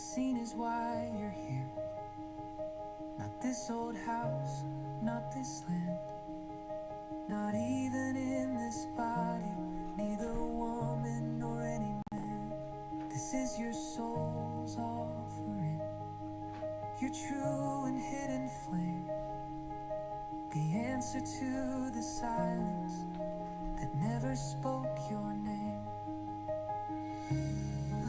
scene is why you're here. Not this old house, not this land, not even in this body, neither woman nor any man. This is your soul's offering, your true and hidden flame, the answer to the silence that never spoke your name.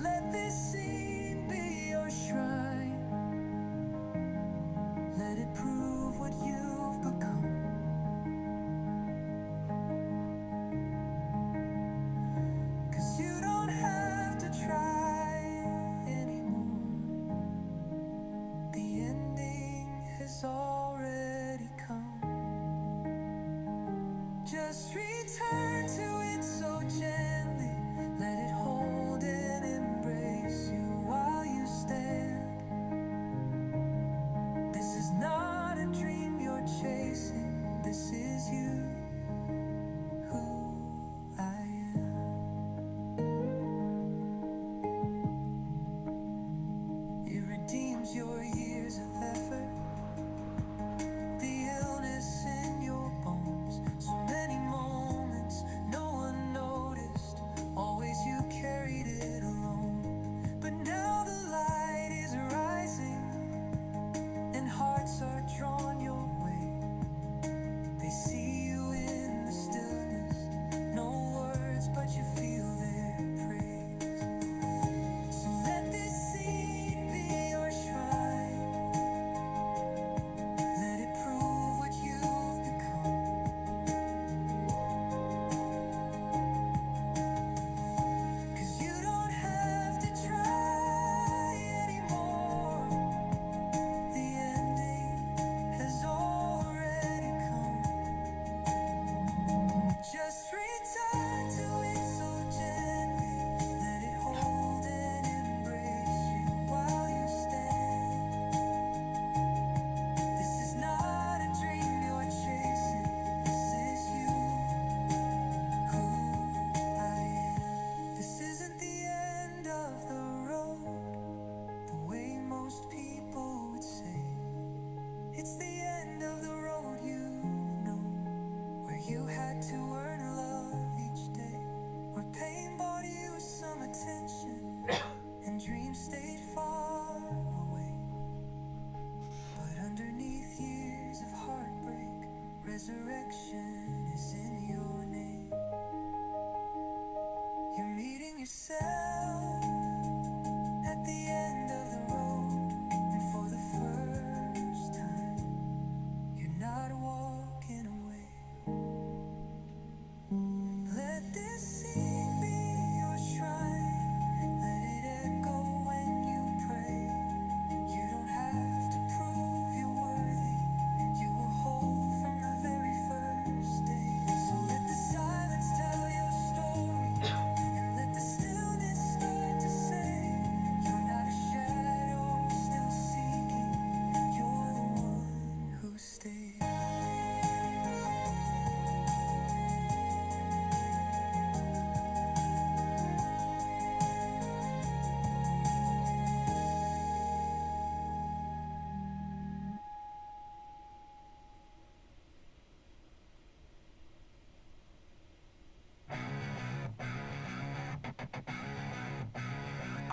Let this scene be your shrine. Let it prove what you've become. 'Cause you don't have to try anymore. The ending has already come. Just return to it so gently. Let it hold and embrace you while you stand. This is not a dream you're chasing. This is you, who I am. It redeems your years of effort, the illness in your bones. So many moments no one noticed. Always you carried it alone. But now the light is rising and hearts are drawn your way. They see you in the stillness. No words, but you feel their praise. So let this scene be your shrine. Let it prove what you've become. 'Cause you don't have to try anymore. The ending has already come. Just return to it so gently. Let it hold and embrace you while you stand. This is not a dream you're chasing. This is you, who I am. This isn't the end of the road, the way most people would say. It's the end of the road you've known, where you had to earn love each day, where pain bought you some attention and dreams stayed far away. But underneath years of heartbreak, resurrection is in your name. You're meeting yourself at the end of the road, and for the first time, you're not walking away. Let this scene be your shrine. Let it echo when you pray. You don't have to prove you're worthy. You were whole from the very first day. So let the silence tell your story, and let the stillness start to say, you're not a shadow still seeking. You're the one who stays.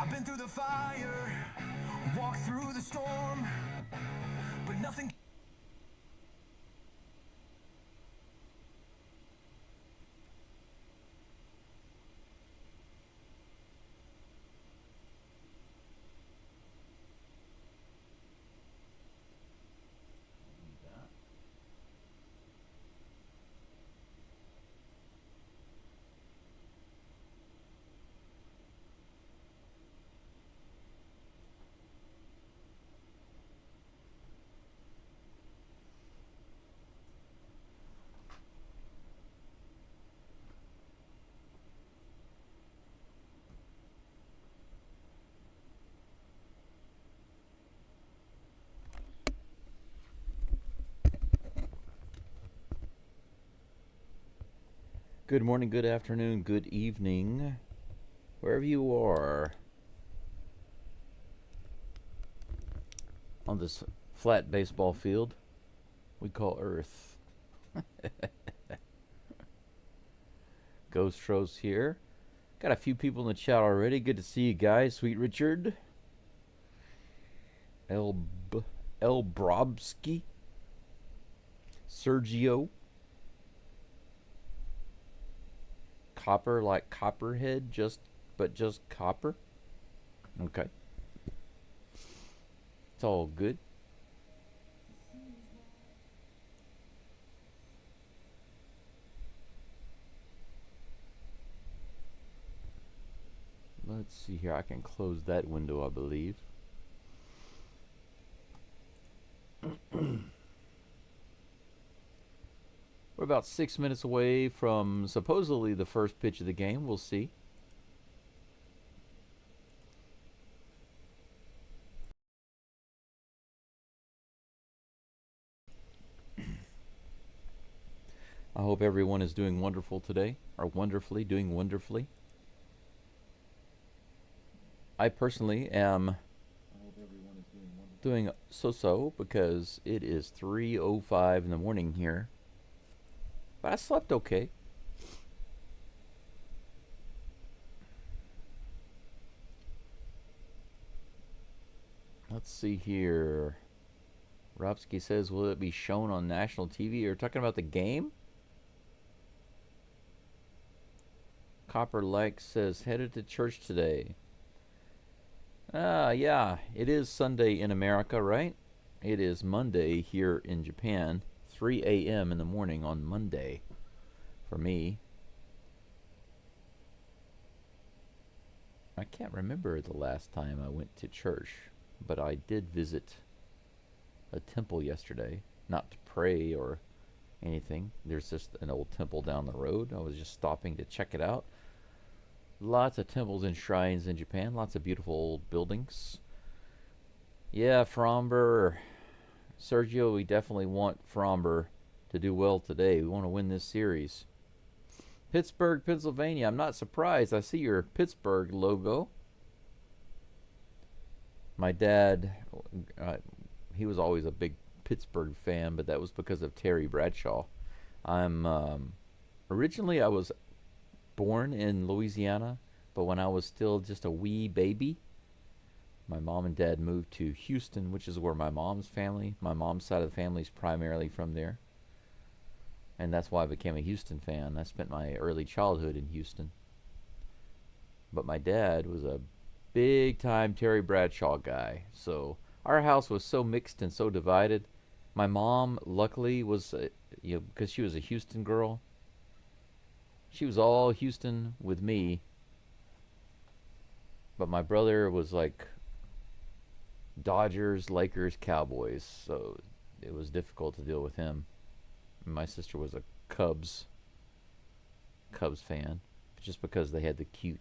I've been through the fire, walked through the storm, but nothing. Good morning, good afternoon, good evening, wherever you are. on this flat baseball field we call Earth. Ghost here. Got a few people in the chat already. Good to see you guys. Sweet Richard. El Brobski. Sergio. Copper like Copperhead, just copper. Okay. It's all good. Let's see here. I can close that window, I believe. We're about 6 minutes away from supposedly the first pitch of the game. We'll see. I hope everyone is doing wonderful today, or wonderfully, doing wonderfully. I personally am doing so-so because it is 3:05 in the morning here. But I slept okay. Let's see here. Robsky says, will it be shown on national TV? You're talking about the game? Copper Like says, headed to church today. Yeah, it is Sunday in America, right? It is Monday here in Japan. 3 a.m. in the morning on Monday for me. I can't remember the last time I went to church, but I did visit a temple yesterday. Not to pray or anything. There's just an old temple down the road. I was just stopping to check it out. Lots of temples and shrines in Japan. Lots of beautiful old buildings. Yeah, Fromber. Sergio, we definitely want Fromber to do well today. We want to win this series. Pittsburgh, Pennsylvania. I'm not surprised. I see your Pittsburgh logo. My dad, he was always a big Pittsburgh fan, but that was because of Terry Bradshaw. Originally I was born in Louisiana, but when I was still just a wee baby, my mom and dad moved to Houston, which is where my mom's side of the family is primarily from there. And that's why I became a Houston fan. I spent my early childhood in Houston. But my dad was a big time Terry Bradshaw guy. So our house was so mixed and so divided. My mom, luckily, was, because she was a Houston girl, she was all Houston with me. But my brother was like Dodgers, Lakers, Cowboys, so it was difficult to deal with him. My sister was a Cubs fan, just because they had the cute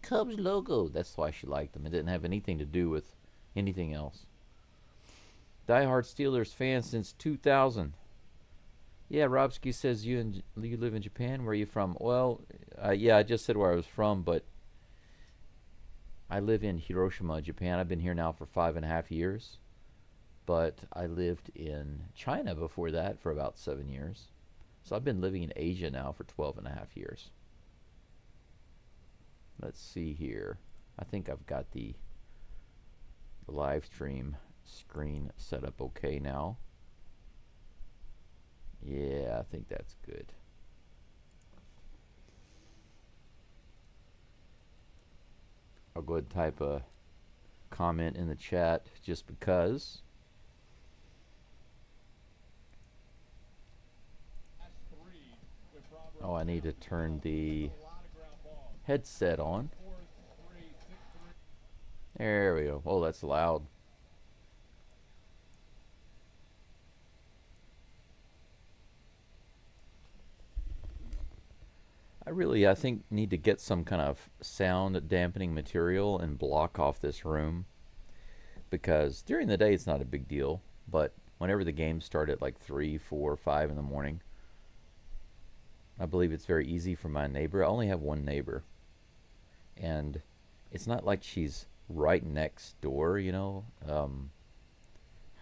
Cubs logo. That's why she liked them. It didn't have anything to do with anything else. Diehard Steelers fan since 2000. Yeah, Robsky says you live in Japan. Where are you from? Well, yeah, I just said where I was from, but I live in Hiroshima, Japan. I've been here now for 5.5 years. But I lived in China before that for about 7 years. So I've been living in Asia now for 12.5 years. Let's see here. I think I've got the live stream screen set up okay now. Yeah, I think that's good. I'll go ahead and type a comment in the chat just because. Oh, I need to turn the headset on. There we go. Oh, that's loud. I think, need to get some kind of sound dampening material and block off this room. Because during the day it's not a big deal, but whenever the games start at like 3, 4, 5 in the morning, I believe it's very easy for my neighbor. I only have one neighbor. And it's not like she's right next door,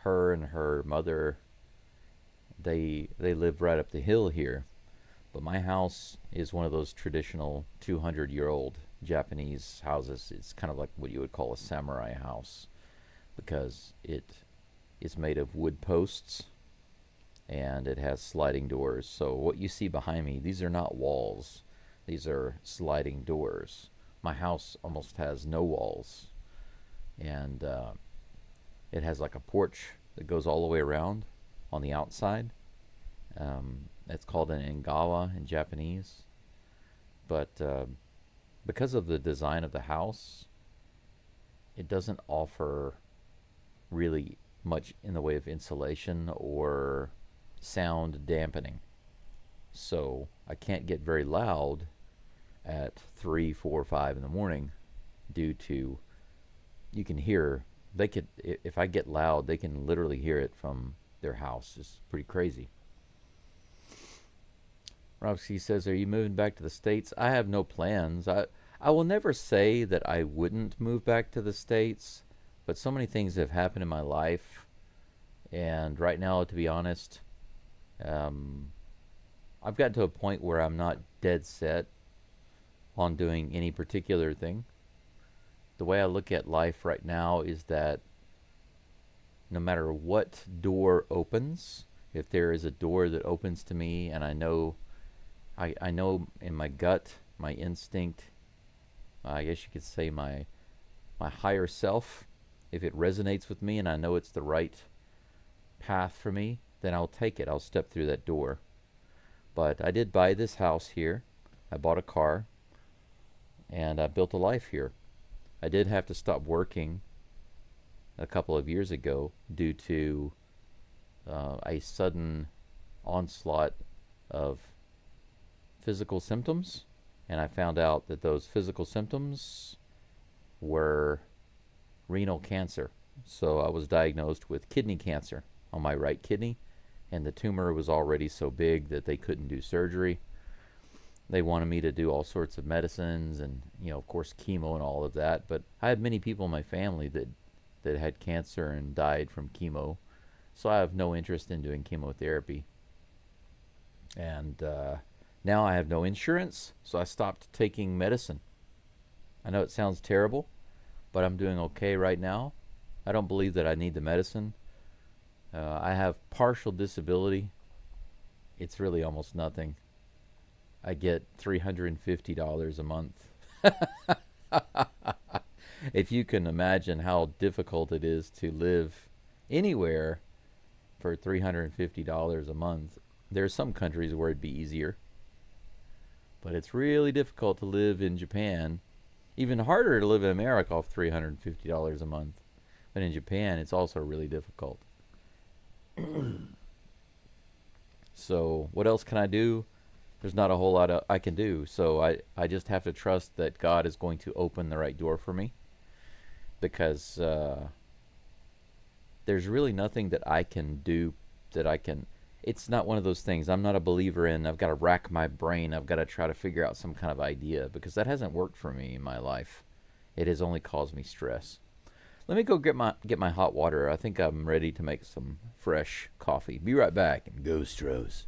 her and her mother, they live right up the hill here. But my house is one of those traditional 200-year-old Japanese houses. It's kind of like what you would call a samurai house because it is made of wood posts and it has sliding doors. So what you see behind me, these are not walls. These are sliding doors. My house almost has no walls. And it has like a porch that goes all the way around on the outside. It's called an engawa in Japanese. But because of the design of the house, it doesn't offer really much in the way of insulation or sound dampening. So I can't get very loud at 3, 4, 5 in the morning due to, you can hear, they could, if I get loud, they can literally hear it from their house. It's pretty crazy. Roxy says, are you moving back to the States? I have no plans. I will never say that I wouldn't move back to the States, but so many things have happened in my life. And right now, to be honest, I've gotten to a point where I'm not dead set on doing any particular thing. The way I look at life right now is that no matter what door opens, if there is a door that opens to me and I know in my gut, my instinct, I guess you could say my higher self, if it resonates with me and I know it's the right path for me, then I'll take it. I'll step through that door. But I did buy this house here. I bought a car and I built a life here. I did have to stop working a couple of years ago due to a sudden onslaught of physical symptoms, and I found out that those physical symptoms were renal cancer. So I was diagnosed with kidney cancer on my right kidney, and the tumor was already so big that they couldn't do surgery. They wanted me to do all sorts of medicines and, of course, chemo and all of that. But I have many people in my family that had cancer and died from chemo, so I have no interest in doing chemotherapy. And now I have no insurance, so I stopped taking medicine. I know it sounds terrible, but I'm doing okay right now. I don't believe that I need the medicine. I have partial disability. It's really almost nothing. I get $350 a month. If you can imagine how difficult it is to live anywhere for $350 a month, there are some countries where it'd be easier. But it's really difficult to live in Japan. Even harder to live in America off $350 a month. But in Japan, it's also really difficult. So what else can I do? There's not a whole lot I can do. So I just have to trust that God is going to open the right door for me. Because there's really nothing that I can do that I can... It's not one of those things. I'm not a believer in, I've got to rack my brain. I've got to try to figure out some kind of idea, because that hasn't worked for me in my life. It has only caused me stress. Let me go get my hot water. I think I'm ready to make some fresh coffee. Be right back. And go Astros.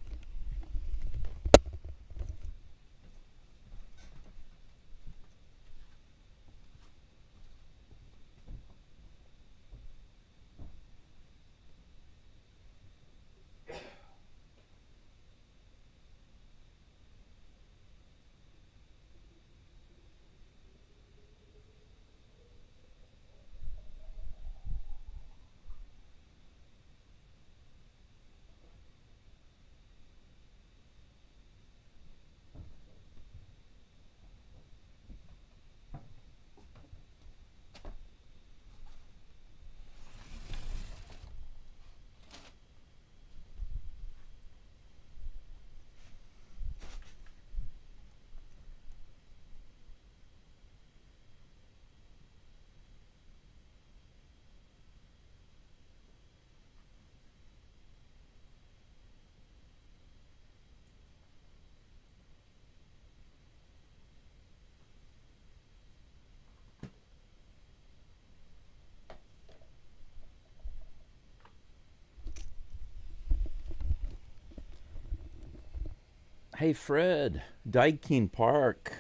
Hey Fred, Daikin Park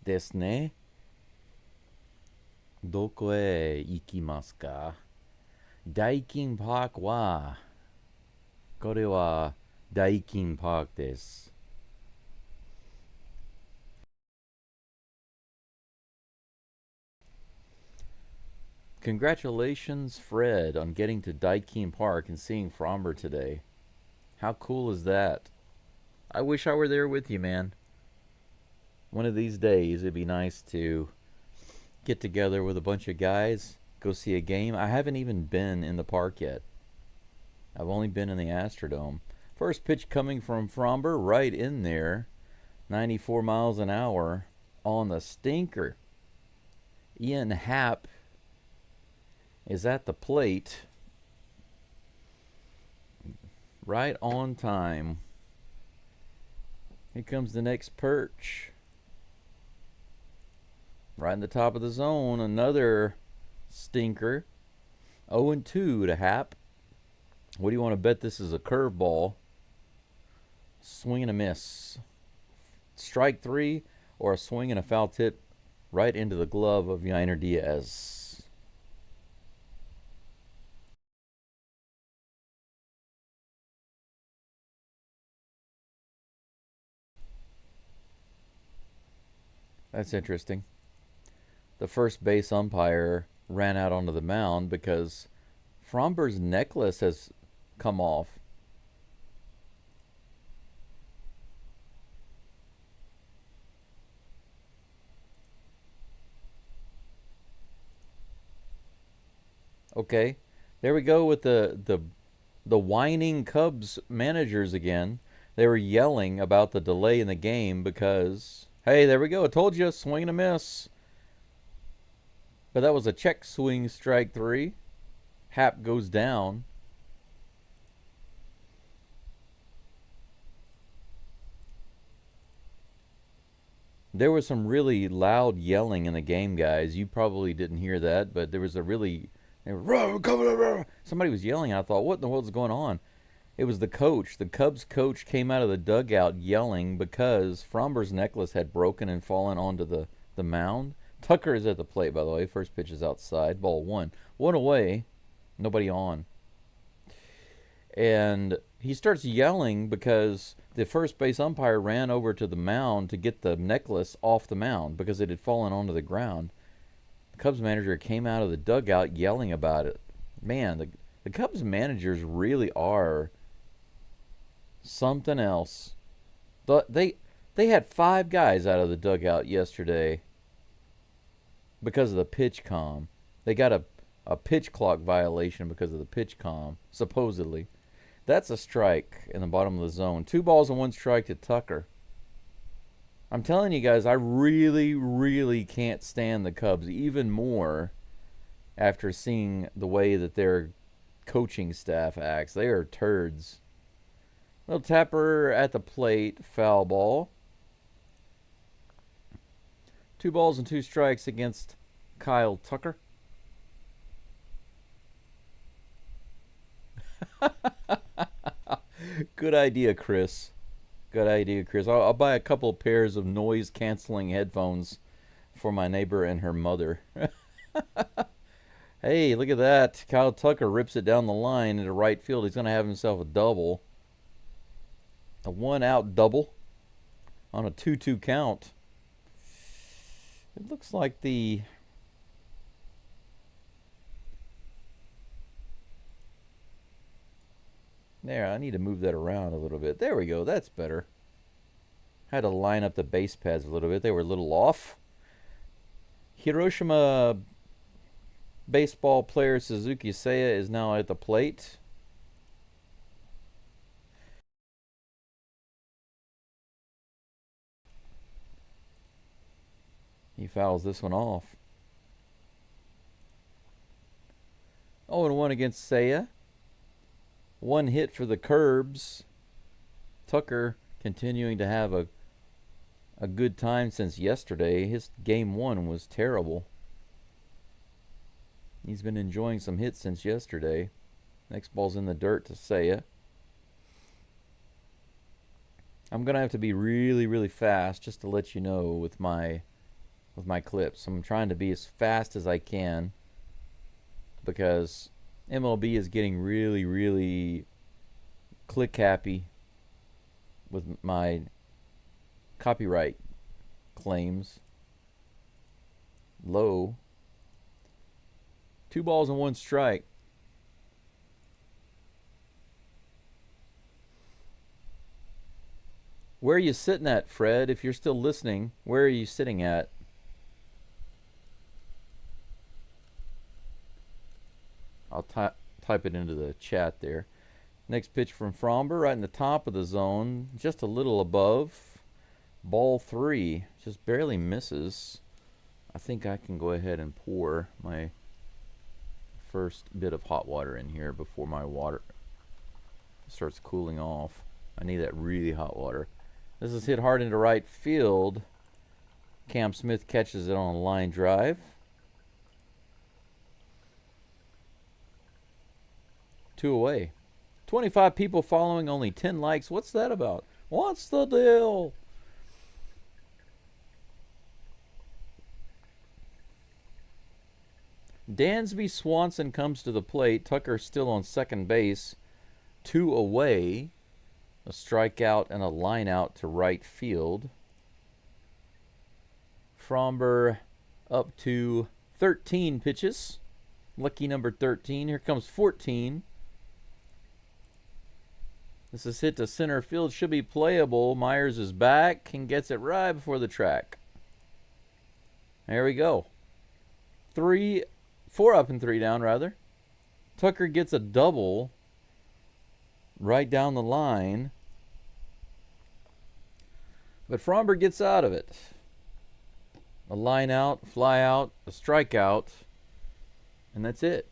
ですね。どこへ行きますか？ダイキンパークは、これはダイキンパークです。Congratulations, Fred, on getting to Daikin Park and seeing Fromber today. How cool is that? I wish I were there with you, man. One of these days, it'd be nice to get together with a bunch of guys, go see a game. I haven't even been in the park yet. I've only been in the Astrodome. First pitch coming from Fromber, right in there. 94 miles an hour on the stinker. Ian Happ is at the plate. Right on time. Here comes the next perch. Right in the top of the zone. Another stinker. 0-2 to Happ. What do you want to bet this is a curveball? Swing and a miss. Strike three or a swing and a foul tip right into the glove of Yainer Diaz. That's interesting. The first base umpire ran out onto the mound because Fromber's necklace has come off. Okay, there we go with the whining Cubs managers again. They were yelling about the delay in the game because, hey, there we go. I told you, swing and a miss. But that was a check swing, strike three. Happ goes down. There was some really loud yelling in the game, guys. You probably didn't hear that, but there was a really... Somebody was yelling. I thought, what in the world is going on? It was the coach. The Cubs coach came out of the dugout yelling because Fromber's necklace had broken and fallen onto the mound. Tucker is at the plate, by the way. First pitch is outside. Ball one. One away. Nobody on. And he starts yelling because the first base umpire ran over to the mound to get the necklace off the mound because it had fallen onto the ground. The Cubs manager came out of the dugout yelling about it. Man, the Cubs managers really are something else. They had 5 guys out of the dugout yesterday because of the pitch comm. They got a pitch clock violation because of the pitch comm, supposedly. That's a strike in the bottom of the zone. 2 balls and 1 strike to Tucker. I'm telling you guys, I really, really can't stand the Cubs even more after seeing the way that their coaching staff acts. They are turds. Little tapper at the plate, foul ball. 2 balls and 2 strikes against Kyle Tucker. Good idea, Chris. Good idea, Chris. I'll buy a couple pairs of noise-canceling headphones for my neighbor and her mother. Hey, look at that. Kyle Tucker rips it down the line into right field. He's going to have himself a double. A 1-out double on a 2-2 count. It looks like the... There, I need to move that around a little bit. There we go. That's better. Had to line up the base pads a little bit. They were a little off. Hiroshima baseball player Suzuki Seiya is now at the plate. He fouls this one off. 0-1 against Seiya. 1 hit for the Curbs. Tucker continuing to have a good time since yesterday. His game 1 was terrible. He's been enjoying some hits since yesterday. Next ball's in the dirt to Seiya. I'm gonna have to be really, really fast just to let you know with my clips. I'm trying to be as fast as I can because MLB is getting really, really click happy with my copyright claims. Low. 2 balls and 1 strike. Where are you sitting at, Fred? If you're still listening, where are you sitting at? I'll type it into the chat there. Next pitch from Fromber, right in the top of the zone, just a little above. Ball 3, just barely misses. I think I can go ahead and pour my first bit of hot water in here before my water starts cooling off. I need that really hot water. This is hit hard into right field. Cam Smith catches it on a line drive. 2 away. 25 people following, only 10 likes. What's that about? What's the deal? Dansby Swanson comes to the plate. Tucker still on second base. 2 away. A strikeout and a line out to right field. Fromber up to 13 pitches. Lucky number 13. Here comes 14. This is hit to center field. Should be playable. Myers is back and gets it right before the track. There we go. 4 up and 3 down, rather. Tucker gets a double right down the line. But Fromber gets out of it. A line out, fly out, a strikeout. And that's it.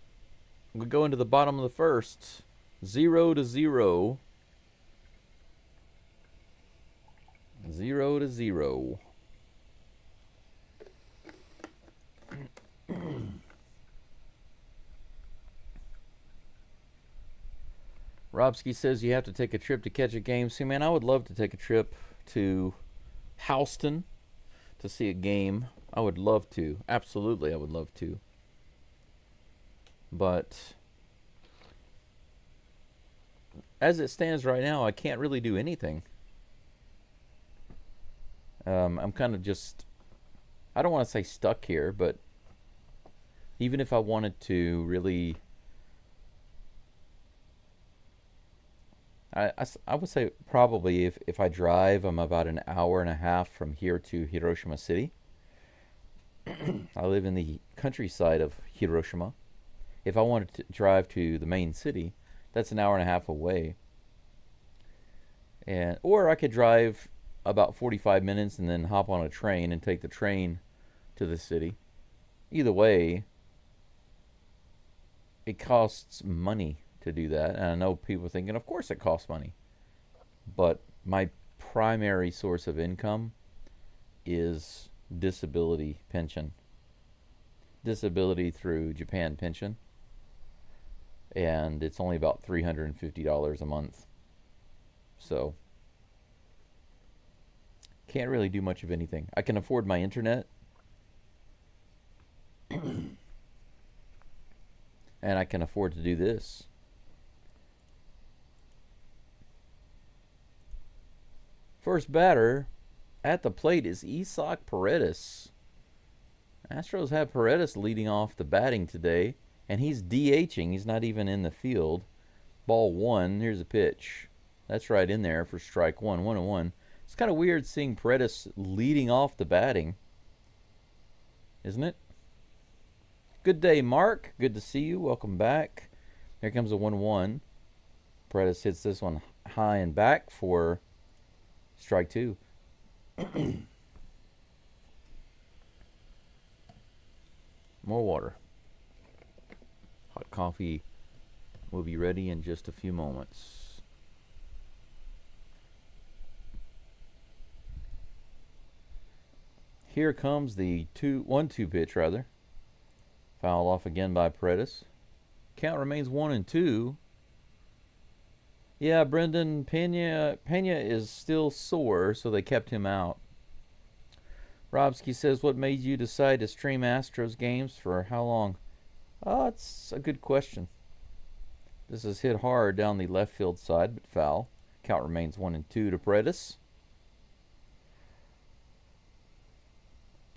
We go into the bottom of the first. 0-0. 0-0. Robsky says you have to take a trip to catch a game. See, man, I would love to take a trip to Houston to see a game. I would love to. Absolutely, I would love to. But as it stands right now, I can't really do anything. I'm kind of just, I don't want to say stuck here, but even if I wanted to really, I would say probably if I drive, I'm about an hour and a half from here to Hiroshima City. I live in the countryside of Hiroshima. If I wanted to drive to the main city, that's an hour and a half away. Or I could drive about 45 minutes and then hop on a train and take the train to the city. Either way, it costs money to do that. And I know people are thinking, of course it costs money. But my primary source of income is disability pension. Disability through Japan pension. And it's only about $350 a month. So can't really do much of anything. I can afford my internet. And I can afford to do this. First batter at the plate is Isaac Paredes. Astros have Paredes leading off the batting today. And he's DHing. He's not even in the field. Ball 1. Here's a pitch. That's right in there for strike 1. 1-1. It's kind of weird seeing Paredes leading off the batting. Isn't it? Good day, Mark. Good to see you. Welcome back. Here comes a 1-1. Paredes hits this one high and back for strike 2. More water. Hot coffee will be ready in just a few moments. Here comes the 1-2 pitch, rather. Foul off again by Paredes. Count remains 1-2. Yeah, Brendan Pena is still sore, so they kept him out. Robsky says, what made you decide to stream Astros games for how long? Oh, it's a good question. This is hit hard down the left field side, but foul. Count remains 1-2 to Predis.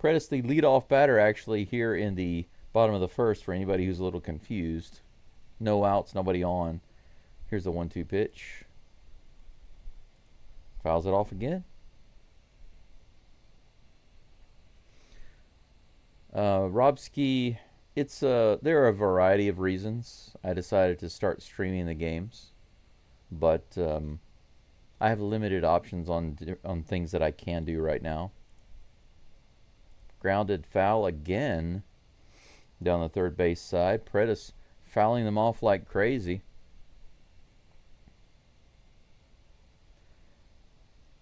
Predis, the leadoff batter, actually, here in the bottom of the first, for anybody who's a little confused. No outs, nobody on. Here's the 1-2 pitch. Fouls it off again. Robsky, there are a variety of reasons I decided to start streaming the games, but I have limited options on things that I can do right now. Grounded foul again down the third base side. Predis fouling them off like crazy.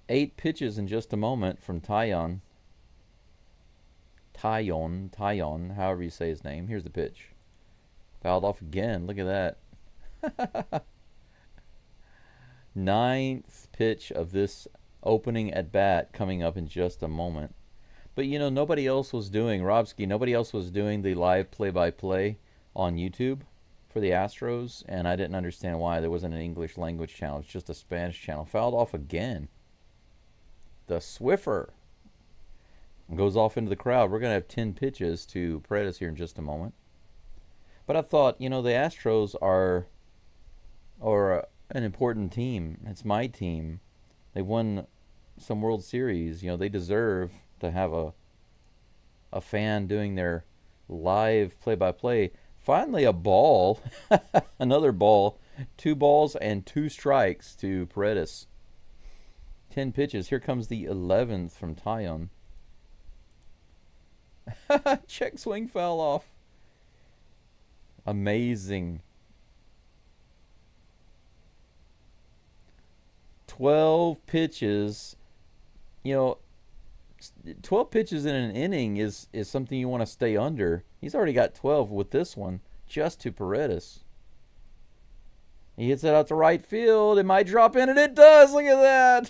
8 pitches in just a moment from Taillon, however you say his name. Here's the pitch. Fouled off again. Look at that. 9th pitch of this opening at bat coming up in just a moment. But you know, nobody else was doing the live play-by-play on YouTube for the Astros, and I didn't understand why there wasn't an English language channel. It's just a Spanish channel. Fouled off again. The Swiffer goes off into the crowd. We're going to have 10 pitches to Predis here in just a moment. But I thought, you know, the Astros are an important team. It's my team. They won some World Series. You know, they deserve to have a fan doing their live play-by-play. Finally a ball. Another ball. 2 balls and 2 strikes to Predis. 10 pitches. Here comes the 11th from Taillon. Check swing foul off. Amazing. 12 pitches. You know, 12 pitches in an inning is something you want to stay under. He's already got 12 with this one, just to Paredes. He hits it out to right field. It might drop in, and it does. Look at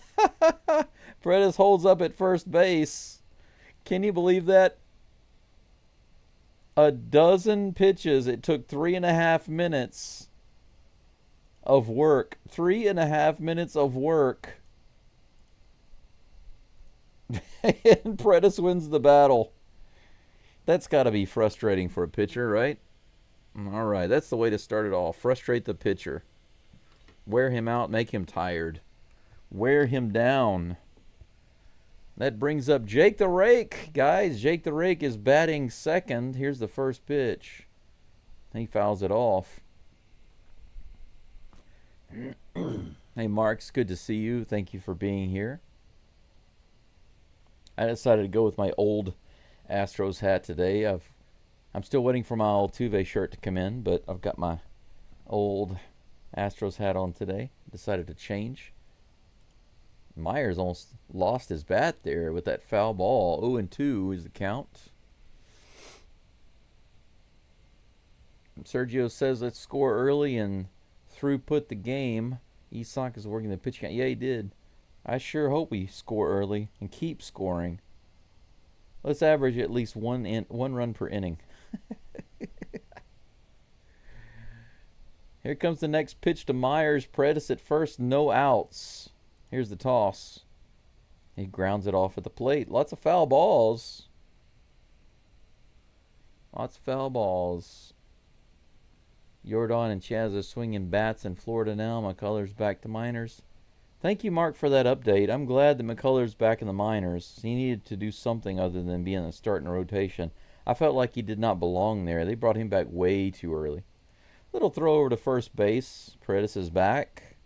that. Paredes holds up at first base. Can you believe that? A dozen pitches. It took 3.5 minutes of work. 3.5 minutes of work. And Paredes wins the battle. That's got to be frustrating for a pitcher, right? All right, that's the way to start it off. Frustrate the pitcher. Wear him out, make him tired. Wear him down. That brings up Jake the Rake. Guys, Jake the Rake is batting second. Here's the first pitch. He fouls it off. Hey, Marks, good to see you. Thank you for being here. I decided to go with my old Astros hat today. I'm still waiting for my Altuve shirt to come in, but I've got my old Astros hat on today. Decided to change. Myers almost lost his bat there with that foul ball. 0-2 is the count. Sergio says, let's score early and throughput the game. Isak is working the pitch count. Yeah, he did. I sure hope we score early and keep scoring. Let's average at least one run per inning. Here comes the next pitch to Myers. Paredes at first, no outs. Here's the toss. He grounds it off at the plate. Lots of foul balls. Lots of foul balls. Jordan and Chaz are swinging bats in Florida now. McCullers back to minors. Thank you, Mark, for that update. I'm glad that McCullers back in the minors. He needed to do something other than be in the starting rotation. I felt like he did not belong there. They brought him back way too early. Little throw over to first base. Paredes is back.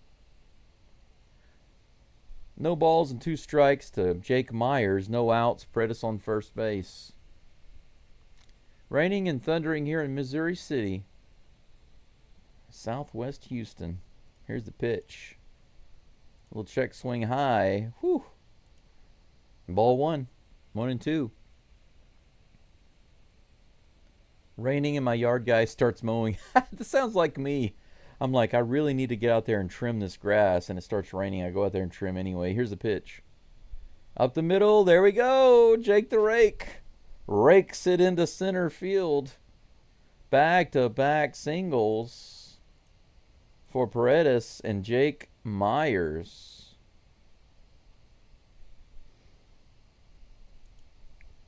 No balls and 2 strikes to Jake Myers. No outs. Paredes on first base. Raining and thundering here in Missouri City. Southwest Houston. Here's the pitch. Little check swing high. Whew. Ball 1. 1-2. Raining and my yard guy starts mowing. This sounds like me. I'm like, I really need to get out there and trim this grass, and it starts raining. I go out there and trim anyway. Here's the pitch. Up the middle. There we go. Jake the Rake rakes it into center field. Back-to-back singles for Paredes and Jake Myers.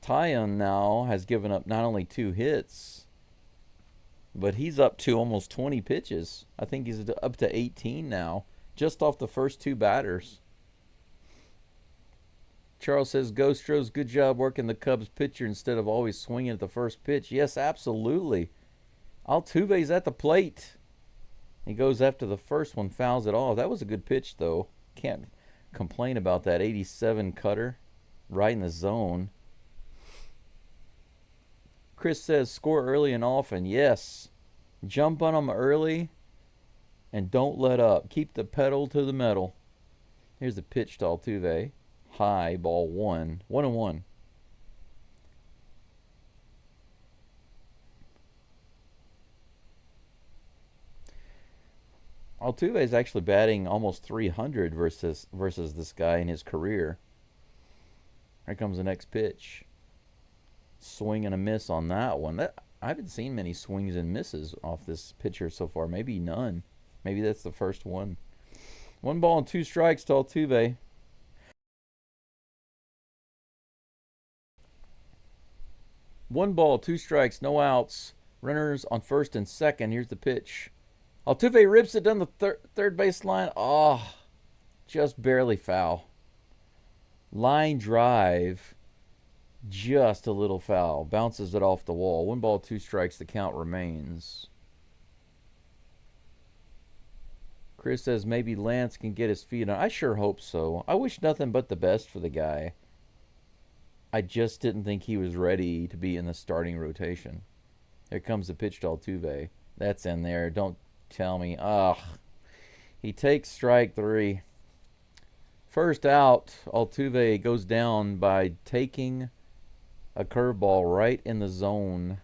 Taillon now has given up not only 2 hits, but he's up to almost 20 pitches. I think he's up to 18 now, just off the first 2 batters. Charles says, Go Astros, good job working the Cubs pitcher instead of always swinging at the first pitch. Yes, absolutely. Altuve's at the plate. He goes after the first one, fouls it off. That was a good pitch, though. Can't complain about that. 87 cutter, right in the zone. Chris says, score early and often. Yes. Jump on them early and don't let up. Keep the pedal to the metal. Here's the pitch to Altuve. High, ball 1. 1-1. Altuve is actually batting almost 300 versus this guy in his career. Here comes the next pitch. Swing and a miss on that one. I haven't seen many swings and misses off this pitcher so far. Maybe none. Maybe that's the first one. 1 ball and 2 strikes to Altuve. One ball, 2 strikes, no outs. Runners on first and second. Here's the pitch. Altuve rips it down the third base line. Oh, just barely foul. Line drive. Just a little foul. Bounces it off the wall. 1 ball, 2 strikes. The count remains. Chris says maybe Lance can get his feet on. I sure hope so. I wish nothing but the best for the guy. I just didn't think he was ready to be in the starting rotation. Here comes the pitch to Altuve. That's in there. Don't tell me. Ugh. He takes strike 3. First out, Altuve goes down by taking a curveball right in the zone.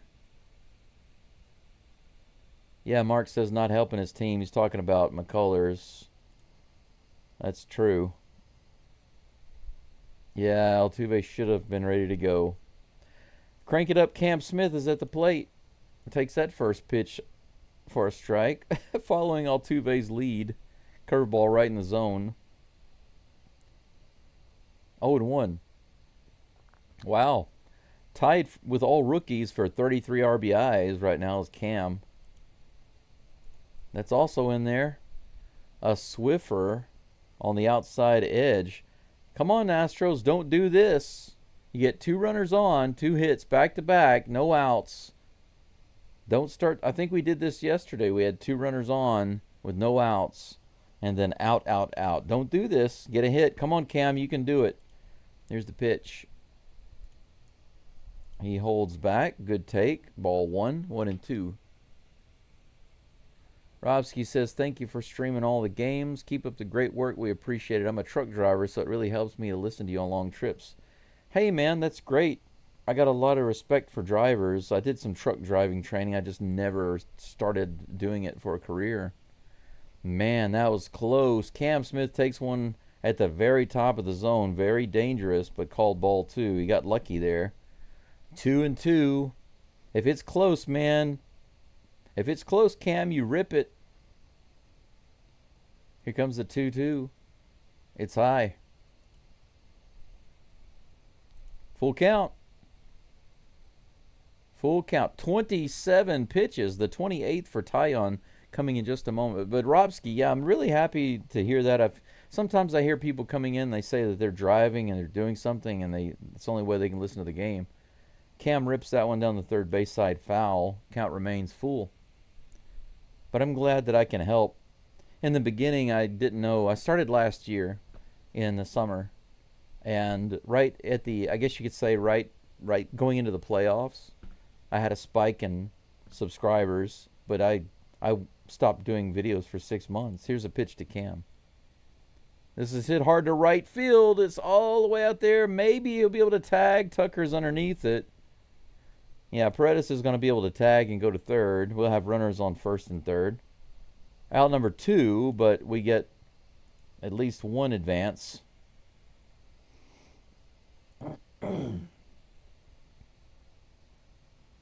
Yeah, Mark says not helping his team. He's talking about McCullers. That's true. Yeah, Altuve should have been ready to go. Crank it up. Cam Smith is at the plate. Takes that first pitch for a strike. Following Altuve's lead. Curveball right in the zone. 0-1. Wow. Tied with all rookies for 33 RBIs right now is Cam. That's also in there. A Swiffer on the outside edge. Come on, Astros, don't do this. You get 2 runners on, 2 hits back to back, no outs. Don't start. I think we did this yesterday. We had 2 runners on with no outs, and then out, out, out. Don't do this. Get a hit. Come on, Cam, you can do it. Here's the pitch. He holds back. Good take. Ball 1, 1-2. Robsky says, thank you for streaming all the games. Keep up the great work. We appreciate it. I'm a truck driver, so it really helps me to listen to you on long trips. Hey, man, that's great. I got a lot of respect for drivers. I did some truck driving training. I just never started doing it for a career. Man, that was close. Cam Smith takes one at the very top of the zone. Very dangerous, but called ball 2. He got lucky there. 2-2. If it's close, man. If it's close, Cam, you rip it. Here comes the 2-2. It's high. Full count. Full count. 27 pitches. The 28th for Taillon coming in just a moment. But Robsky, yeah, I'm really happy to hear that. Sometimes I hear people coming in, they say that they're driving and they're doing something, and it's the only way they can listen to the game. Cam rips that one down the third base side foul. Count remains full. But I'm glad that I can help. In the beginning, I didn't know. I started last year in the summer. And right at the, I guess you could say right going into the playoffs, I had a spike in subscribers. But I stopped doing videos for 6 months. Here's a pitch to Cam. This is hit hard to right field. It's all the way out there. Maybe he'll be able to tag. Tucker's underneath it. Yeah, Paredes is going to be able to tag and go to third. We'll have runners on first and third. Out number 2, but we get at least one advance.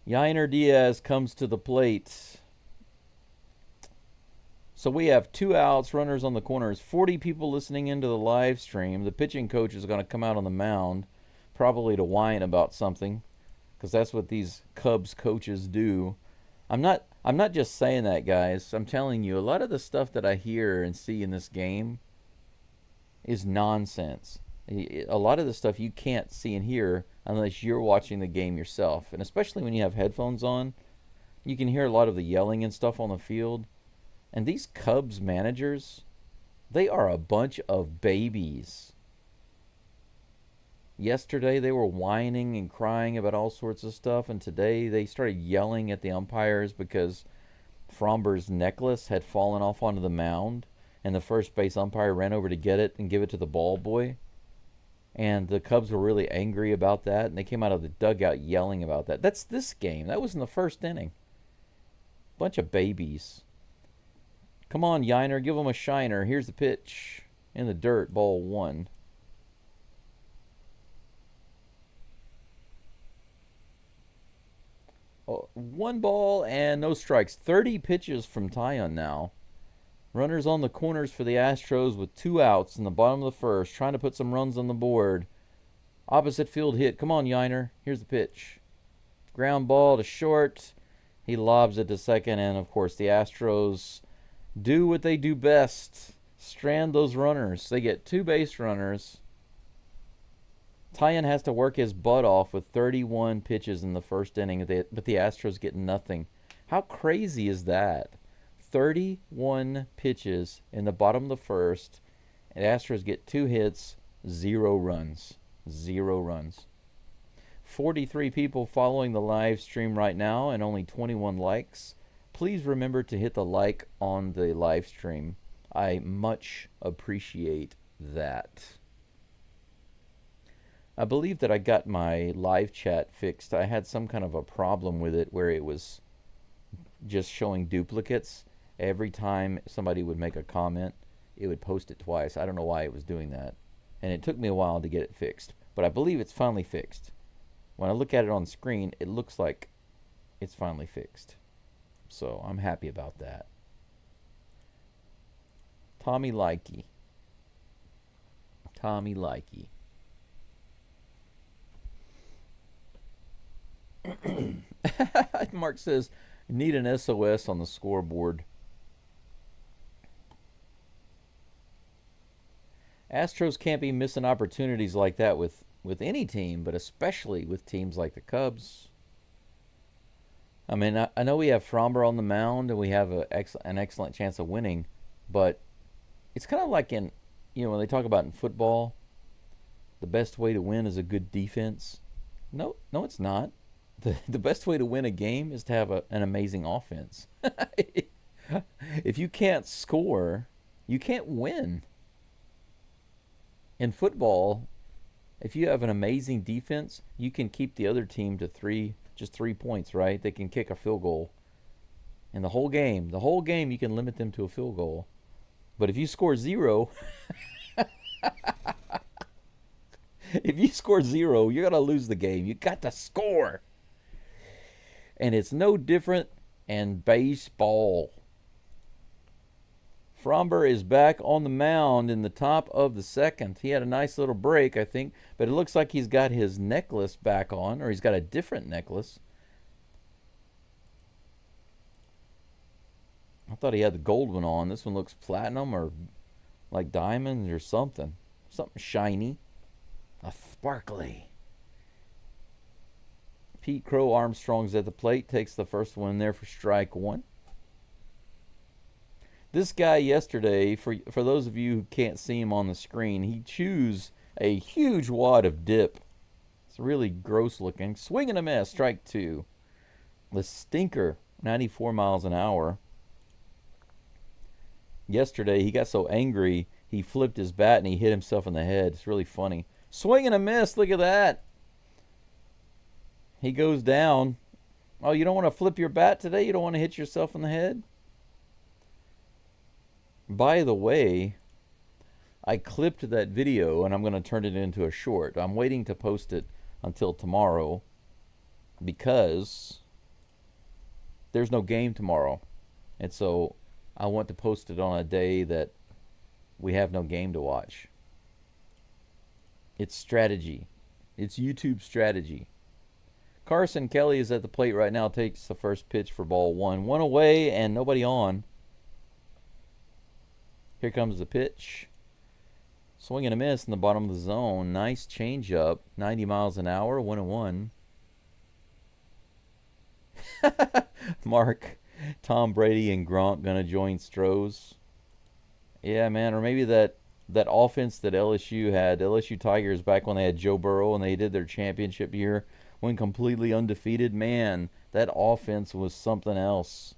Yainer Diaz comes to the plate. So we have 2 outs, runners on the corners, 40 people listening into the live stream. The pitching coach is going to come out on the mound, probably to whine about something, because that's what these Cubs coaches do. I'm not just saying that, guys. I'm telling you, a lot of the stuff that I hear and see in this game is nonsense. A lot of the stuff you can't see and hear unless you're watching the game yourself. And especially when you have headphones on, you can hear a lot of the yelling and stuff on the field. And these Cubs managers, they are a bunch of babies. Yesterday they were whining and crying about all sorts of stuff, and today they started yelling at the umpires because Fromber's necklace had fallen off onto the mound, and the first base umpire ran over to get it and give it to the ball boy. And the Cubs were really angry about that, and they came out of the dugout yelling about that. That's this game. That was in the first inning. Bunch of babies. Come on, Yainer, give him a shiner. Here's the pitch. In the dirt, ball 1. Oh, 1 ball and no strikes. 30 pitches from Tyon now. Runners on the corners for the Astros with 2 outs in the bottom of the first, trying to put some runs on the board. Opposite field hit. Come on, Yainer. Here's the pitch. Ground ball to short. He lobs it to second, and of course the Astros do what they do best. Strand those runners. They get 2 base runners. Tyon has to work his butt off with 31 pitches in the first inning, but the Astros get nothing. How crazy is that? 31 pitches in the bottom of the first, and Astros get 2 hits, 0 runs. 0 runs. 43 people following the live stream right now and only 21 likes. Please remember to hit the like on the live stream. I much appreciate that. I believe that I got my live chat fixed. I had some kind of a problem with it where it was just showing duplicates. Every time somebody would make a comment, it would post it twice. I don't know why it was doing that. And it took me a while to get it fixed. But I believe it's finally fixed. When I look at it on screen, it looks like it's finally fixed. So I'm happy about that. Tommy Likey. Tommy Likey. Mark says, need an SOS on the scoreboard. Astros can't be missing opportunities like that with any team, but especially with teams like the Cubs. I mean, I know we have Fromber on the mound and we have an excellent chance of winning, but it's kind of like in, when they talk about in football, the best way to win is a good defense. No, it's not. The best way to win a game is to have an amazing offense. If you can't score, you can't win. In football, if you have an amazing defense, you can keep the other team to 3 points, right? They can kick a field goal. And the whole game you can limit them to a field goal. But if you score 0, if you score 0, you're going to lose the game. You got to score. And it's no different in baseball. Fromber is back on the mound in the top of the second. He had a nice little break, I think, but it looks like he's got his necklace back on, or he's got a different necklace. I thought he had the gold one on. This one looks platinum or like diamonds or something. Something shiny. A sparkly. Pete Crow Armstrong's at the plate. Takes the first one there for strike 1. This guy yesterday, for those of you who can't see him on the screen, he chews a huge wad of dip. It's really gross looking. Swing and a miss, strike 2. The stinker, 94 miles an hour. Yesterday, he got so angry, he flipped his bat and he hit himself in the head. It's really funny. Swing and a miss, look at that. He goes down. Oh, you don't want to flip your bat today? You don't want to hit yourself in the head? By the way, I clipped that video and I'm going to turn it into a short. I'm waiting to post it until tomorrow because there's no game tomorrow. And so I want to post it on a day that we have no game to watch. It's strategy. It's YouTube strategy. Carson Kelly is at the plate right now, takes the first pitch for ball one. One away and nobody on. Here comes the pitch. Swing and a miss in the bottom of the zone. Nice changeup. 90 miles an hour. 1-1. Mark, Tom Brady and Gronk gonna join STROS. Yeah, man. Or maybe that offense that LSU had, LSU Tigers, back when they had Joe Burrow and they did their championship year, went completely undefeated. Man, that offense was something else.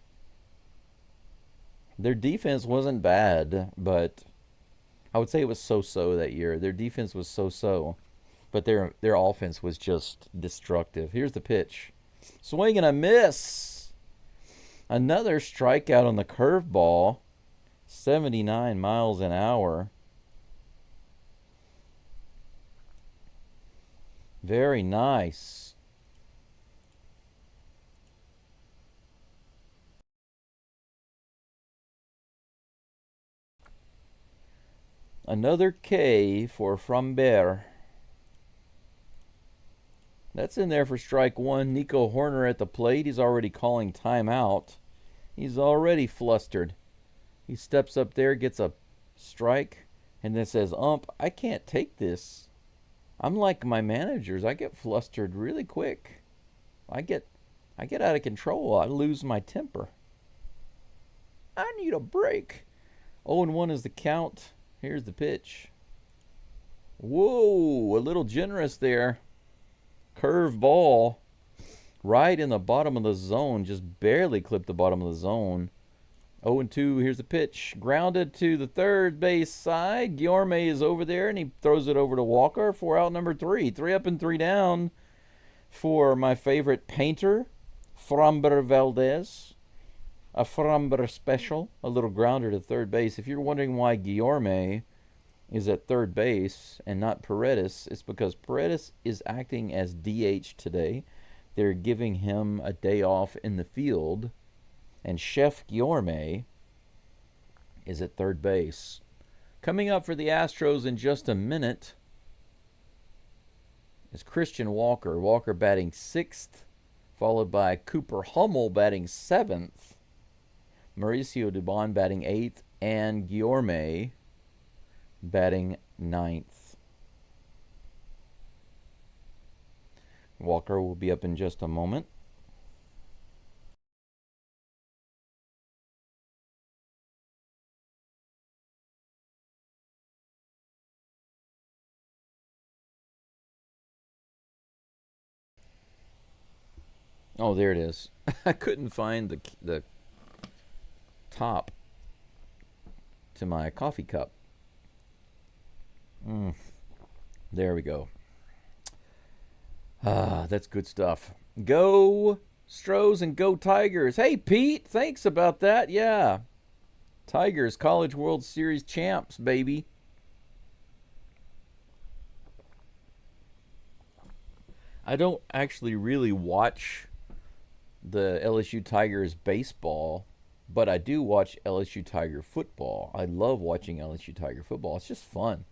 Their defense wasn't bad, but I would say it was so-so that year. Their defense was so-so, but their offense was just destructive. Here's the pitch. Swing and a miss. Another strikeout on the curveball. 79 miles an hour. Very nice. Another K for Frambert. That's in there for strike one. Nico Horner at the plate. He's already calling timeout. He's already flustered. He steps up there, gets a strike, and then says, I can't take this. I'm like my managers. I get flustered really quick. I get out of control. I lose my temper. I need a break. 0-1 is the count. Here's the pitch. Whoa, a little generous there. Curve ball right in the bottom of the zone. Just barely clipped the bottom of the zone. 0-2, here's the pitch. Grounded to the third base side. Guillorme is over there, and he throws it over to Walker for out number 3. 3 up and 3 down for my favorite painter, Framber Valdez. A Framber special. A little grounder to third base. If you're wondering why Guillorme is at third base and not Paredes, it's because Paredes is acting as DH today. They're giving him a day off in the field. And Chef Guillorme is at third base. Coming up for the Astros in just a minute is Christian Walker. Walker batting 6th, followed by Cooper Hummel batting 7th. Mauricio Dubon batting 8th, and Guillorme batting 9th. Walker will be up in just a moment. Oh, there it is. I couldn't find the top to my coffee cup. There we go. That's good stuff. Go Stros and go Tigers. Hey, Pete, thanks about that. Yeah. Tigers, College World Series champs, baby. I don't actually really watch the LSU Tigers baseball, but I do watch LSU Tiger football. I love watching LSU Tiger football. It's just fun.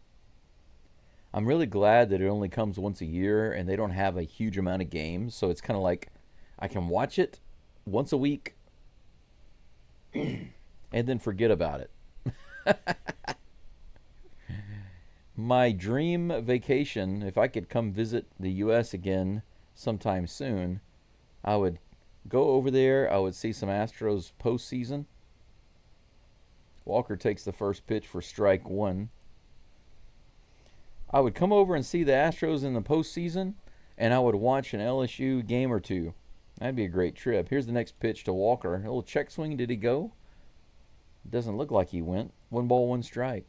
I'm really glad that it only comes once a year and they don't have a huge amount of games. So it's kind of like I can watch it once a week and then forget about it. My dream vacation, if I could come visit the U.S. again sometime soon, I would go over there. I would see some Astros postseason. Walker takes the first pitch for strike one. I would come over and see the Astros in the postseason, and I would watch an LSU game or two. That'd be a great trip. Here's the next pitch to Walker. A little check swing. Did he go? Doesn't look like he went. 1 ball, 1 strike.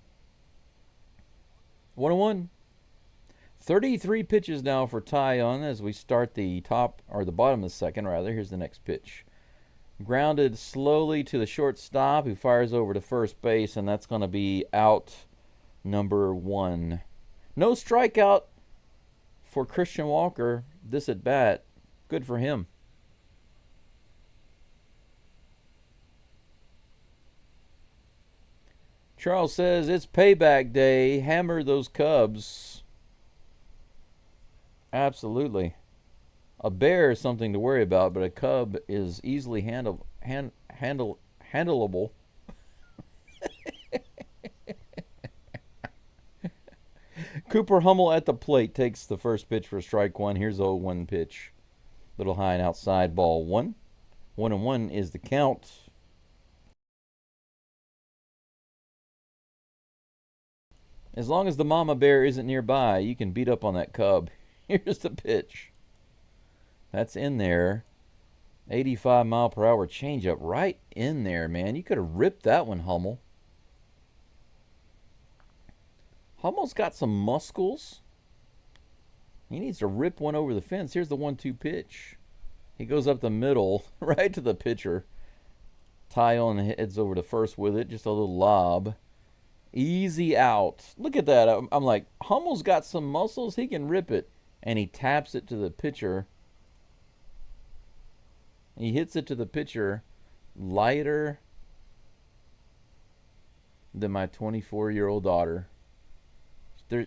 1-1. 33 pitches now for Tyon as we start the top, or the bottom of the second, rather. Here's the next pitch. Grounded slowly to the shortstop, who fires over to first base, and that's going to be out number 1. No strikeout for Christian Walker this at bat. Good for him. Charles says it's payback day. Hammer those Cubs. Absolutely. A bear is something to worry about, but a cub is easily handleable. Cooper Hummel at the plate takes the first pitch for strike 1. Here's the 0-1 pitch. Little high and outside, ball 1. 1-1 is the count. As long as the mama bear isn't nearby, you can beat up on that cub. Here's the pitch. That's in there. 85-mile-per-hour changeup right in there, man. You could have ripped that one, Hummel. Hummel's got some muscles. He needs to rip one over the fence. Here's the 1-2 pitch. He goes up the middle, right to the pitcher. Tyon heads over to first with it. Just a little lob. Easy out. Look at that. I'm like, Hummel's got some muscles. He can rip it. And he taps it to the pitcher. He hits it to the pitcher lighter than my 24-year-old daughter.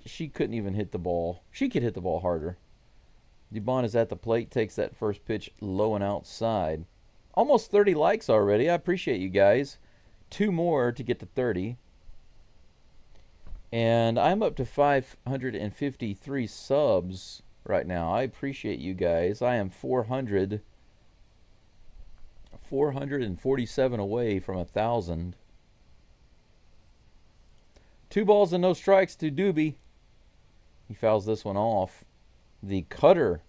She couldn't even hit the ball. She could hit the ball harder. Dubon is at the plate, takes that first pitch low and outside. Almost 30 likes already. I appreciate you guys. 2 more to get to 30. And I'm up to 553 subs right now. I appreciate you guys. I am 447 away from 1,000. 2 balls and no strikes to Doobie. He fouls this one off. The cutter.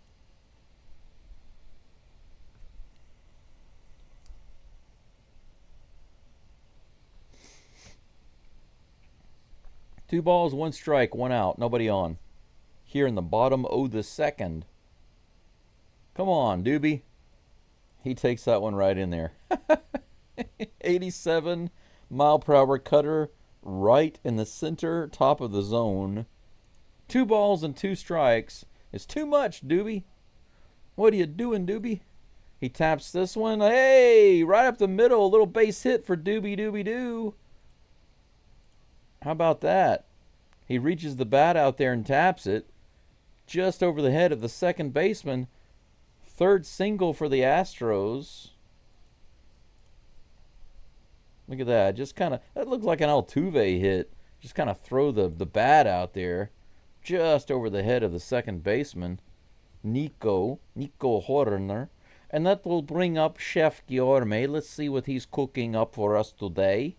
Two balls, 1 strike, 1 out. Nobody on. Here in the bottom of the second. Come on, Doobie. He takes that one right in there. 87-mile-per-hour cutter right in the center, top of the zone. 2 balls and 2 strikes. It's too much, Doobie. What are you doing, Doobie? He taps this one. Hey, right up the middle. A little base hit for Doobie Doobie Doo. How about that? He reaches the bat out there and taps it just over the head of the second baseman. 3rd single for the Astros. Look at that. Just kind of, that looks like an Altuve hit. Just kind of throw the bat out there just over the head of the second baseman, Nico Horner. And that will bring up Chef Guillorme. Let's see what he's cooking up for us today.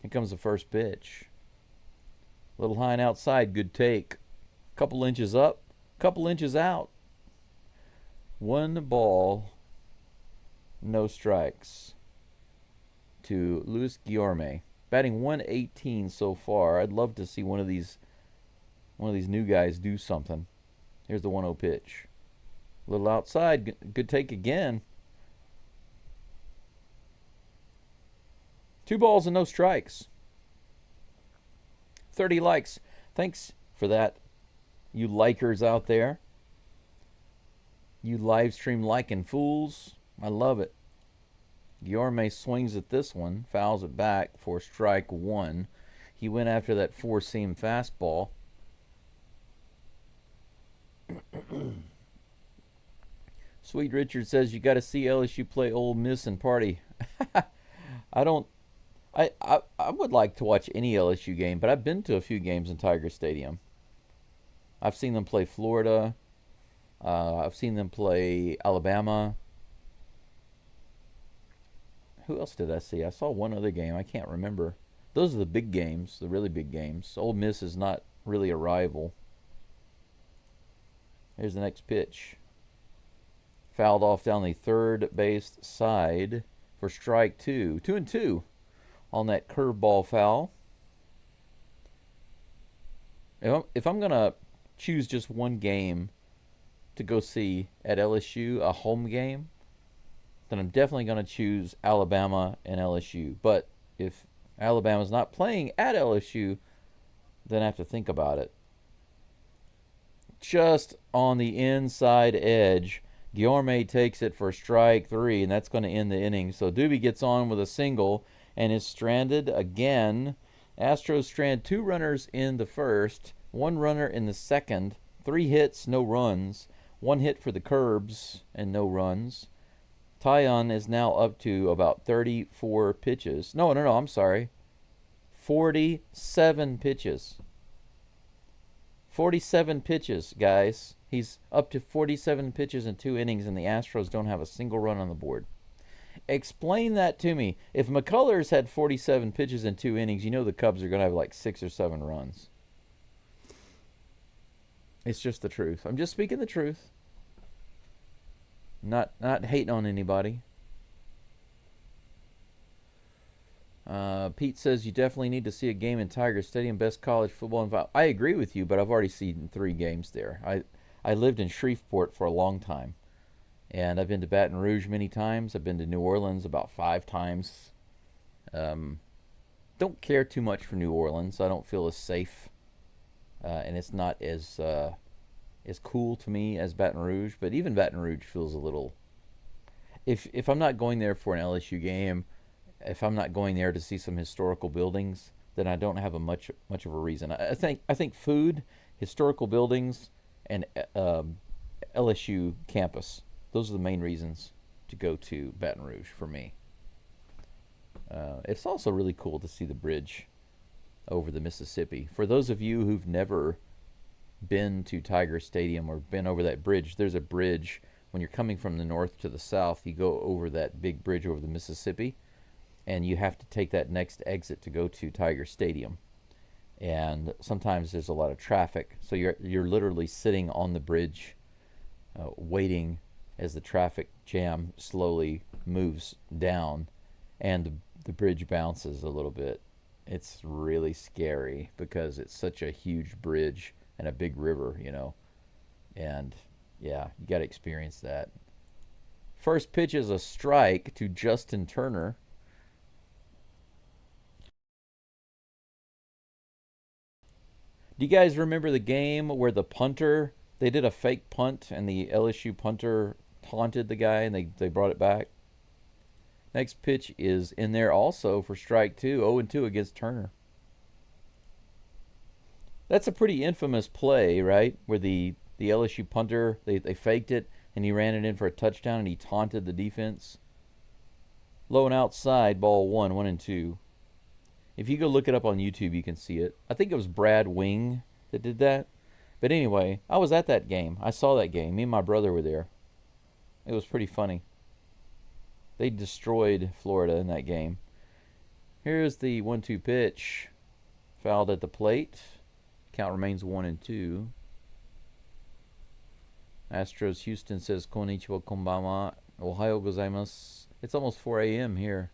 Here comes the first pitch. A little high and outside. Good take. Couple inches up. Couple inches out. 1 ball. No strikes. To Luis Guillorme. Batting 118 so far. I'd love to see one of these new guys do something. Here's the 1-0 pitch. A little outside. Good take again. 2 balls and no strikes. 30 likes. Thanks for that, you likers out there. You live stream liking fools. I love it. Guillorme swings at this one, fouls it back for strike 1. He went after that 4-seam fastball. Sweet Richard says you got to see LSU play Ole Miss and party. I would like to watch any LSU game, but I've been to a few games in Tiger Stadium. I've seen them play Florida. I've seen them play Alabama. Who else did I see? I saw one other game. I can't remember. Those are the big games, the really big games. Ole Miss is not really a rival. Here's the next pitch. Fouled off down the third base side for strike 2. 2-2 on that curveball foul. If I'm going to choose just one game to go see at LSU, a home game, then I'm definitely going to choose Alabama and LSU. But if Alabama's not playing at LSU, then I have to think about it. Just on the inside edge, Guillorme takes it for strike 3, and that's going to end the inning. So Doobie gets on with a single and is stranded again. Astros strand 2 runners in the first, 1 runner in the second, 3 hits, no runs, 1 hit for the Curbs, and no runs. Taillon is now up to about 34 pitches. No, I'm sorry. 47 pitches. 47 pitches, guys. He's up to 47 pitches in 2 innings, and the Astros don't have a single run on the board. Explain that to me. If McCullers had 47 pitches in 2 innings, you know the Cubs are going to have like 6 or 7 runs. It's just the truth. I'm just speaking the truth. Not hating on anybody. Pete says you definitely need to see a game in Tiger Stadium. Best college football environment. I agree with you, but I've already seen 3 games there. I lived in Shreveport for a long time. And I've been to Baton Rouge many times. I've been to New Orleans about 5 times. Don't care too much for New Orleans. I don't feel as safe. And it's not as cool to me as Baton Rouge. But even Baton Rouge feels a little... If I'm not going there for an LSU game, if I'm not going there to see some historical buildings, then I don't have much of a reason. I think food, historical buildings, and LSU campus. Those are the main reasons to go to Baton Rouge for me. It's also really cool to see the bridge over the Mississippi. For those of you who've never been to Tiger Stadium or been over that bridge, there's a bridge. When you're coming from the north to the south, you go over that big bridge over the Mississippi, and you have to take that next exit to go to Tiger Stadium. And sometimes there's a lot of traffic, so you're literally sitting on the bridge, waiting as the traffic jam slowly moves down, and the bridge bounces a little bit. It's really scary because it's such a huge bridge and a big river, and yeah, you got to experience that. First pitch is a strike to Justin Turner. Do you guys remember the game where the punter, they did a fake punt and the LSU punter taunted the guy and they brought it back? Next pitch is in there also for strike 2, 0-2 against Turner. That's a pretty infamous play, right? Where the LSU punter, they faked it and he ran it in for a touchdown and he taunted the defense. Low and outside, ball 1, 1-2. If you go look it up on YouTube, you can see it. I think it was Brad Wing that did that. But anyway, I was at that game. I saw that game. Me and my brother were there. It was pretty funny. They destroyed Florida in that game. Here's the 1-2 pitch. Fouled at the plate. Count remains 1-2. Astros Houston says, Konnichiwa, konbanwa, ohayo gozaimasu. It's almost 4 a.m. here.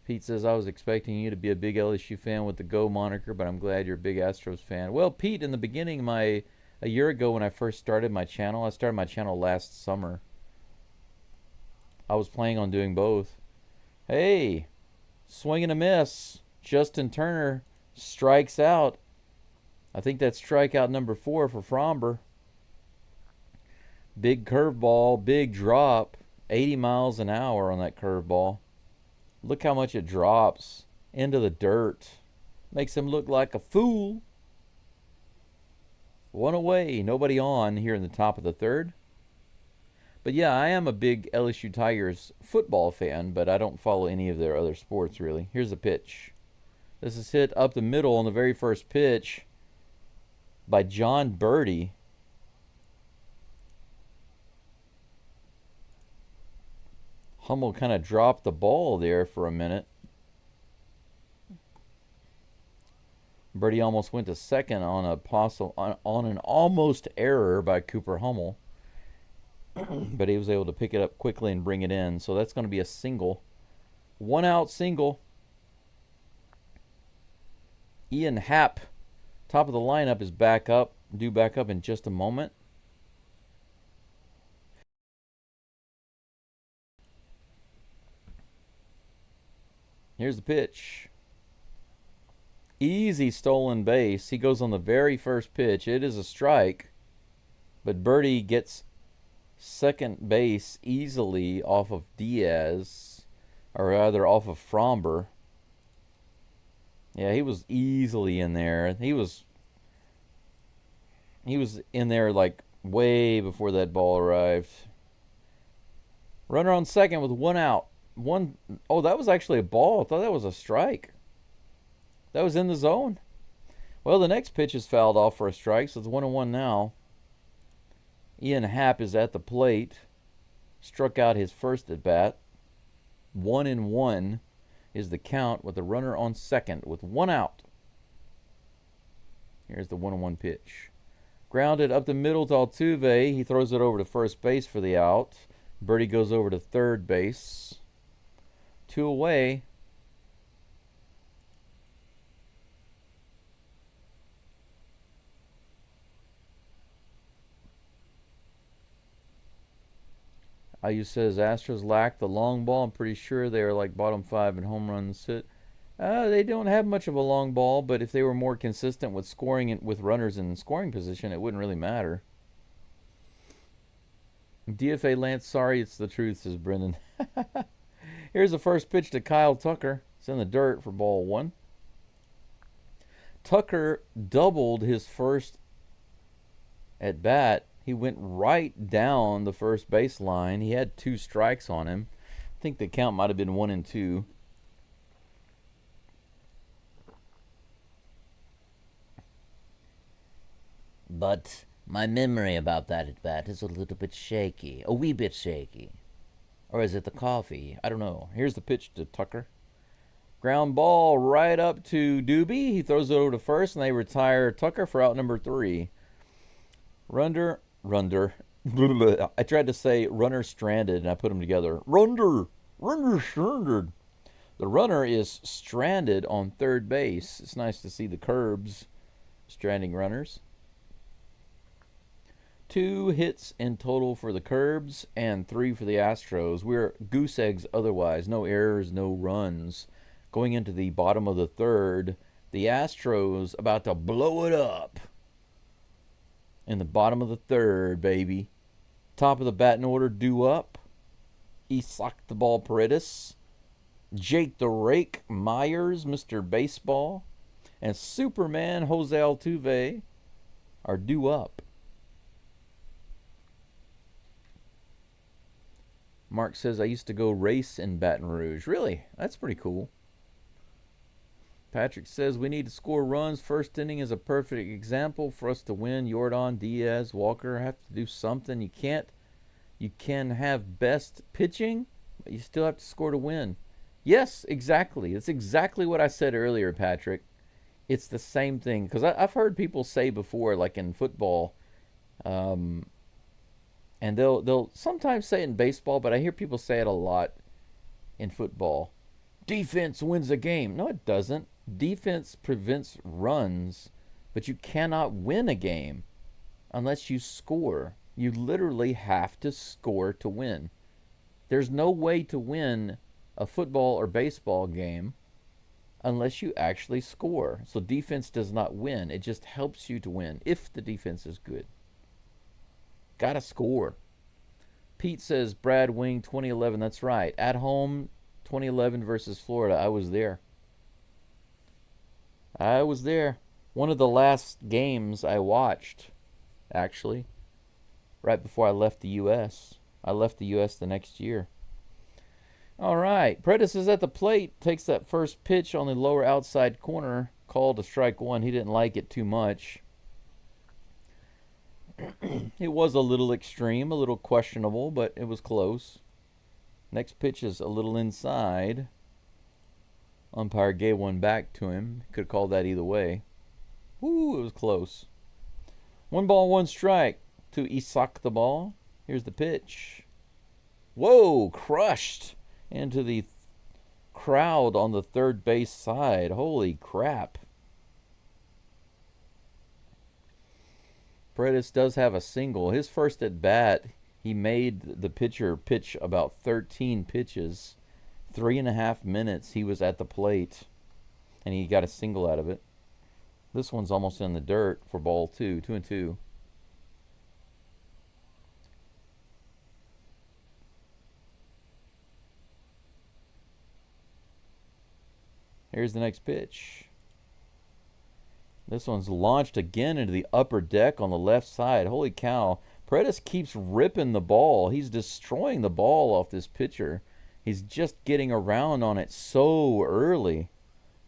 Pete says, I was expecting you to be a big LSU fan with the Go moniker, but I'm glad you're a big Astros fan. Well, Pete, in the beginning, a year ago when I first started my channel, I started my channel last summer. I was planning on doing both. Hey, swing and a miss. Justin Turner strikes out. I think that's strikeout number 4 for Fromber. Big curveball, big drop. 80 miles an hour on that curveball. Look how much it drops into the dirt. Makes him look like a fool. 1 away. Nobody on here in the top of the 3rd. But yeah, I am a big LSU Tigers football fan, but I don't follow any of their other sports really. Here's the pitch. This is hit up the middle on the very first pitch by John Birdie. Hummel kind of dropped the ball there for a minute. Birdie almost went to second on an almost error by Cooper Hummel. But he was able to pick it up quickly and bring it in. So that's going to be a single. 1 out single. Ian Happ, top of the lineup, is back up. Due back up in just a moment. Here's the pitch. Easy stolen base. He goes on the very first pitch. It is a strike, but Birdie gets second base easily off of Diaz, or rather off of Fromber. Yeah, he was easily in there. He was in there like way before that ball arrived. Runner on second with one out. Oh, that was actually a ball. I thought that was a strike. That was in the zone. Well, the next pitch is fouled off for a strike, so it's 1-1 now. Ian Happ is at the plate. Struck out his first at bat. 1-1 is the count with the runner on second with one out. Here's the 1-1 pitch. Grounded up the middle to Altuve. He throws it over to first base for the out. Birdie goes over to third base. 2 away. IU says Astros lack the long ball. I'm pretty sure they're like bottom 5 in home runs hit. They don't have much of a long ball, but if they were more consistent with scoring and with runners in scoring position, it wouldn't really matter. DFA Lance, sorry, it's the truth, says Brendan. Here's the first pitch to Kyle Tucker. It's in the dirt for ball 1. Tucker doubled his first at bat. He went right down the first baseline. He had 2 strikes on him. I think the count might have been 1-2. But my memory about that at bat is a little bit shaky. A wee bit shaky. Or is it the coffee? I don't know. Here's the pitch to Tucker. Ground ball right up to Doobie. He throws it over to first, and they retire Tucker for out number 3. Runner. I tried to say runner stranded, and I put them together. Runner stranded. The runner is stranded on third base. It's nice to see the Curbs stranding runners. 2 hits in total for the Curbs and 3 for the Astros. We're goose eggs otherwise. No errors, no runs. Going into the bottom of the third, the Astros about to blow it up. In the bottom of the third, baby. Top of the batting order, due up. Isak the ball Paredes. Jake the Rake Myers, Mr. Baseball. And Superman Jose Altuve are due up. Mark says, I used to go race in Baton Rouge. Really? That's pretty cool. Patrick says, we need to score runs. First inning is a perfect example for us to win. Jordan, Diaz, Walker have to do something. You can have best pitching, but you still have to score to win. Yes, exactly. That's exactly what I said earlier, Patrick. It's the same thing. Because I've heard people say before, like in football, and they'll sometimes say it in baseball, but I hear people say it a lot in football. Defense wins a game. No, it doesn't. Defense prevents runs, but you cannot win a game unless you score. You literally have to score to win. There's no way to win a football or baseball game unless you actually score. So defense does not win. It just helps you to win if the defense is good. Gotta score. Pete says Brad Wing 2011. That's right. At home 2011 versus Florida. I was there. One of the last games I watched, actually, right before I left the U.S. I left the U.S. the next year. All right. Paredes is at the plate. Takes that first pitch on the lower outside corner. Called a strike 1. He didn't like it too much. It was a little extreme, a little questionable, but it was close. Next pitch is a little inside. Umpire gave one back to him. Could have called that either way. Woo, it was close. 1 ball, 1 strike to Isak the ball. Here's the pitch. Whoa, crushed into the crowd on the third base side. Holy crap. Paredes does have a single. His first at bat, he made the pitcher pitch about 13 pitches. 3.5 minutes he was at the plate, and he got a single out of it. This one's almost in the dirt for ball 2, 2-2. Here's the next pitch. This one's launched again into the upper deck on the left side. Holy cow. Paredes keeps ripping the ball. He's destroying the ball off this pitcher. He's just getting around on it so early.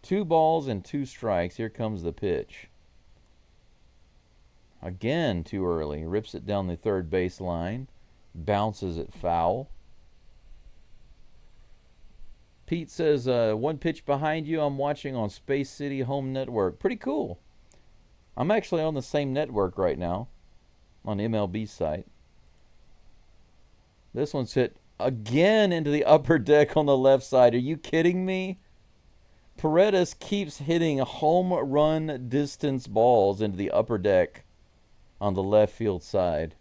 2 balls and 2 strikes. Here comes the pitch. Again, too early. Rips it down the third base line. Bounces it foul. Pete says, 1 pitch behind you. I'm watching on Space City Home Network. Pretty cool. I'm actually on the same network right now, on MLB site. This one's hit again into the upper deck on the left side. Are you kidding me? Paredes keeps hitting home run distance balls into the upper deck on the left field side.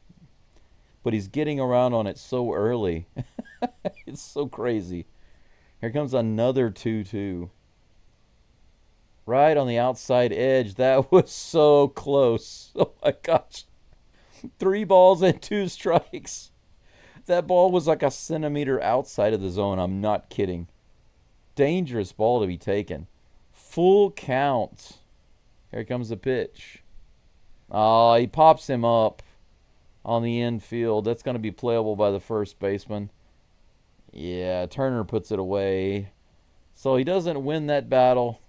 But he's getting around on it so early. It's so crazy. Here comes another 2-2. Right on the outside edge. That was so close. Oh my gosh. 3 balls and 2 strikes. That ball was like a centimeter outside of the zone. I'm not kidding. Dangerous ball to be taken. Full count. Here comes the pitch. Oh, he pops him up on the infield. That's going to be playable by the first baseman. Yeah, Turner puts it away. So he doesn't win that battle.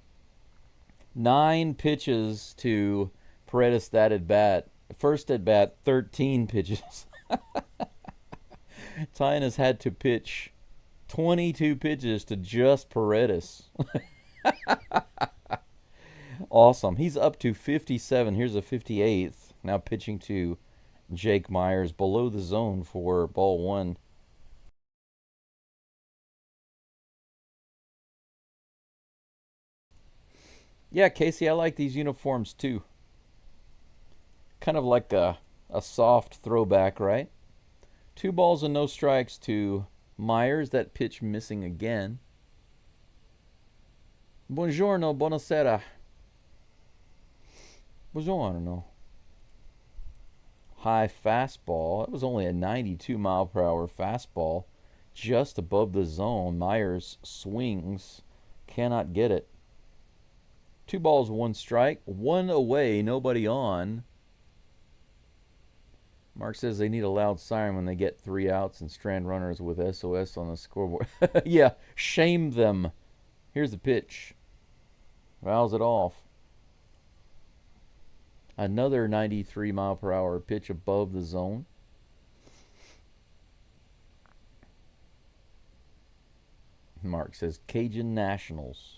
9 pitches to Paredes that at bat. First at bat, 13 pitches. Tyne has had to pitch 22 pitches to just Paredes. Awesome. He's up to 57. Here's a 58th. Now pitching to Jake Myers below the zone for ball 1. Yeah, Casey, I like these uniforms too. Kind of like a soft throwback, right? 2 balls and no strikes to Myers. That pitch missing again. Buongiorno, buonasera. Buongiorno. High fastball. That was only a 92 mile per hour fastball. Just above the zone. Myers swings. Cannot get it. 2 balls, 1 strike. 1 away, nobody on. Mark says they need a loud siren when they get 3 outs and strand runners with SOS on the scoreboard. Yeah, shame them. Here's the pitch. Fouls it off. Another 93 mile per hour pitch above the zone. Mark says Cajun Nationals.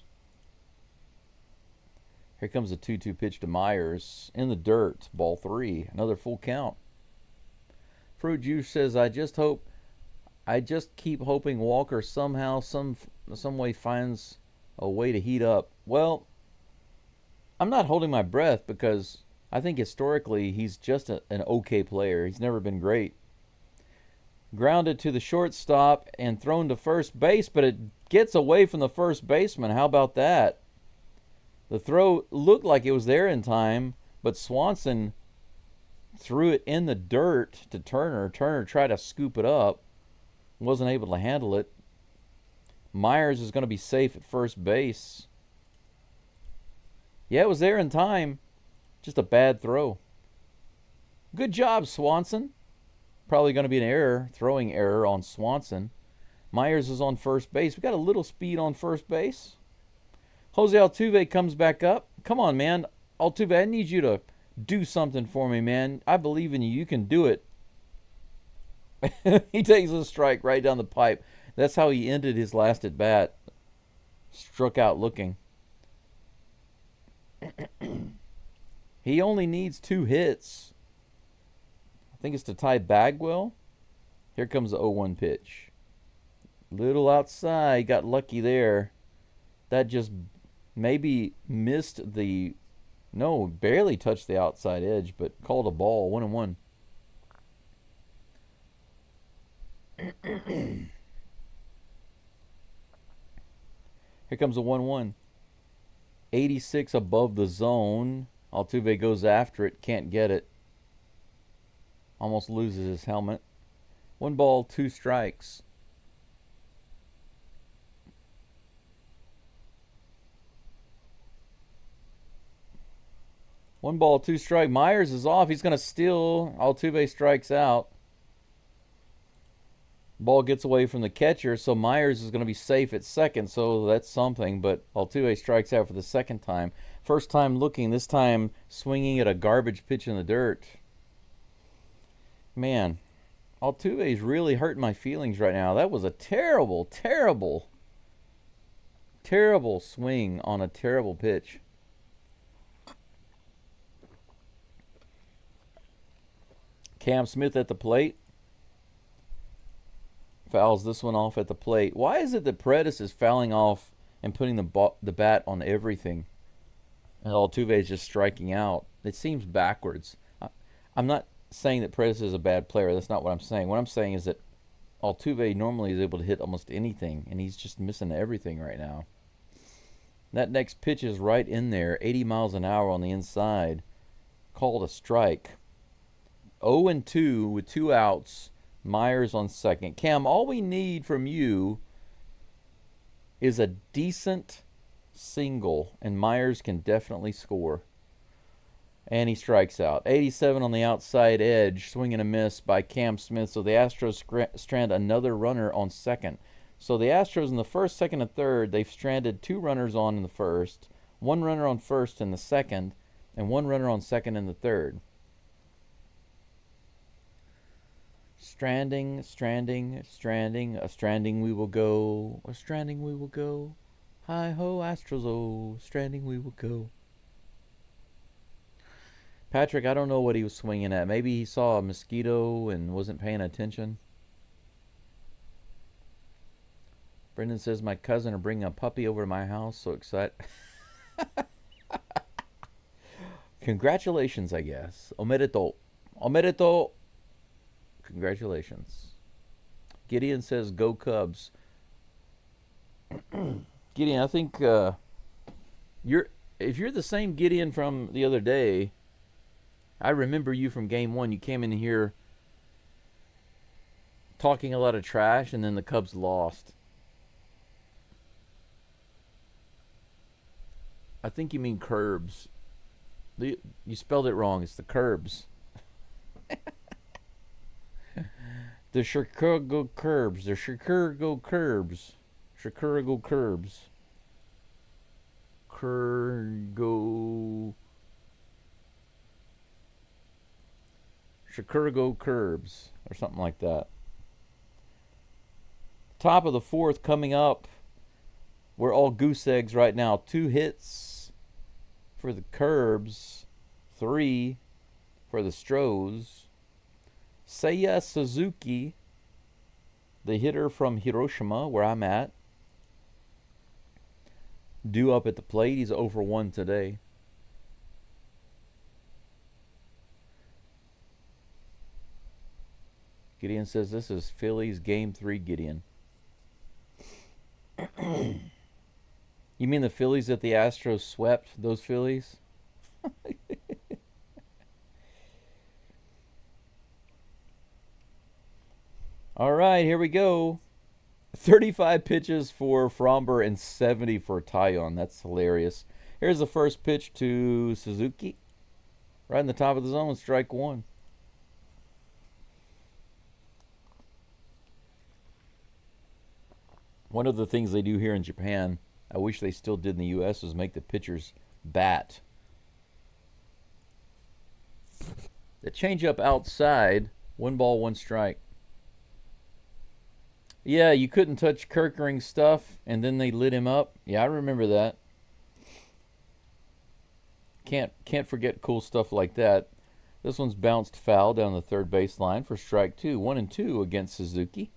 Here comes a 2-2 pitch to Myers in the dirt. Ball 3. Another full count. Fruit Juice says, I just keep hoping Walker somehow, some way finds a way to heat up. Well, I'm not holding my breath because I think historically he's just an okay player. He's never been great. Grounded to the shortstop and thrown to first base, but it gets away from the first baseman. How about that? The throw looked like it was there in time, but Swanson threw it in the dirt to Turner. Turner tried to scoop it up. Wasn't able to handle it. Myers is going to be safe at first base. Yeah, it was there in time. Just a bad throw. Good job, Swanson. Probably going to be an error, throwing error on Swanson. Myers is on first base. We got a little speed on first base. Jose Altuve comes back up. Come on, man. Altuve, I need you to do something for me, man. I believe in you. You can do it. He takes a strike right down the pipe. That's how he ended his last at bat. Struck out looking. He only needs 2 hits. I think it's to tie Bagwell. Here comes the 0-1 pitch. Little outside. Got lucky there. That just maybe missed the... No, barely touched the outside edge, but called a ball. 1-1. Here comes a 1-1. 86 above the zone. Altuve goes after it. Can't get it. Almost loses his helmet. 1 ball, 2 strikes. One ball, 2 strike. Myers is off. He's going to steal. Altuve strikes out. Ball gets away from the catcher, so Myers is going to be safe at second, so that's something. But Altuve strikes out for the second time. First time looking, this time swinging at a garbage pitch in the dirt. Man, Altuve's really hurting my feelings right now. That was a terrible, terrible, terrible swing on a terrible pitch. Cam Smith at the plate. Fouls this one off at the plate. Why is it that Paredes is fouling off and putting the bat on everything, and Altuve is just striking out? It seems backwards. I'm not saying that Paredes is a bad player. That's not what I'm saying. What I'm saying is that Altuve normally is able to hit almost anything, and he's just missing everything right now. That next pitch is right in there, 80 miles an hour on the inside. Called a strike. 0-2 with 2 outs. Myers on second. Cam, all we need from you is a decent single, and Myers can definitely score. And he strikes out. 87 on the outside edge. Swing and a miss by Cam Smith. So the Astros strand another runner on second. So the Astros in the first, second, and third, they've stranded 2 runners on in the first, 1 runner on first in the second, and 1 runner on second in the third. Stranding, stranding, stranding, a stranding we will go, a stranding we will go. Hi-ho, Astros, oh, stranding we will go. Patrick, I don't know what he was swinging at. Maybe he saw a mosquito and wasn't paying attention. Brendan says, my cousin are bringing a puppy over to my house. So excited. Congratulations, I guess. Omerito. Omerito. Congratulations. Gideon says, go Cubs. Gideon, I think if you're the same Gideon from the other day, I remember you from game 1. You came in here talking a lot of trash, and then the Cubs lost. I think you mean Curbs. You spelled it wrong. It's the Curbs. The Chicago Curbs. The Chicago Curbs. Chicago Curbs. Chicago Curbs. Or something like that. Top of the 4th coming up. We're all goose eggs right now. 2 hits for the Curbs. 3 for the STROS. Seiya Suzuki, the hitter from Hiroshima, where I'm at, due up at the plate. He's 0-for-1 today. Gideon says this is Phillies Game 3, Gideon. You mean the Phillies that the Astros swept? Those Phillies? All right, here we go. 35 pitches for Fromber and 70 for Taillon. That's hilarious. Here's the first pitch to Suzuki. Right in the top of the zone, strike 1. One of the things they do here in Japan, I wish they still did in the U.S., is make the pitchers bat. The changeup outside, 1 ball, 1 strike. Yeah, you couldn't touch Kerkering's stuff, and then they lit him up. Yeah, I remember that. Can't forget cool stuff like that. This one's bounced foul down the third baseline for strike 2. 1-2 against Suzuki.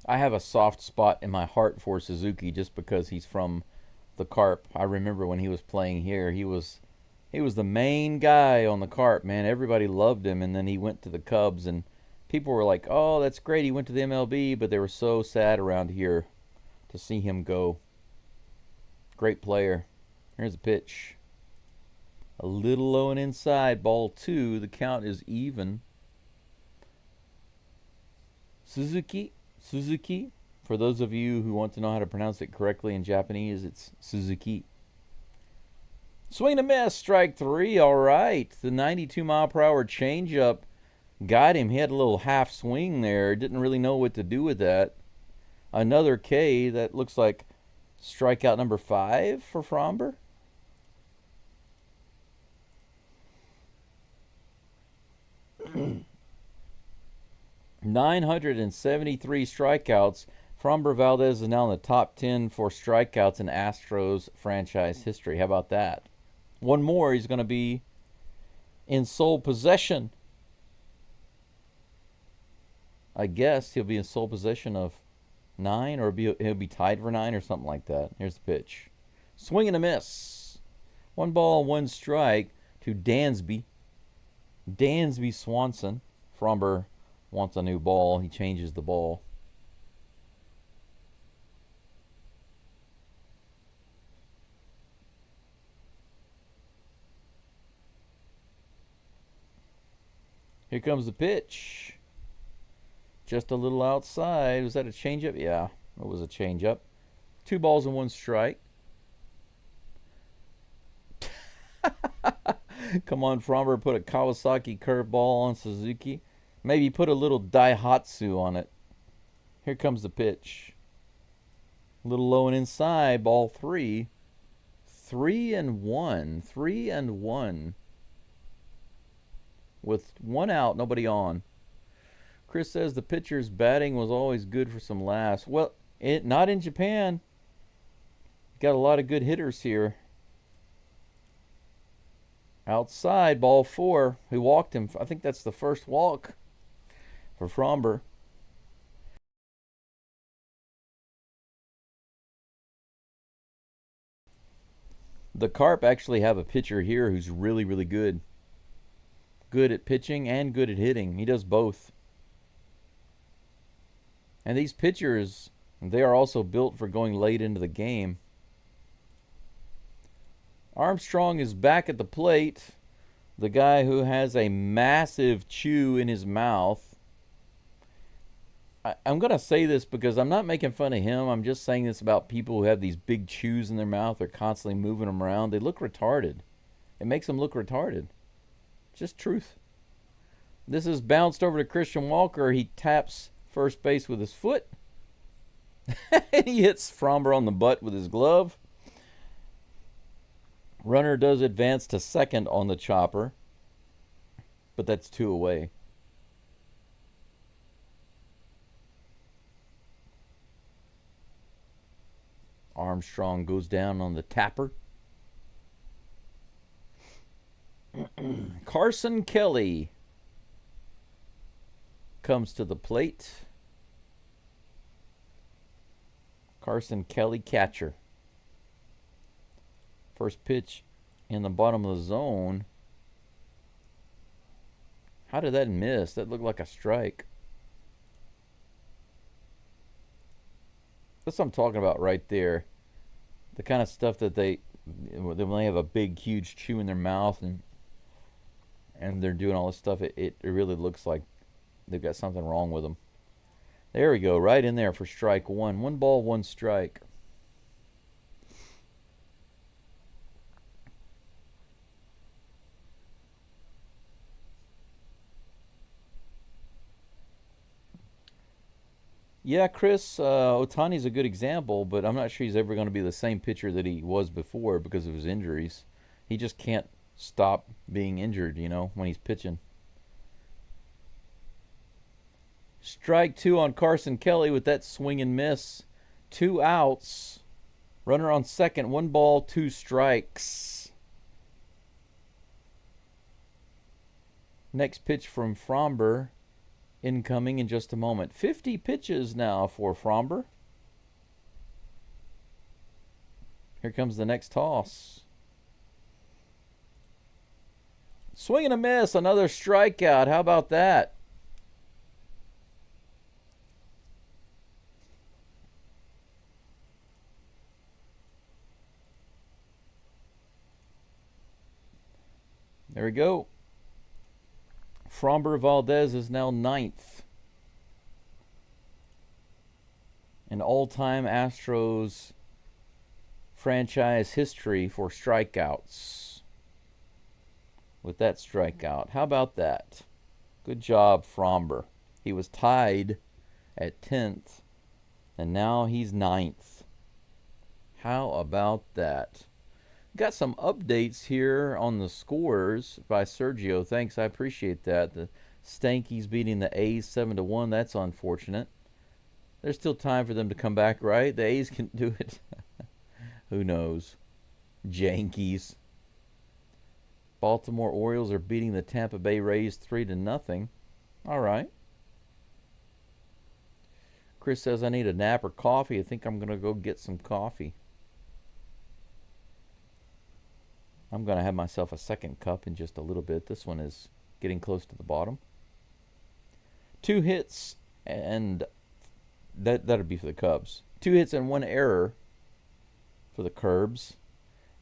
I have a soft spot in my heart for Suzuki just because he's from the Carp. I remember when he was playing here, he was the main guy on the Carp, man. Everybody loved him, and then he went to the Cubs, and People were like, oh, that's great, he went to the MLB, but they were so sad around here to see him go. Great player. Here's a pitch. A little low and inside, ball 2. The count is even. Suzuki. For those of you who want to know how to pronounce it correctly in Japanese, it's Suzuki. Swing and a miss, strike 3. All right. The 92-mile-per-hour changeup got him. He had a little half swing there. Didn't really know what to do with that. Another K. That looks like strikeout number 5 for Fromber. .973 strikeouts. Fromber Valdez is now in the top 10 for strikeouts in Astros franchise history. How about that? One more, he's going to be in sole possession. I guess he'll be in sole possession of 9, or he'll be tied for 9 or something like that. Here's the pitch. Swing and a miss. 1 ball, 1 strike to Dansby. Dansby Swanson. Fromber wants a new ball. He changes the ball. Here comes the pitch. Just a little outside. Was that a changeup? Yeah, it was a changeup. 2 balls and 1 strike. Come on, Fromber, put a Kawasaki curveball on Suzuki. Maybe put a little Daihatsu on it. Here comes the pitch. A little low and inside, ball 3. 3-1. 3-1. With 1 out, nobody on. Chris says the pitcher's batting was always good for some laughs. Well, not in Japan. Got a lot of good hitters here. Outside, ball 4. He walked him. I think that's the first walk for Fromber. The Carp actually have a pitcher here who's really, really good. Good at pitching and good at hitting. He does both. And these pitchers, they are also built for going late into the game. Armstrong is back at the plate. The guy who has a massive chew in his mouth. I'm going to say this because I'm not making fun of him. I'm just saying this about people who have these big chews in their mouth. They're constantly moving them around. They look retarded. It makes them look retarded. Just truth. This is bounced over to Christian Walker. He taps first base with his foot. He hits Fromber on the butt with his glove. Runner does advance to second on the chopper, but that's 2 away. Armstrong goes down on the tapper. Carson Kelly comes to the plate. Carson Kelly, catcher. First pitch in the bottom of the zone. How did that miss? That looked like a strike. That's what I'm talking about right there. The kind of stuff that when they have a big, huge chew in their mouth and they're doing all this stuff, it really looks like they've got something wrong with them. There we go, right in there for strike 1. 1 ball, 1 strike. Yeah, Chris, Otani's a good example, but I'm not sure he's ever going to be the same pitcher that he was before because of his injuries. He just can't stop being injured, when he's pitching. Strike 2 on Carson Kelly with that swing and miss. 2 outs. Runner on second. 1 ball, 2 strikes. Next pitch from Fromber. Incoming in just a moment. 50 pitches now for Fromber. Here comes the next toss. Swing and a miss. Another strikeout. How about that? There we go. Framber Valdez is now 9th in all-time Astros franchise history for strikeouts. With that strikeout. How about that? Good job, Framber. He was tied at 10th, and now he's 9th. How about that? Got some updates here on the scores by Sergio. Thanks, I appreciate that. The Stankies beating the A's 7-1. That's unfortunate. There's still time for them to come back, right? The A's can do it. Who knows? Yankees. Baltimore Orioles are beating the Tampa Bay Rays 3-0. All right. Chris says, I need a nap or coffee. I think I'm going to go get some coffee. I'm going to have myself a second cup in just a little bit. This one is getting close to the bottom. 2 hits, and that'll be for the Cubs. 2 hits and 1 error for the Curbs.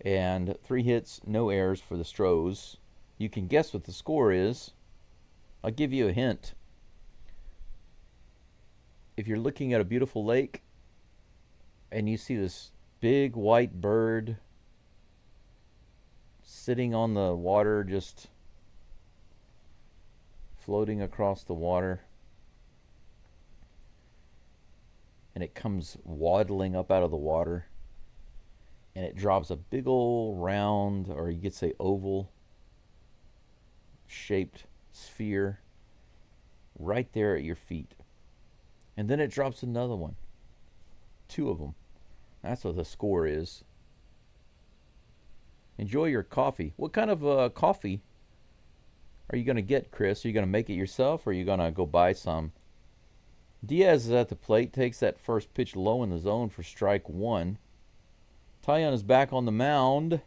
And 3 hits, no errors for the Stros. You can guess what the score is. I'll give you a hint. If you're looking at a beautiful lake and you see this big white bird sitting on the water, just floating across the water, and it comes waddling up out of the water, and it drops a big old round, or you could say oval shaped sphere right there at your feet. And then it drops another one. 2 of them. That's what the score is. Enjoy your coffee. What kind of coffee are you going to get, Chris? Are you going to make it yourself, or are you going to go buy some? Diaz is at the plate. Takes that first pitch low in the zone for strike 1. Taillon is back on the mound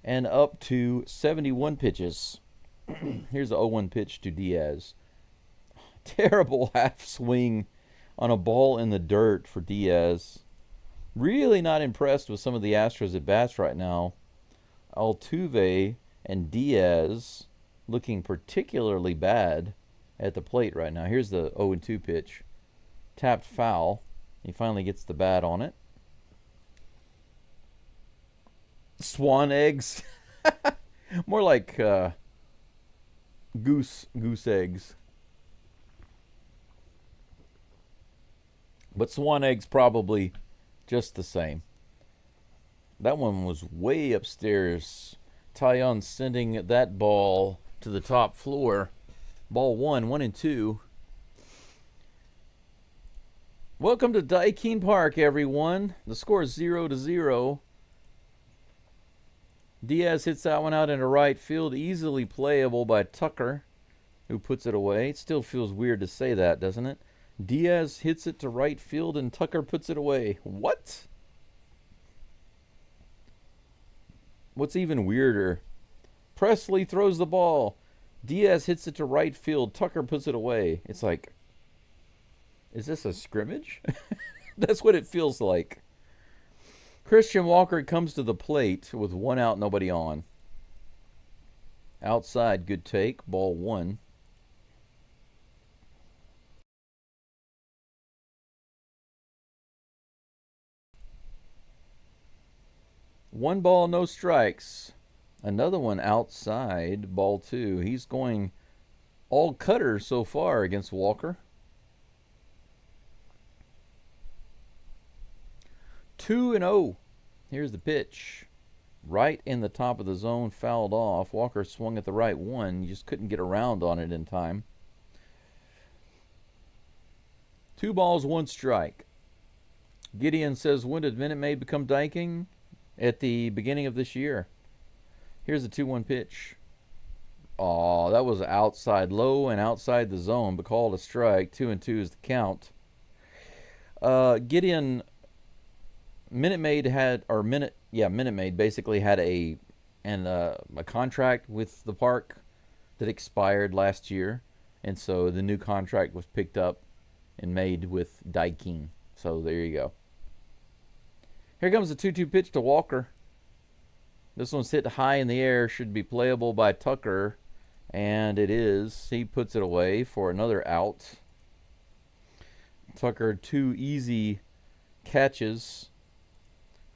and up to 71 pitches. Here's the 0-1 pitch to Diaz. Terrible half swing on a ball in the dirt for Diaz. Really not impressed with some of the Astros at bats right now. Altuve and Diaz looking particularly bad at the plate right now. Here's the 0-2 pitch. Tapped foul. He finally gets the bat on it. Swan eggs. More like goose eggs. But swan eggs probably just the same. That one was way upstairs. Taillon sending that ball to the top floor. Ball 1-2. Welcome to Daikin Park, everyone. The score is 0-0. Diaz hits that one out into right field, easily playable by Tucker, who puts it away. It still feels weird to say that, doesn't it? Diaz hits it to right field and Tucker puts it away. What? What's even weirder? Presley throws the ball. Diaz hits it to right field. Tucker puts it away. It's like, is this a scrimmage? That's what it feels like. Christian Walker comes to the plate with 1 out, nobody on. Outside, good take. Ball 1. One ball, no strikes. Another one outside, ball 2. He's going all cutter so far against Walker. 2-0. Here's the pitch. Right in the top of the zone, fouled off. Walker swung at the right one. You just couldn't get around on it in time. 2 balls, 1 strike. Gideon says, when did Minute Maid become Daikin? At the beginning of this year. Here's the 2-1 pitch. Oh, that was outside low and outside the zone, but called a strike. 2-2 is the count. Gideon, Minute Maid basically had a contract with the park that expired last year, and so the new contract was picked up and made with Daikin. So there you go. Here comes the 2-2 pitch to Walker. This one's hit high in the air, should be playable by Tucker, and it is. He puts it away for another out. Tucker, 2 easy catches.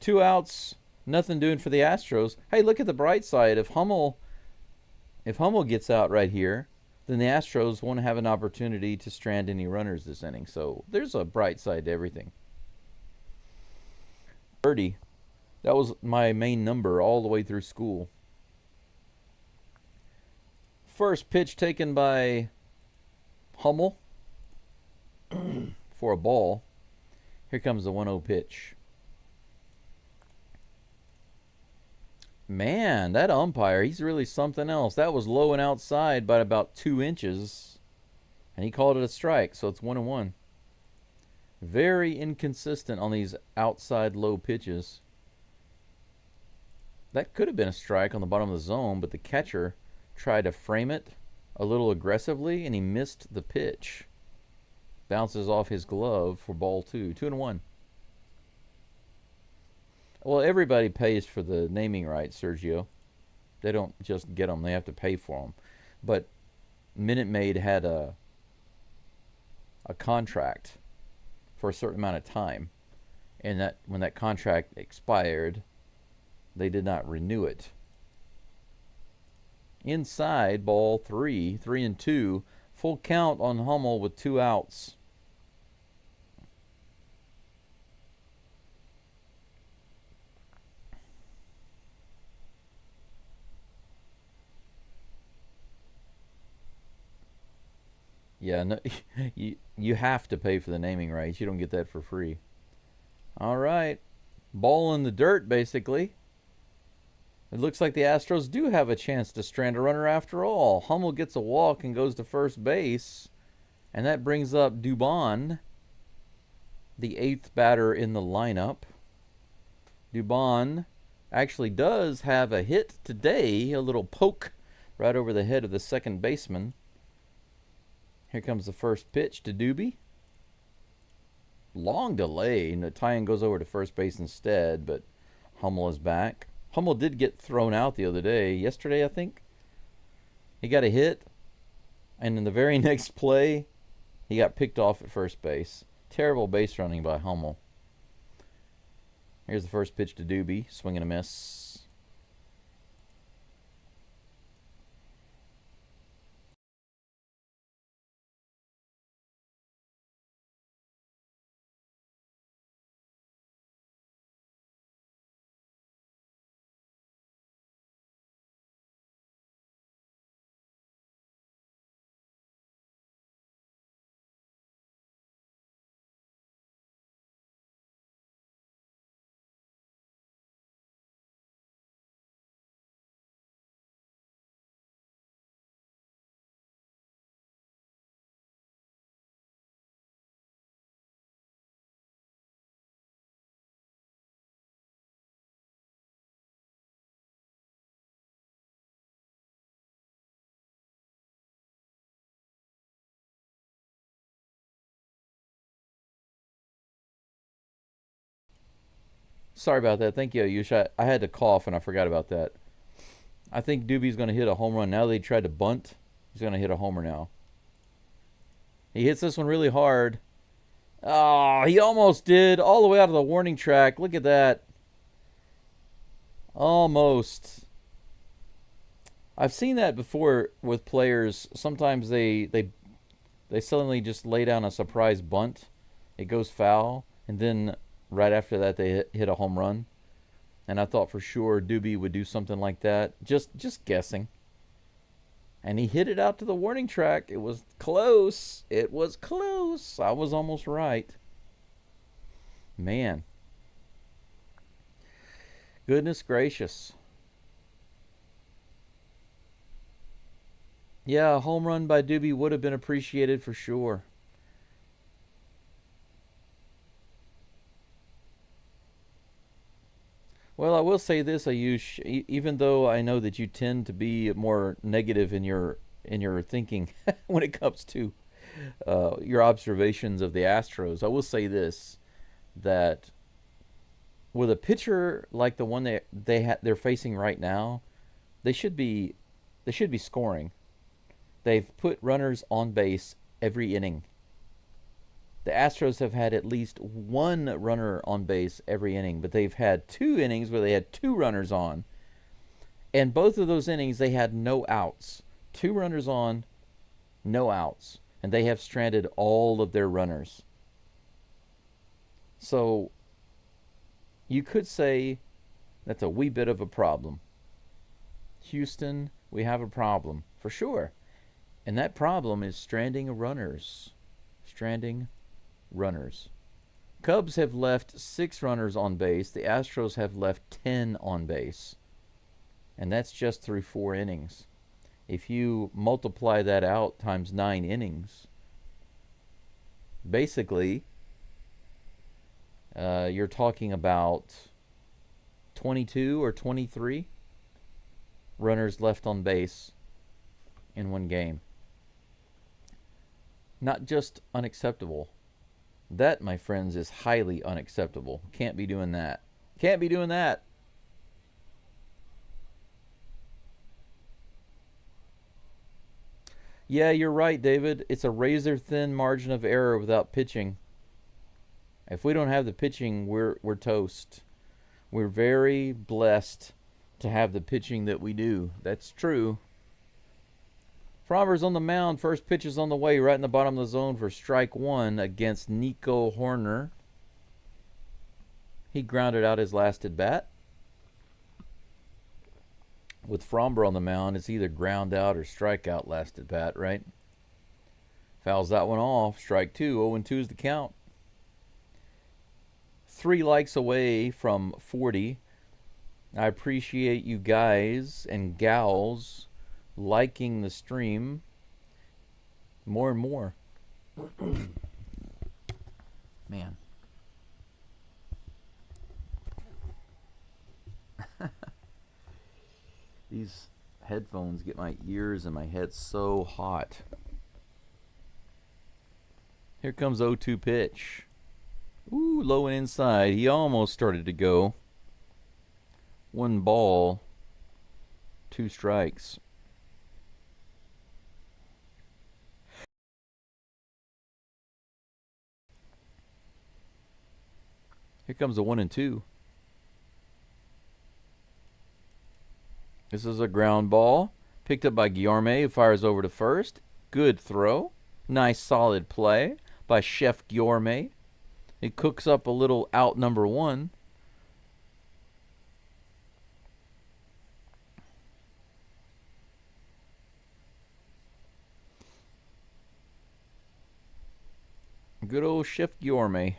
2 outs, nothing doing for the Astros. Hey, look at the bright side. If Hummel gets out right here, then the Astros won't have an opportunity to strand any runners this inning. So there's a bright side to everything. 30. That was my main number all the way through school. First pitch taken by Hummel for a ball. Here comes the 1-0 pitch. Man, that umpire, he's really something else. That was low and outside by about 2 inches. And he called it a strike, so it's 1-1. Very inconsistent on these outside low pitches. That could have been a strike on the bottom of the zone, but the catcher tried to frame it a little aggressively, and he missed the pitch. Bounces off his glove for ball 2. 2-1. Well, everybody pays for the naming rights, Sergio. They don't just get them. They have to pay for them. But Minute Maid had a contract for a certain amount of time. And that when that contract expired, they did not renew it. Inside, ball 3. 3-2. Full count on Hummel with 2 outs. Yeah, no, you have to pay for the naming rights. You don't get that for free. All right. Ball in the dirt, basically. It looks like the Astros do have a chance to strand a runner after all. Hummel gets a walk and goes to first base. And that brings up Dubon, the 8th batter in the lineup. Dubon actually does have a hit today, a little poke right over the head of the second baseman. Here comes the first pitch to Doobie. Long delay, and the tie-in goes over to first base instead, but Hummel is back. Hummel did get thrown out the other day. Yesterday, I think. He got a hit, and in the very next play, he got picked off at first base. Terrible base running by Hummel. Here's the first pitch to Doobie. Swing and a miss. Sorry about that. Thank you, Ayush. I had to cough and I forgot about that. I think Doobie's going to hit a home run. Now that he tried to bunt, he's going to hit a homer now. He hits this one really hard. Oh, he almost did. All the way out of the warning track. Look at that. Almost. I've seen that before with players. Sometimes they suddenly just lay down a surprise bunt. It goes foul. And then right after that, they hit a home run. And I thought for sure Doobie would do something like that. Just guessing. And he hit it out to the warning track. It was close. It was close. I was almost right. Man. Goodness gracious. Yeah, a home run by Doobie would have been appreciated for sure. Well, I will say this, Ayush. Even though I know that you tend to be more negative in your thinking when it comes to your observations of the Astros, I will say this: that with a pitcher like the one they're facing right now, they should be scoring. They've put runners on base every inning. The Astros have had at least one runner on base every inning, but they've had 2 innings where they had 2 runners on. And both of those innings, they had no outs. 2 runners on, no outs. And they have stranded all of their runners. So you could say that's a wee bit of a problem. Houston, we have a problem, for sure. And that problem is stranding runners. Stranding runners. Cubs have left 6 runners on base. The Astros have left 10 on base. And that's just through 4 innings. If you multiply that out times 9 innings, basically, you're talking about 22 or 23 runners left on base in one game. Not just unacceptable. That, my friends, is highly unacceptable. Can't be doing that. Can't be doing that. Yeah, you're right, David. It's a razor-thin margin of error without pitching. If we don't have the pitching, we're toast. We're very blessed to have the pitching that we do. That's true. Frommer's on the mound. First pitch is on the way, right in the bottom of the zone for strike 1 against Nico Horner. He grounded out his last at bat. With Frommer on the mound, it's either ground out or strike out last at bat, right? Fouls that one off. Strike 2. 0-2 is the count. 3 likes away from 40. I appreciate you guys and gals liking the stream more and more. Man. These headphones get my ears and my head so hot. Here comes 0-2 pitch. Ooh, low and inside. He almost started to go. 1 ball, 2 strikes. Here comes a 1-2. This is a ground ball. Picked up by Guillorme, who fires over to first. Good throw. Nice solid play by Chef Guillorme. He cooks up a little out number 1. Good old Chef Guillorme.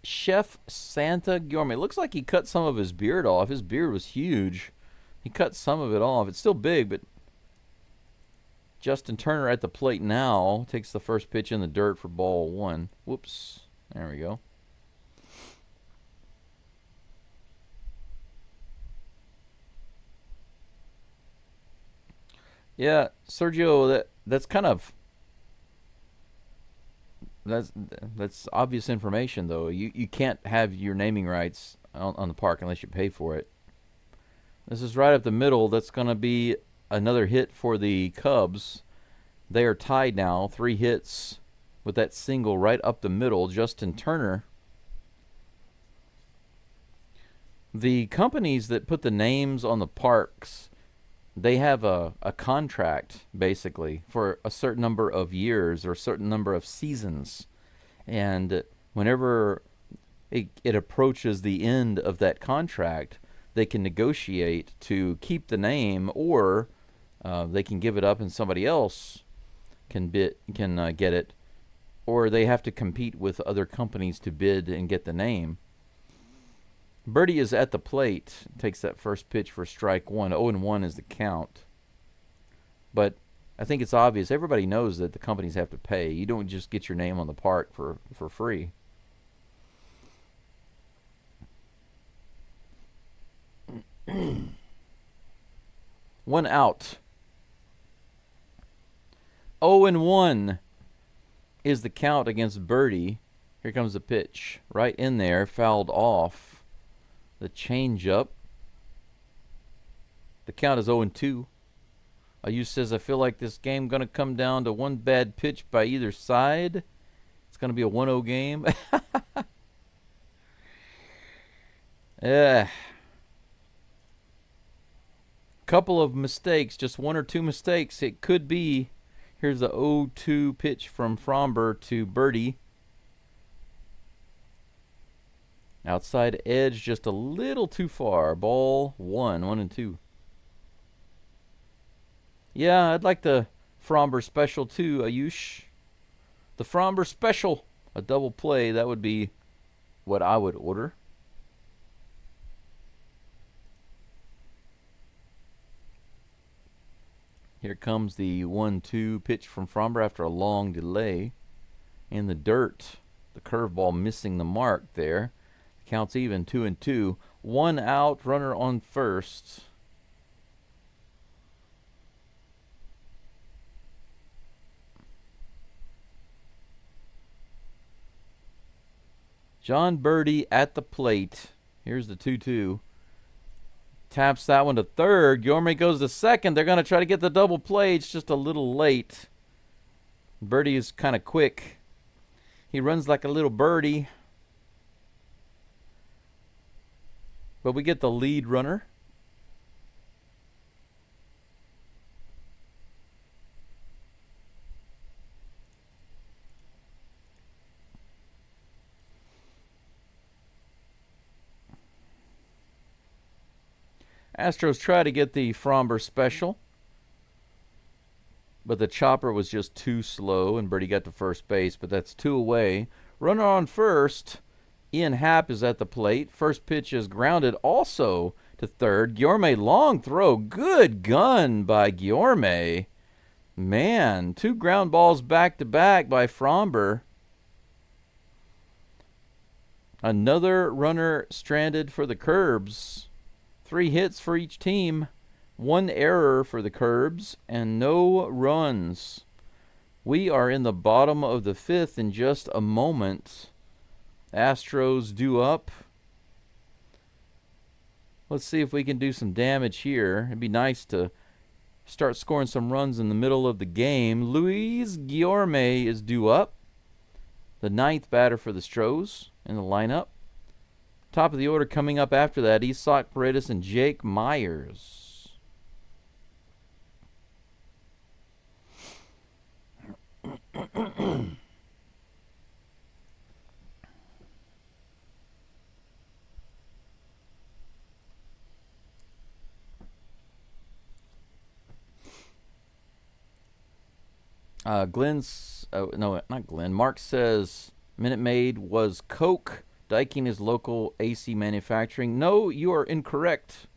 Chef Santa Guillorme. Looks like he cut some of his beard off. His beard was huge. He cut some of it off. It's still big, but Justin Turner at the plate now takes the first pitch in the dirt for ball 1. Whoops. There we go. Yeah, Sergio, that's kind of that's obvious information, though. You can't have your naming rights on the park unless you pay for it. This is right up the middle. That's going to be another hit for the Cubs. They are tied now, 3 hits with that single right up the middle. Justin Turner. The companies that put the names on the parks, they have a contract, basically, for a certain number of years or a certain number of seasons. And whenever it approaches the end of that contract, they can negotiate to keep the name, or they can give it up and somebody else can get it, or they have to compete with other companies to bid and get the name. Birdie is at the plate, takes that first pitch for strike 1. 0-1 is the count. But I think it's obvious. Everybody knows that the companies have to pay. You don't just get your name on the park for free. One out. 0-1 is the count against Birdie. Here comes the pitch. Right in there. Fouled off. The changeup. The count is 0-2. Ayu says, I feel like this game going to come down to one bad pitch by either side. It's going to be a 1-0 game. Couple of mistakes, just one or two mistakes. It could be. Here's the 0-2 pitch from Fromber to Birdie. Outside edge, just a little too far. Ball 1-2. Yeah, I'd like the Fromber special too, Ayush. The Fromber special. A double play, that would be what I would order. Here comes the 1-2 pitch from Fromber after a long delay. In the dirt, the curveball missing the mark there. Counts even, 2-2. 1 out, runner on first. John Birdie at the plate. Here's the 2-2. Taps that one to third. Guillorme goes to second. They're going to try to get the double play. It's just a little late. Birdie is kind of quick. He runs like a little birdie. But we get the lead runner. Astros try to get the Fromber special, but the chopper was just too slow, and Birdie got to first base, but that's 2 away. Runner on first. Ian Happ is at the plate. First pitch is grounded also to third. Guillorme, long throw. Good gun by Guillorme. Man, 2 ground balls back-to-back by Fromber. Another runner stranded for the Curbs. 3 hits for each team, 1 error for the Curbs, and no runs. We are in the bottom of the 5th in just a moment. Astros due up. Let's see if we can do some damage here. It'd be nice to start scoring some runs in the middle of the game. Luis Guillorme is due up. The 9th batter for the Stros in the lineup. Top of the order coming up after that, Isak Paredes and Jake Myers. No, not Glenn. Mark says Minute Maid was Coke. Daikin is local AC manufacturing. No, you are incorrect.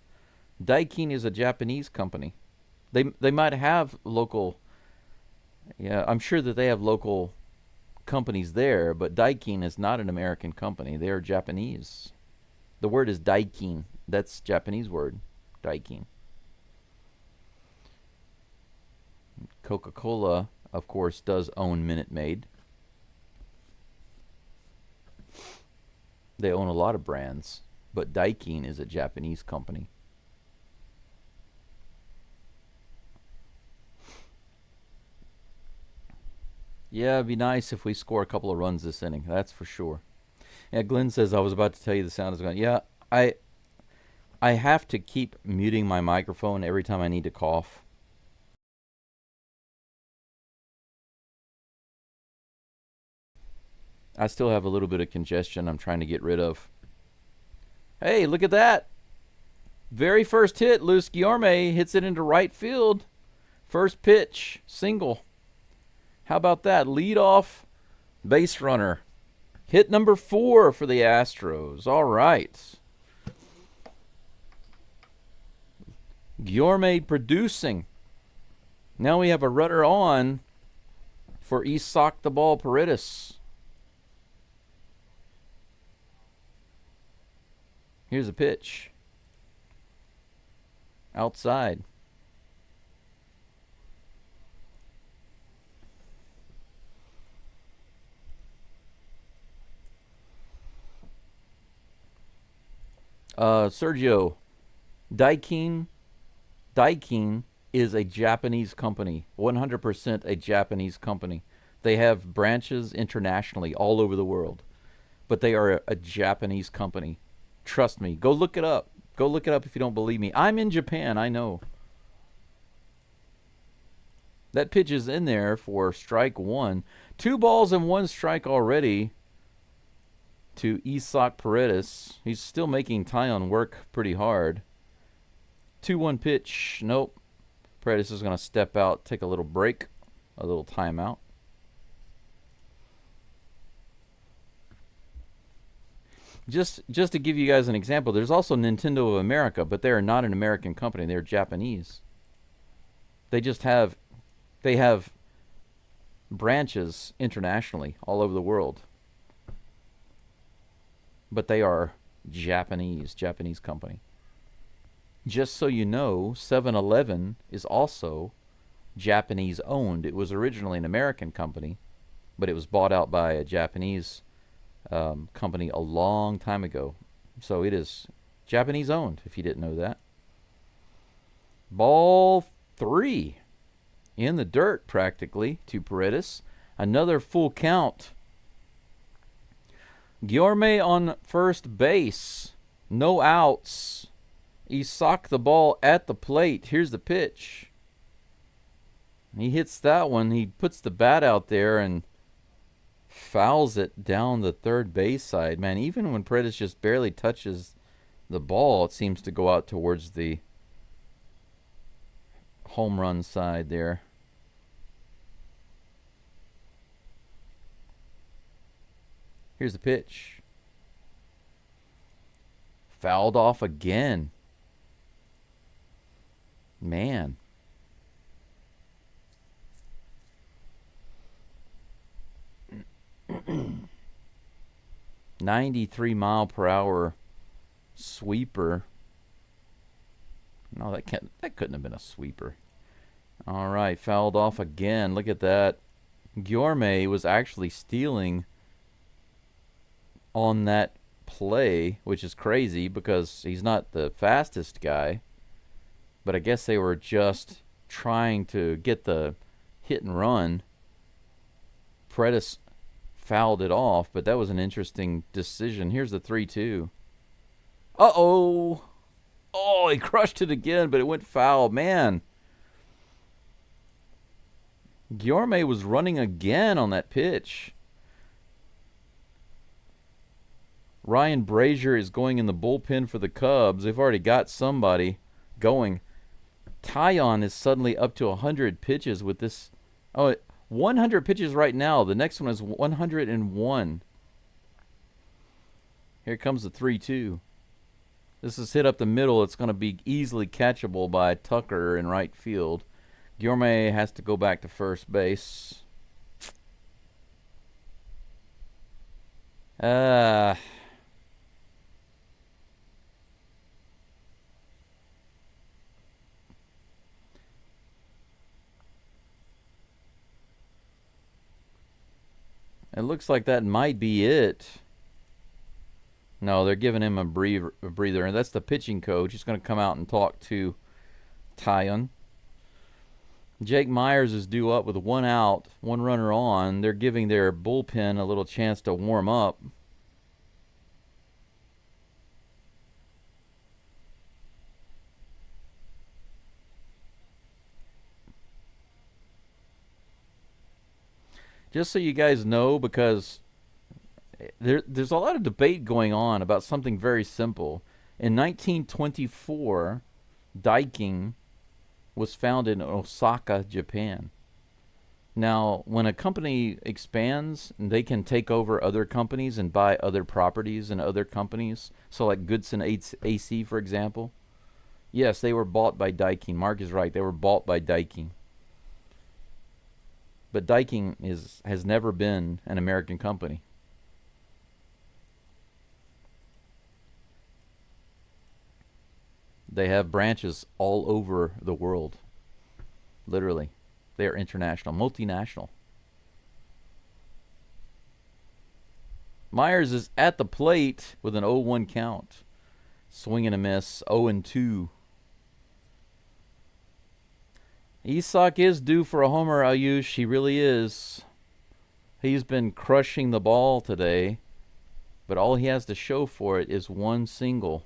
Daikin is a Japanese company. They might have local. Yeah, I'm sure that they have local companies there, but Daikin is not an American company. They are Japanese. The word is Daikin. That's Japanese word, Daikin. Coca-Cola, of course, does own Minute Maid. They own a lot of brands, but Daikin is a Japanese company. Yeah, it'd be nice if we score a couple of runs this inning. That's for sure. Yeah, Glenn says I was about to tell you the sound is going. Yeah, I have to keep muting my microphone every time I need to cough. I still have a little bit of congestion I'm trying to get rid of. Hey, look at that. Very first hit, Luis Guillorme hits it into right field. First pitch, single. How about that? Leadoff base runner. Hit number 4 for the Astros. All right. Guillorme producing. Now we have a runner on for Isak the Ball Paredes. Here's a pitch. Outside. Sergio, Daikin. Daikin is a Japanese company, 100% a Japanese company. They have branches internationally all over the world, but they are a Japanese company. Trust me. Go look it up. Go look it up if you don't believe me. I'm in Japan, I know. That pitch is in there for strike one. 2 balls and 1 strike already to Isaac Paredes. He's still making Tyon work pretty hard. 2-1 pitch. Nope. Paredes is going to step out, take a little break, a little timeout. Just to give you guys an example, there's also Nintendo of America, but they are not an American company. They're Japanese. They have branches internationally all over the world. But they are Japanese company. Just so you know, 7-Eleven is also Japanese owned. It was originally an American company, but it was bought out by a Japanese company a long time ago. So it is Japanese owned, if you didn't know that. Ball 3 in the dirt practically to Paredes. Another full count. Guillorme on first base. No outs. He socked the ball at the plate. Here's the pitch. He hits that one. He puts the bat out there and fouls it down the third base side. Man, even when Paredes just barely touches the ball, it seems to go out towards the home run side there. Here's the pitch. Fouled off again. Man. $93-mile-per-hour sweeper. No, that couldn't have been a sweeper. All right, fouled off again. Look at that. Guillorme was actually stealing on that play, which is crazy because he's not the fastest guy. But I guess they were just trying to get the hit and run. Paredes fouled it off, but that was an interesting decision. Here's the 3-2. Uh-oh. Oh, he crushed it again, but it went foul. Man. Guillorme was running again on that pitch. Ryan Brazier is going in the bullpen for the Cubs. They've already got somebody going. Tyon is suddenly up to 100 pitches with this. Oh, 100 pitches right now. The next one is 101. Here comes the 3-2. This is hit up the middle. It's going to be easily catchable by Tucker in right field. Guillorme has to go back to first base. It looks like that might be it. No, they're giving him a breather, and that's the pitching coach. He's going to come out and talk to Tyon. Jake Myers is due up with 1 out, 1 runner on. They're giving their bullpen a little chance to warm up. Just so you guys know, because there's a lot of debate going on about something very simple. In 1924, Daikin was founded in Osaka, Japan. Now, when a company expands, they can take over other companies and buy other properties and other companies. So like Goodson AC, for example. Yes, they were bought by Daikin. Mark is right. They were bought by Daikin. But Daikin has never been an American company. They have branches all over the world. Literally. They are international, multinational. Myers is at the plate with an 0-1 count. Swing and a miss. 0-2. Isak is due for a homer, Ayush. He really is. He's been crushing the ball today, but all he has to show for it is one single.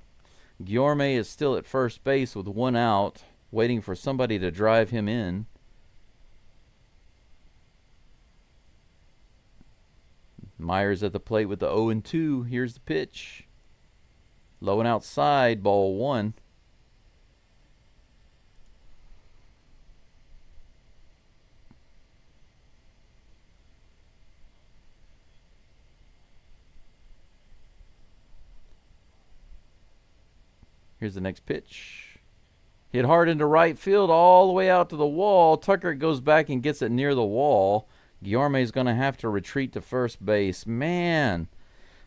Geaux is still at first base with one out, waiting for somebody to drive him in. Myers at the plate with the 0-2. Here's the pitch. Low and outside, ball 1. Here's the next pitch. Hit hard into right field, all the way out to the wall. Tucker goes back and gets it near the wall. Guillorme's going to have to retreat to first base. Man,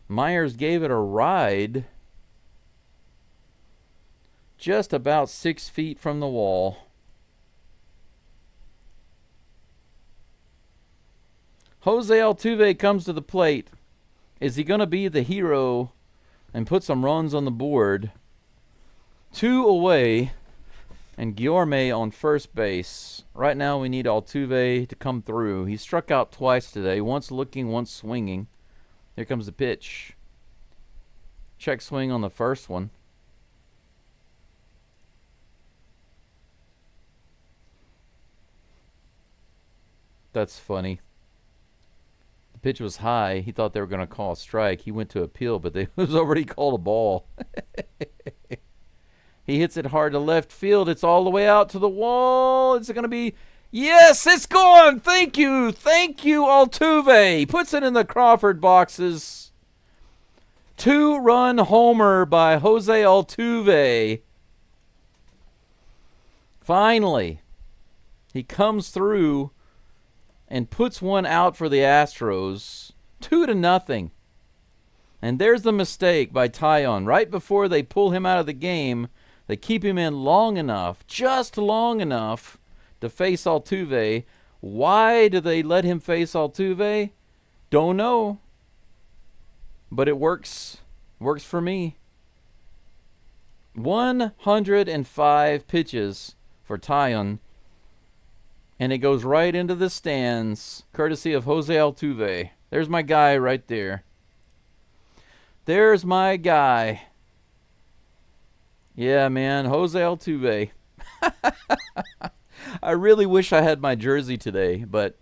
Myers gave it a ride. Just about 6 feet from the wall. Jose Altuve comes to the plate. Is he going to be the hero and put some runs on the board? 2 away, and Guillorme on first base. Right now we need Altuve to come through. He struck out twice today, once looking, once swinging. Here comes the pitch. Check swing on the first one. That's funny. The pitch was high. He thought they were going to call a strike. He went to appeal, but it was already called a ball. He hits it hard to left field. It's all the way out to the wall. It's going to be... Yes, it's gone. Thank you. Thank you, Altuve. Puts it in the Crawford boxes. 2-run homer by Jose Altuve. Finally, he comes through and puts one out for the Astros. 2-0. And there's the mistake by Taillon. Right before they pull him out of the game, they keep him in long enough, just long enough, to face Altuve. Why do they let him face Altuve? Don't know. But it works. Works for me. 105 pitches for Taillon. And it goes right into the stands, courtesy of Jose Altuve. There's my guy right there. There's my guy. Yeah, man, Jose Altuve. I really wish I had my jersey today, but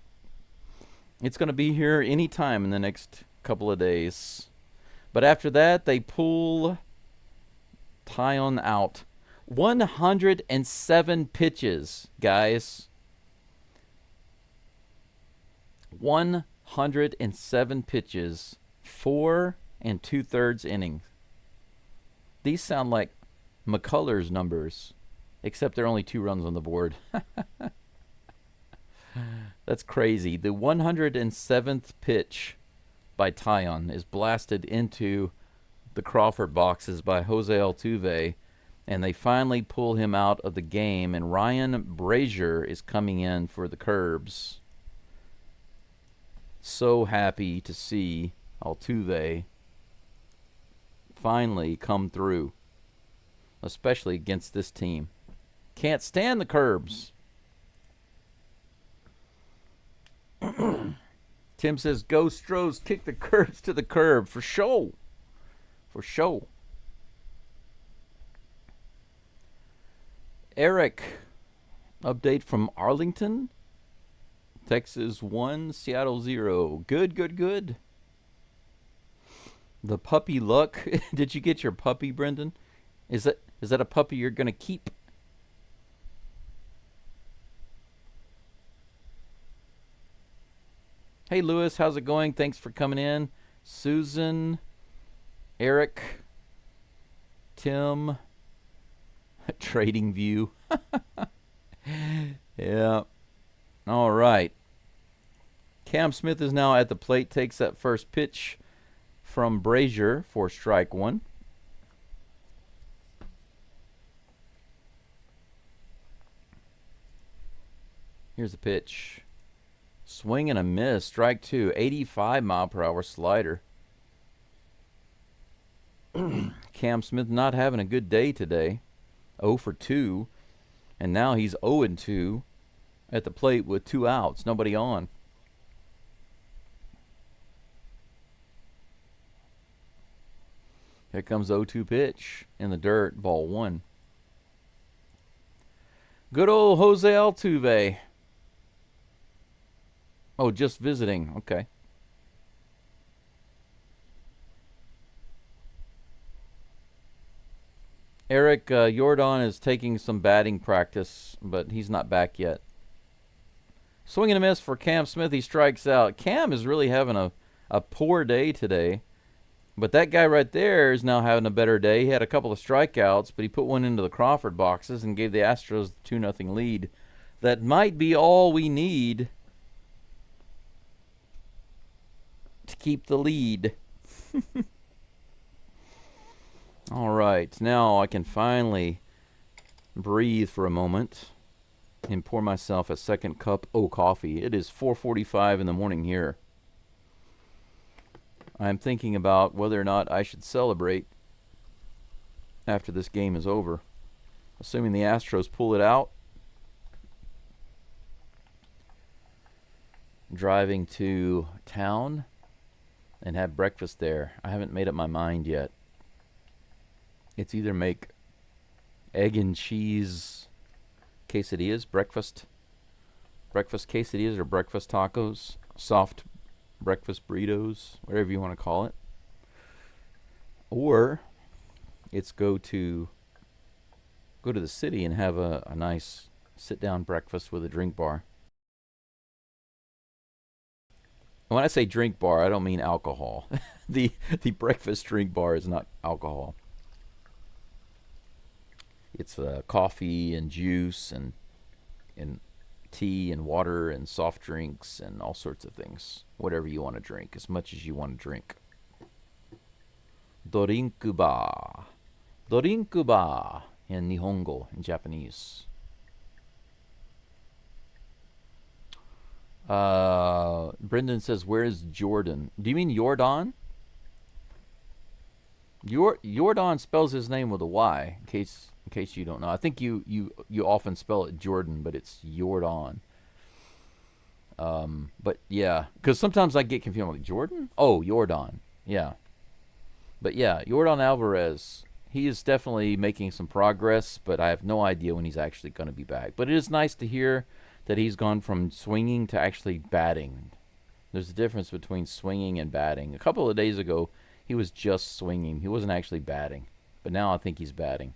it's going to be here anytime in the next couple of days. But after that, they pull Taillon out. 107 pitches, guys. 107 pitches. 4 2/3 innings. These sound like McCullers numbers, except there are only 2 runs on the board. That's crazy. The 107th pitch by Taillon is blasted into the Crawford boxes by Jose Altuve, and they finally pull him out of the game, and Ryan Brazier is coming in for the Curbs. So happy to see Altuve finally come through, especially against this team. Can't stand the Curbs. Tim says, go Stros, kick the Curbs to the curb. For show. For show. Eric, update from Arlington. Texas 1, Seattle 0. Good, good, good. The puppy luck. Did you get your puppy, Brendan? Is that a puppy you're going to keep? Hey, Lewis, how's it going? Thanks for coming in. Susan, Eric, Tim, Trading View. Yeah. All right. Cam Smith is now at the plate, takes that first pitch from Brazier for strike 1. Here's the pitch. Swing and a miss. Strike 2. 85 mile per hour slider. Cam Smith not having a good day today. 0 for 2. And now he's 0 and 2 at the plate with 2 outs. Nobody on. Here comes 0-2 pitch in the dirt. Ball 1. Good old Jose Altuve. Oh, just visiting. Okay. Eric Jordan is taking some batting practice, but he's not back yet. Swing and a miss for Cam Smith. He strikes out. Cam is really having a poor day today. But that guy right there is now having a better day. He had a couple of strikeouts, but he put one into the Crawford boxes and gave the Astros the 2-0 lead. That might be all we need to keep the lead. All right, now I can finally breathe for a moment and pour myself a second cup of coffee. It is 4:45 in the morning here. I'm thinking about whether or not I should celebrate after this game is over. Assuming the Astros pull it out. Driving to town and have breakfast there. I haven't made up my mind yet. It's either make egg and cheese quesadillas, breakfast quesadillas or breakfast tacos, soft breakfast burritos, whatever you want to call it. Or it's go to the city and have a nice sit-down breakfast with a drink bar. When I say drink bar, I don't mean alcohol. the breakfast drink bar is not alcohol. It's coffee and juice and tea and water and soft drinks and all sorts of things. Whatever you want to drink, as much as you want to drink. Dorinku ba. Dorinku ba in Nihongo, in Japanese. Brendan says, where is Jordan? Do you mean Jordan? Jordan spells his name with a Y, in case you don't know. I think you often spell it Jordan, but it's Jordan. But yeah, because sometimes I get confused. I'm like, Jordan? Oh, Jordan. Yeah. But yeah, Jordan Alvarez, he is definitely making some progress, but I have no idea when he's actually going to be back. But it is nice to hear that he's gone from swinging to actually batting. There's a difference between swinging and batting. A couple of days ago, he was just swinging. He wasn't actually batting. But now I think he's batting.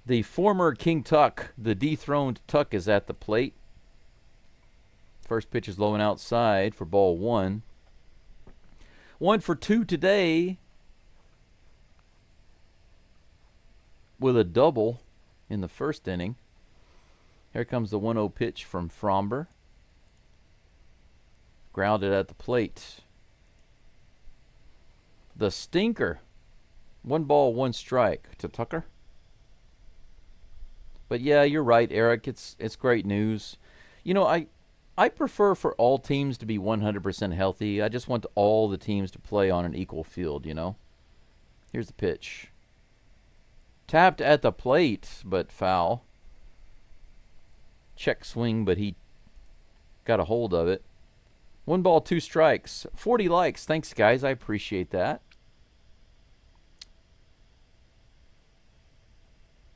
The former King Tuck, the dethroned Tuck, is at the plate. First pitch is low and outside for ball 1. 1 for 2 today with a double in the first inning. Here comes the 1-0 pitch from Fromber. Grounded at the plate. The stinker. 1 ball, 1 strike to Tucker. But yeah, you're right, Eric. It's great news. You know, I prefer for all teams to be 100% healthy. I just want all the teams to play on an equal field, you know. Here's the pitch. Tapped at the plate, but foul. Check swing, but he got a hold of it. 1 ball, 2 strikes. 40 likes. Thanks, guys. I appreciate that.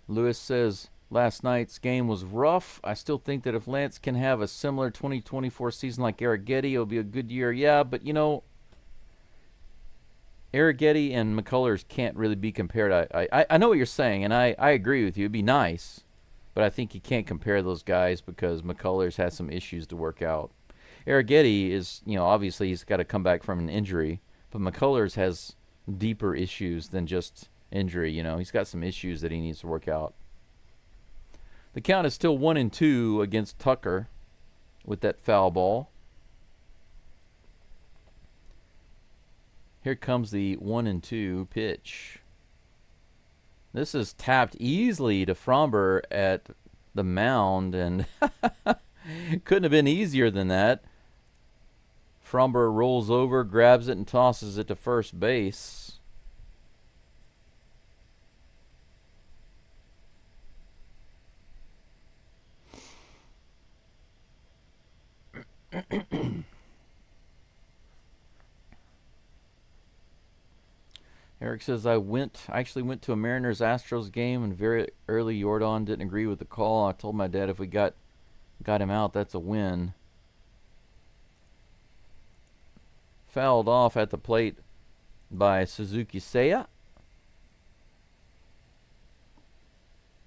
Lewis says, last night's game was rough. I still think that if Lance can have a similar 2024 season like Eric Getty, it'll be a good year. Yeah, but, you know, Eric Getty and McCullers can't really be compared. I know what you're saying, and I agree with you. It'd be nice. But I think you can't compare those guys because McCullers has some issues to work out. Eric Getty is, you know, obviously he's got to come back from an injury. But McCullers has deeper issues than just injury, you know. He's got some issues that he needs to work out. The count is still 1-2 against Tucker with that foul ball. Here comes the 1-2 pitch. This is tapped easily to Fromber at the mound, and couldn't have been easier than that. Fromber rolls over, grabs it, and tosses it to first base. Eric says I actually went to a Mariners Astros game and very early Jordan didn't agree with the call. I told my dad if we got him out, that's a win. Fouled off at the plate by Suzuki Seiya.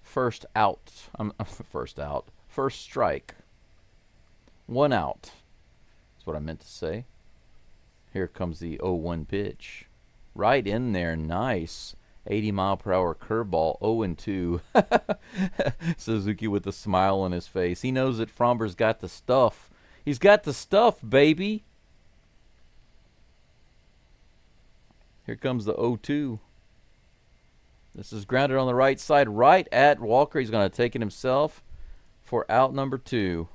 First out. First strike. 1 out. That's what I meant to say. Here comes the 0-1 pitch. Right in there. Nice. 80-mile-per-hour curveball. 0-2. Suzuki with a smile on his face. He knows that Fromber's got the stuff. He's got the stuff, baby. Here comes the 0-2. This is grounded on the right side, right at Walker. He's going to take it himself for out number 2.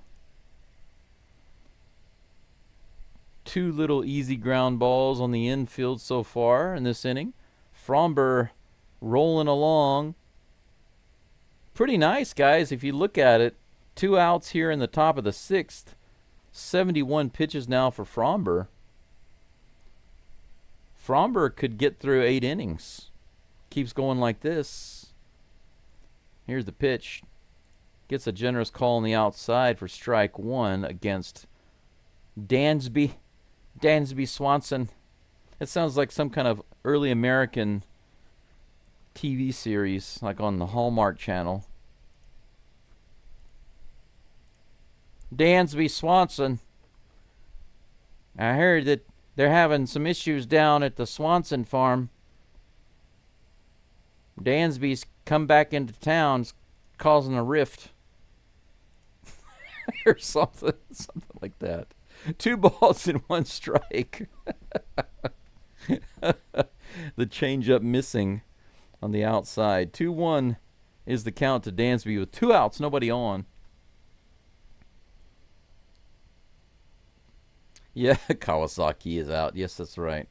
2 little easy ground balls on the infield so far in this inning. Fromber rolling along. Pretty nice, guys, if you look at it. 2 outs here in the top of the 6th. 71 pitches now for Fromber. Fromber could get through 8 innings. Keeps going like this. Here's the pitch. Gets a generous call on the outside for strike 1 against Dansby Swanson. It sounds like some kind of early American TV series, like on the Hallmark Channel. Dansby Swanson. I heard that they're having some issues down at the Swanson farm. Dansby's come back into town, causing a rift. Or something like that. 2 balls and 1 strike. The changeup missing on the outside. 2-1 is the count to Dansby with 2 outs, nobody on. Yeah, Kawasaki is out. Yes, that's right.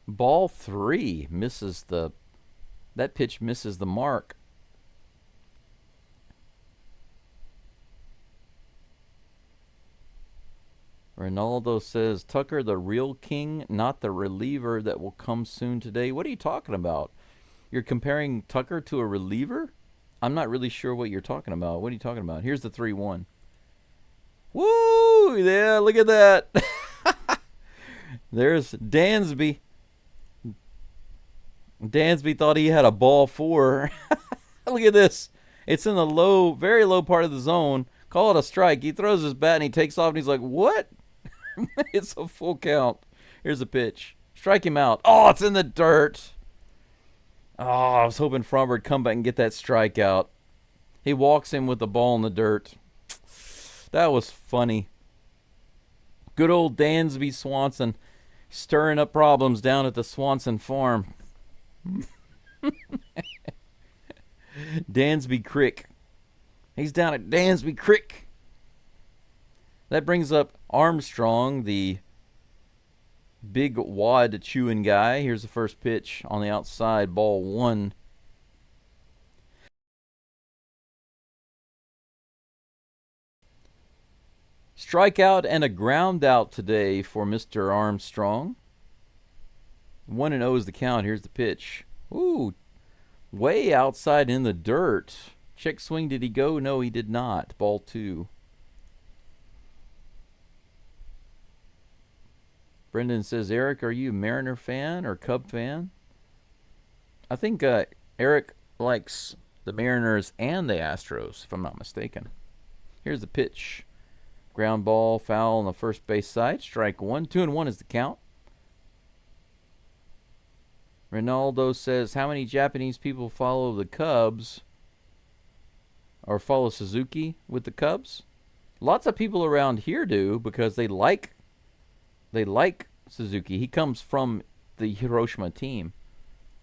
Ball 3 misses the... That pitch misses the mark. Ronaldo says, Tucker, the real king, not the reliever that will come soon today. What are you talking about? You're comparing Tucker to a reliever? I'm not really sure what you're talking about. What are you talking about? Here's the 3-1. Woo! Yeah, look at that. There's Dansby. Dansby thought he had a ball 4. Look at this. It's in the low, very low part of the zone. Call it a strike. He throws his bat and he takes off and he's like, what? It's a full count. Here's a pitch. Strike him out. Oh, it's in the dirt. Oh, I was hoping Fromber would come back and get that strikeout. He walks in with the ball in the dirt. That was funny. Good old Dansby Swanson stirring up problems down at the Swanson farm. Dansby Creek. He's down at Dansby Creek. That brings up Armstrong, the big wad chewing guy. Here's the first pitch on the outside, ball 1. Strikeout and a ground out today for Mr. Armstrong. 1-0 is the count. Here's the pitch. Ooh, way outside in the dirt. Check swing, did he go? No, he did not. Ball 2. Brendan says, Eric, are you a Mariner fan or Cub fan? I think Eric likes the Mariners and the Astros, if I'm not mistaken. Here's the pitch. Ground ball, foul on the first base side. Strike 1. 2-1 is the count. Ronaldo says, how many Japanese people follow the Cubs or follow Suzuki with the Cubs? Lots of people around here do because they like Suzuki. He comes from the Hiroshima team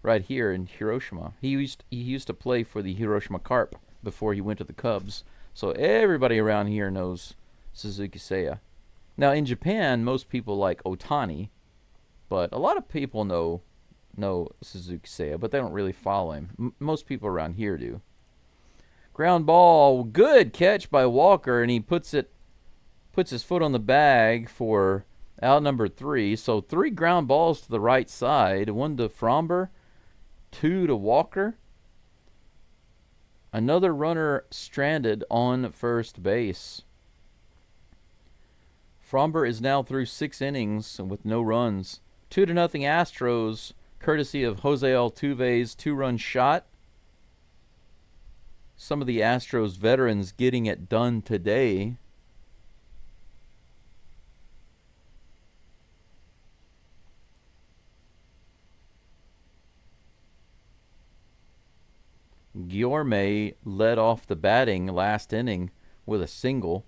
right here in Hiroshima. He used to play for the Hiroshima Carp before he went to the Cubs. So everybody around here knows Suzuki Seiya. Now in Japan, most people like Otani, but a lot of people know Suzuki Seiya, but they don't really follow him. Most people around here do. Ground ball, good catch by Walker, and he puts his foot on the bag for Out number 3. So 3 ground balls to the right side. 1 to Fromber, 2 to Walker. Another runner stranded on first base. Fromber is now through 6 innings with no runs. 2-0 Astros, courtesy of Jose Altuve's 2-run shot. Some of the Astros veterans getting it done today. Geaux led off the batting last inning with a single.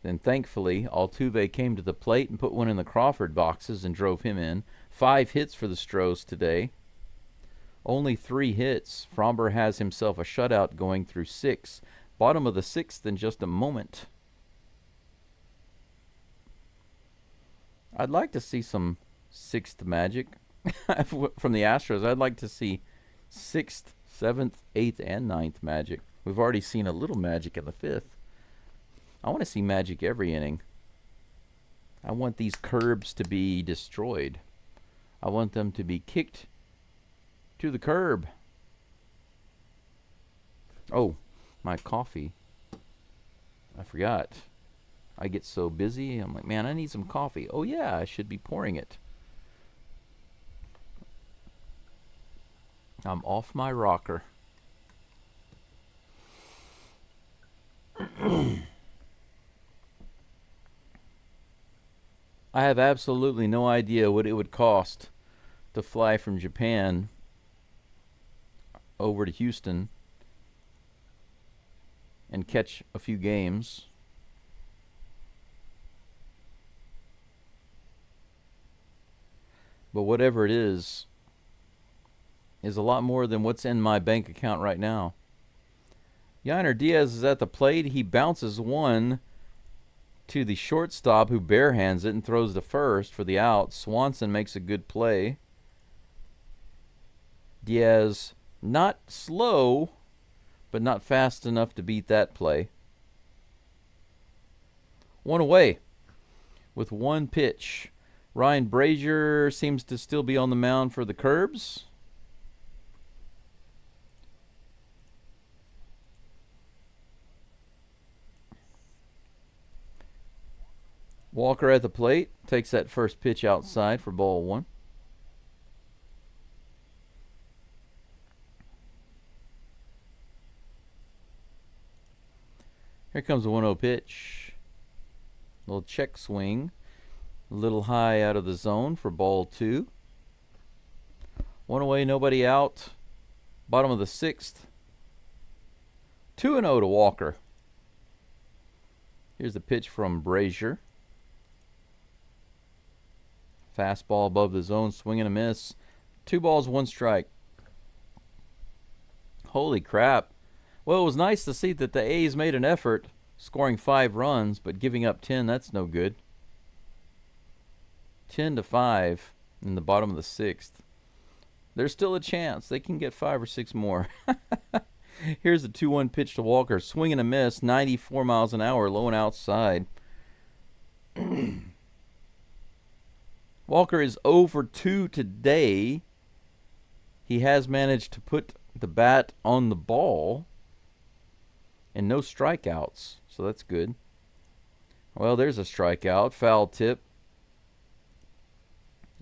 Then thankfully, Altuve came to the plate and put one in the Crawford boxes and drove him in. 5 hits for the Stros today. Only 3 hits. Fromber has himself a shutout going through 6. Bottom of the 6th in just a moment. I'd like to see some 6th magic from the Astros. I'd like to see 6th, 7th, 8th, and 9th magic. We've already seen a little magic in the 5th. I want to see magic every inning. I want these curbs to be destroyed. I want them to be kicked to the curb. Oh, my coffee. I forgot. I get so busy. I'm like, man, I need some coffee. Oh, yeah, I should be pouring it. I'm off my rocker. I have absolutely no idea what it would cost to fly from Japan over to Houston and catch a few games. But whatever it is a lot more than what's in my bank account right now. Yainer Diaz is at the plate. He bounces one to the shortstop, who barehands it and throws the first for the out. Swanson makes a good play. Diaz not slow, but not fast enough to beat that play. 1 away with 1 pitch. Ryan Brazier seems to still be on the mound for the Curbs. Walker at the plate, takes that first pitch outside for ball 1. Here comes a 1-0 pitch. Little check swing. A little high out of the zone for ball 2. 1 away, nobody out. Bottom of the 6th. 2-0 to Walker. Here's the pitch from Brazier. Fastball above the zone, swing and a miss. 2 balls, 1 strike. Holy crap. Well, it was nice to see that the A's made an effort, scoring 5 runs, but giving up 10, that's no good. 10-5 in the bottom of the 6th. There's still a chance. They can get 5 or 6 more. Here's the 2-1 pitch to Walker. Swing and a miss, 94 miles an hour, low and outside. Walker is 0 for 2 today. He has managed to put the bat on the ball and no strikeouts, so that's good. Well, there's a strikeout, foul tip.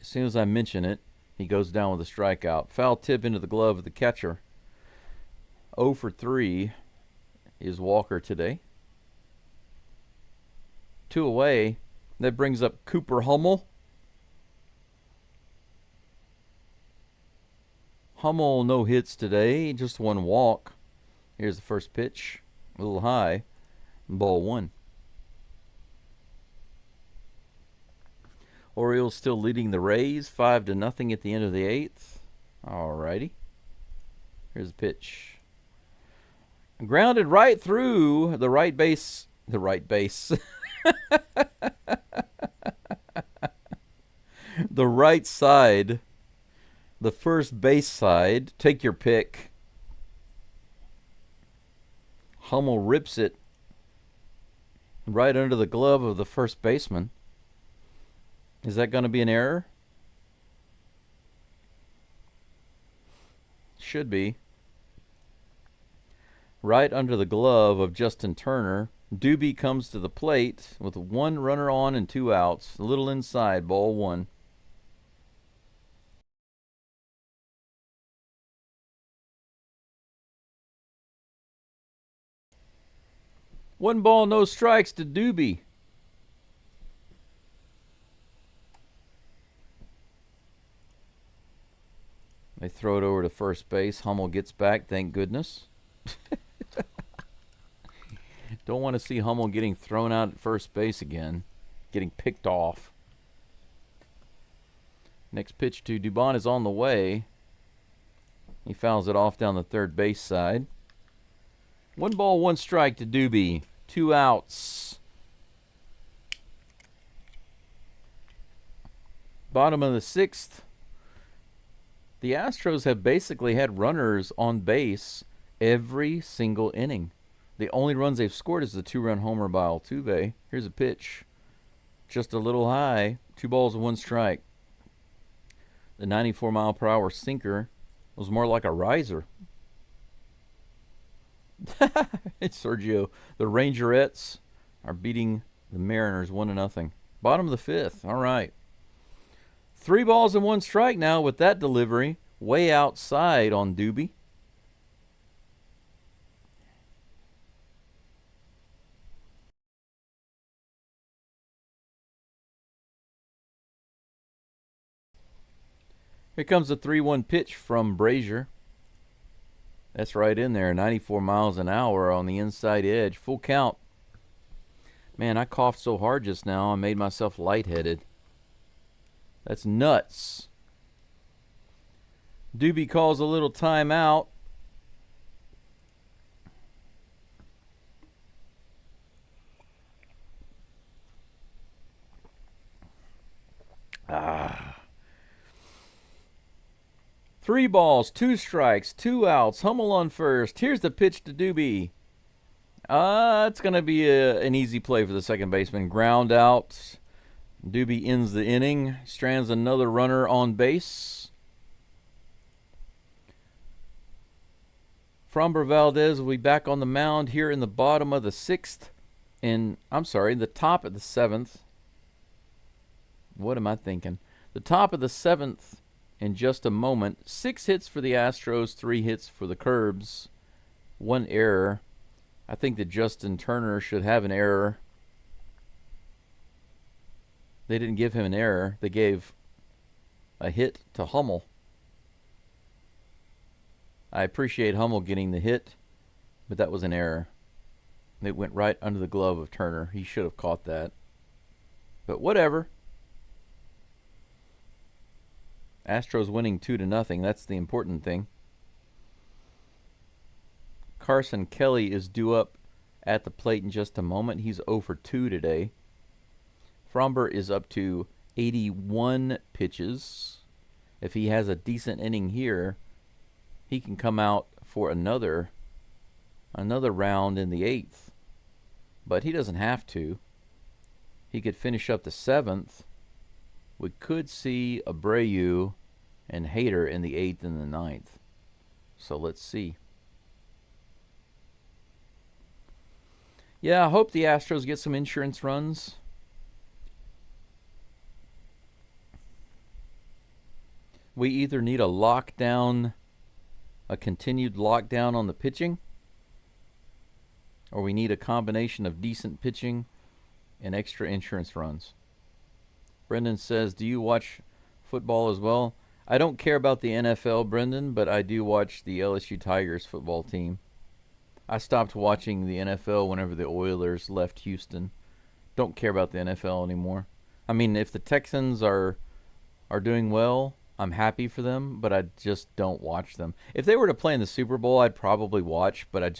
As soon as I mention it, he goes down with a strikeout. Foul tip into the glove of the catcher. 0 for 3 is Walker today. 2 away. That brings up Cooper Hummel. Hummel, no hits today, just 1 walk. Here's the first pitch, a little high, ball 1. Orioles still leading the Rays, 5-0 at the end of the 8th. Alrighty. Here's the pitch. Grounded right through the right base. The right base. The right side. The first base side. Take your pick. Hummel rips it right under the glove of the first baseman. Is that going to be an error? Should be. Right under the glove of Justin Turner. Doobie comes to the plate with 1 runner on and 2 outs. A little inside, ball 1. One ball, no strikes to Doobie. They throw it over to first base. Hummel gets back, thank goodness. Don't want to see Hummel getting thrown out at first base again, getting picked off. Next pitch to Dubon is on the way. He fouls it off down the third base side. 1 ball, 1 strike to Doobie. 2 outs. Bottom of the 6th. The Astros have basically had runners on base every single inning. The only runs they've scored is the 2-run homer by Altuve. Here's a pitch. Just a little high. 2 balls and 1 strike. The 94-mile-per-hour sinker was more like a riser. It's Sergio. The Rangerettes are beating the Mariners 1-0. Bottom of the 5th. All right. 3 balls and 1 strike now with that delivery. Way outside on Doobie. Here comes a 3-1 pitch from Brazier. That's right in there. 94 miles an hour on the inside edge. Full count. Man, I coughed so hard just now I made myself lightheaded. That's nuts. Doobie calls a little timeout. Ah. 3 balls, 2 strikes, 2 outs. Hummel on first. Here's the pitch to Doobie. It's going to be an easy play for the second baseman. Ground out. Doobie ends the inning. Strands another runner on base. Framber Valdez will be back on the mound here in the bottom of the 6th. The top of the 7th. What am I thinking? The top of the 7th in just a moment. 6 hits for the Astros, 3 hits for the Curbs. 1 error. I think that Justin Turner should have an error. They didn't give him an error. They gave a hit to Hummel. I appreciate Hummel getting the hit, but that was an error. It went right under the glove of Turner. He should have caught that. But whatever. Astros winning 2-0. That's the important thing. Carson Kelly is due up at the plate in just a moment. He's 0 for 2 today. Framber is up to 81 pitches. If he has a decent inning here, he can come out for another round in the 8th. But he doesn't have to. He could finish up the 7th. We could see Abreu and Hader in the 8th and the 9th. So let's see. Yeah, I hope the Astros get some insurance runs. We either need a lockdown, a continued lockdown on the pitching, or we need a combination of decent pitching and extra insurance runs. Brendan says, do you watch football as well? I don't care about the NFL, Brendan, but I do watch the LSU Tigers football team. I stopped watching the NFL whenever the Oilers left Houston. Don't care about the NFL anymore. I mean, if the Texans are doing well, I'm happy for them, but I just don't watch them. If they were to play in the Super Bowl, I'd probably watch, but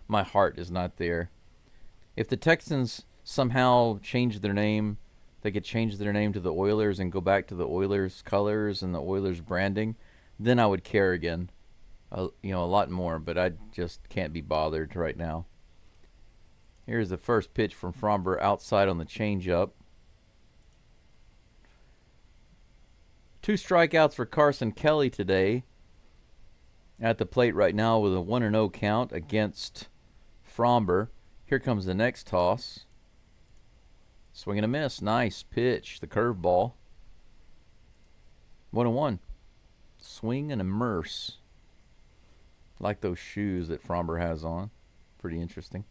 my heart is not there. If the Texans somehow change their name, they could change their name to the Oilers and go back to the Oilers colors and the Oilers branding, then I would care again. A lot more, but I just can't be bothered right now. Here's the first pitch from Framber outside on the changeup. 2 strikeouts for Carson Kelly today. At the plate right now with a 1-0 count against Fromber. Here comes the next toss. Swing and a miss. Nice pitch. The curveball. 1-1. Swing and immerse. Like those shoes that Fromber has on. Pretty interesting.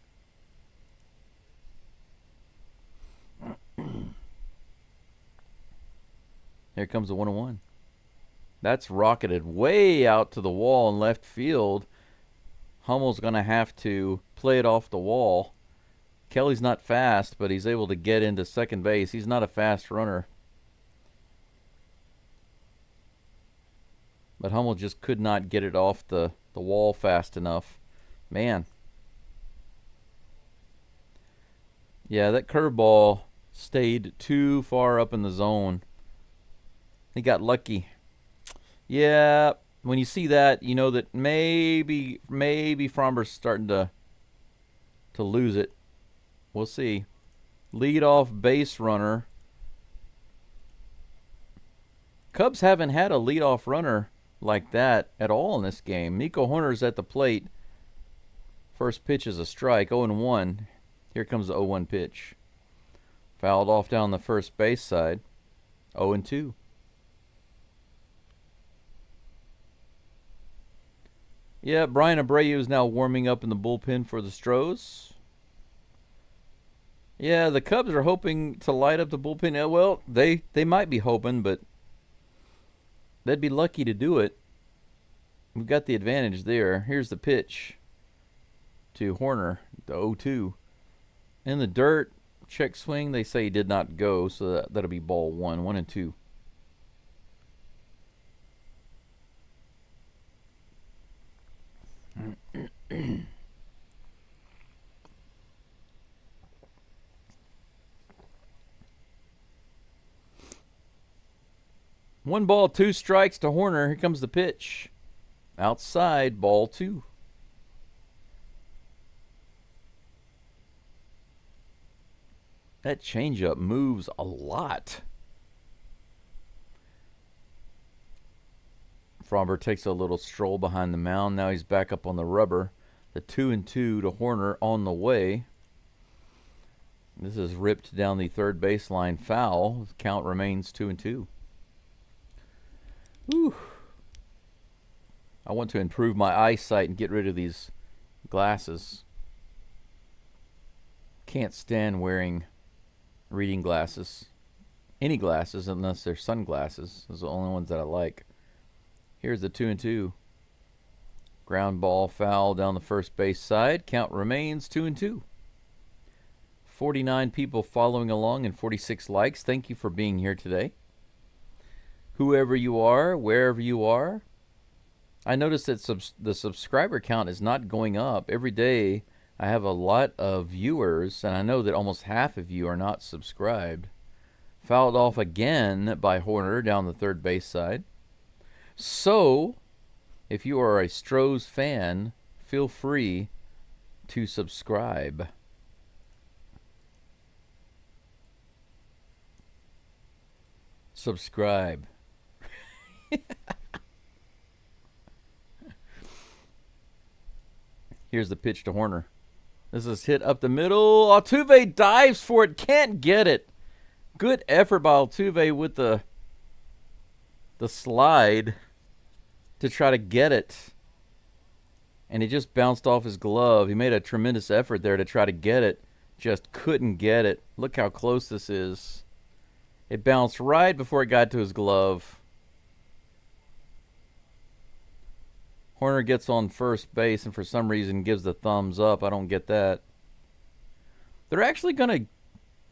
Here comes the 1-1. That's rocketed way out to the wall in left field. Hummel's going to have to play it off the wall. Kelly's not fast, but he's able to get into second base. He's not a fast runner. But Hummel just could not get it off the wall fast enough. Man. Yeah, that curveball stayed too far up in the zone. He got lucky. Yeah, when you see that, you know that maybe Fromber's starting to lose it. We'll see. Leadoff base runner. Cubs haven't had a leadoff runner like that at all in this game. Nico Horner's at the plate. First pitch is a strike, 0-1. Here comes the 0-1 pitch. Fouled off down the first base side. 0-2. Yeah, Brian Abreu is now warming up in the bullpen for the Astros. Yeah, the Cubs are hoping to light up the bullpen. Well, they might be hoping, but they'd be lucky to do it. We've got the advantage there. Here's the pitch to Horner, the 0-2. In the dirt, check swing. They say he did not go, so that'll be ball 1, 1-2. One ball, 2 strikes to Horner. Here comes the pitch. Outside, ball 2. That changeup moves a lot. Fromber takes a little stroll behind the mound. Now he's back up on the rubber. The 2-2 to Horner on the way. This is ripped down the third baseline foul. The count remains 2-2. Whew. I want to improve my eyesight and get rid of these glasses. Can't stand wearing reading glasses. Any glasses unless they're sunglasses. Those are the only ones that I like. Here's the 2-2. Ground ball foul down the first base side. Count remains 2-2. 49 people following along and 46 likes. Thank you for being here today. Whoever you are, wherever you are. I noticed that the subscriber count is not going up. Every day I have a lot of viewers, and I know that almost half of you are not subscribed. Fouled off again by Horner down the third base side. So, if you are a STROS fan, feel free to subscribe. Subscribe. Here's the pitch to Horner. This is hit up the middle. Altuve dives for it. Can't get it. Good effort by Altuve with the slide to try to get it. And he just bounced off his glove. He made a tremendous effort there to try to get it. Just couldn't get it. Look how close this is. It bounced right before it got to his glove. Horner gets on first base and for some reason gives the thumbs up. I don't get that. They're actually going to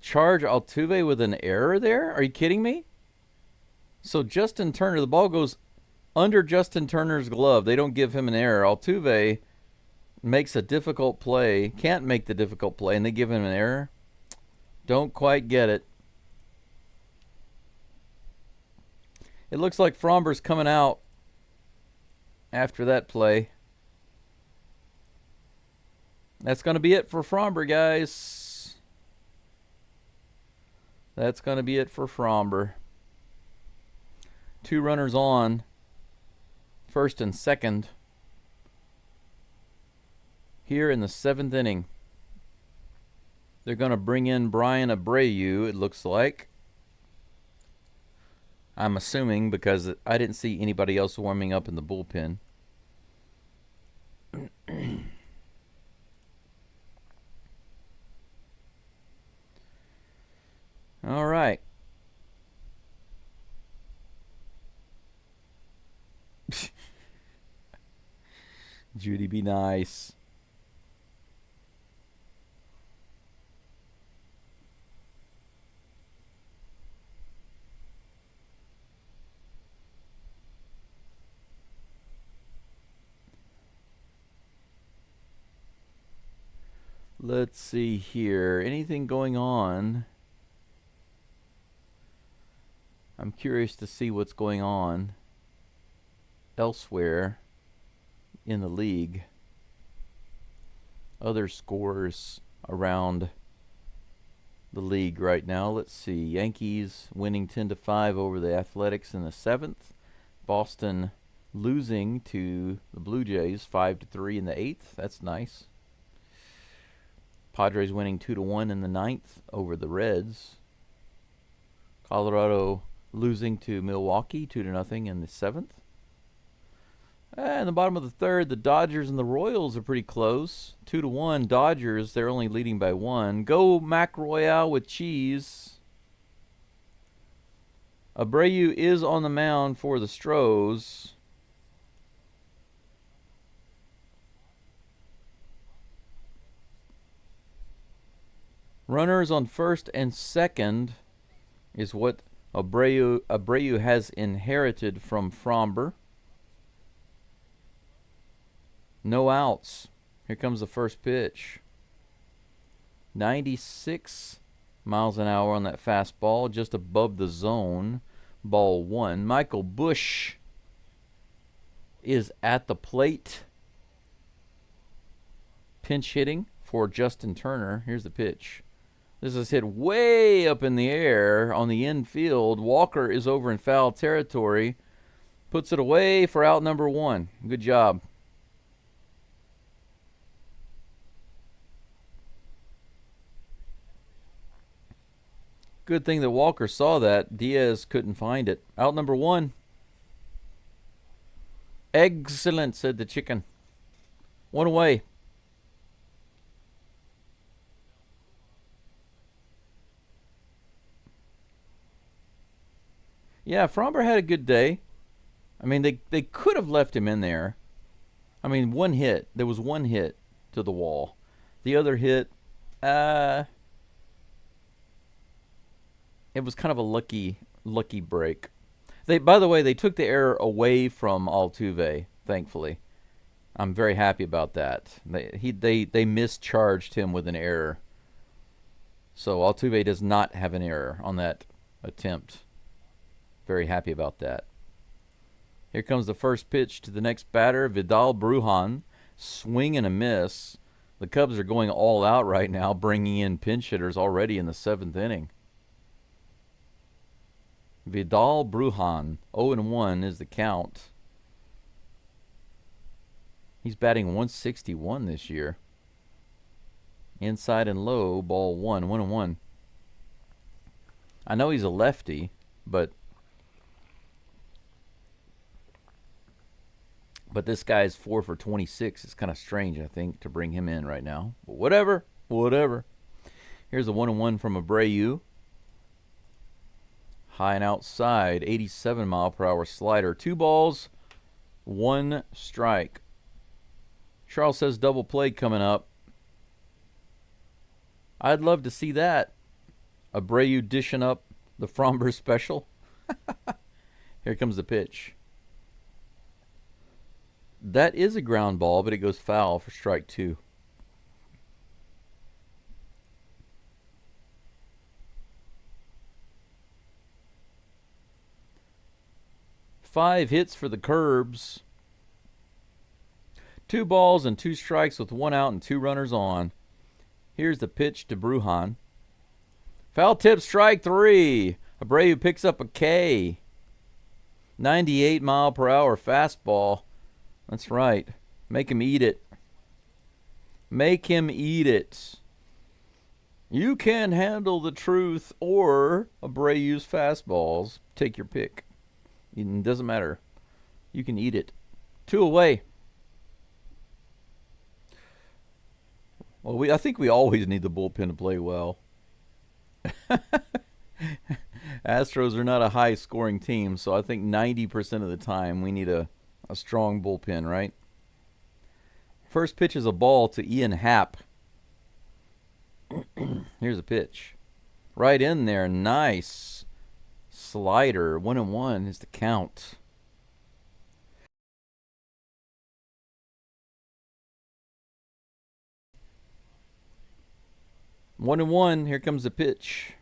charge Altuve with an error there? Are you kidding me? So Justin Turner, the ball goes under Justin Turner's glove. They don't give him an error. Altuve makes a difficult play, can't make the difficult play, and they give him an error. Don't quite get it. It looks like Fromber's coming out after that play. That's going to be it for Fromber, guys. That's going to be it for Fromber. 2 runners on, first and second, here in the 7th inning. They're going to bring in Brian Abreu, it looks like. I'm assuming, because I didn't see anybody else warming up in the bullpen. All right. Judy, be nice. Let's see here. Anything going on? I'm curious to see what's going on elsewhere in the league. Other scores around the league right now. Let's see. Yankees winning 10-5 over the Athletics in the 7th. Boston losing to the Blue Jays 5-3 in the 8th. That's nice. Padres winning 2-1 in the 9th over the Reds. Colorado losing to Milwaukee 2-0 in the 7th. And the bottom of the 3rd, the Dodgers and the Royals are pretty close. 2-1 Dodgers. They're only leading by 1. Go Mac Royale with cheese. Abreu is on the mound for the STROS. Runners on first and second is what Abreu has inherited from Fromber. No outs. Here comes the first pitch. 96 miles an hour on that fastball, just above the zone. Ball 1. Michael Busch is at the plate. Pinch hitting for Justin Turner. Here's the pitch. This is hit way up in the air on the infield. Walker is over in foul territory. Puts it away for out number 1. Good job. Good thing that Walker saw that. Diaz couldn't find it. Out number 1. Excellent, said the chicken. 1 away. Yeah, Fromber had a good day. I mean, they could have left him in there. I mean, 1 hit. There was 1 hit to the wall. The other hit, it was kind of a lucky break. By the way, they took the error away from Altuve, thankfully. I'm very happy about that. They mischarged him with an error. So Altuve does not have an error on that attempt. Very happy about that. Here comes the first pitch to the next batter, Vidal Brujan. Swing and a miss. The Cubs are going all out right now, bringing in pinch hitters already in the 7th inning. Vidal Brujan, 0-1 is the count. He's batting 161 this year. Inside and low, ball 1, 1-1. I know he's a lefty, but this guy's 4 for 26. It's kind of strange, I think, to bring him in right now. But whatever. Here's a 1-1 from Abreu. High and outside, 87 mile per hour slider. 2 balls, 1 strike. Charles says double play coming up. I'd love to see that. Abreu dishing up the Fromber special. Here comes the pitch. That is a ground ball, but it goes foul for strike 2. Five hits for the Curbs. 2 balls and 2 strikes with 1 out and 2 runners on. Here's the pitch to Brujan. Foul tip, strike 3. Abreu picks up a K. 98-mile-per-hour fastball. That's right. Make him eat it. Make him eat it. You can handle the truth or Abreu's fastballs. Take your pick. It doesn't matter. You can eat it. 2 away. Well, I think we always need the bullpen to play well. Astros are not a high-scoring team, so I think 90% of the time we need a strong bullpen, right? First pitch is a ball to Ian Happ. Here's a pitch. Right in there. Nice. Slider. 1-1 is the count. One and one. Here comes the pitch.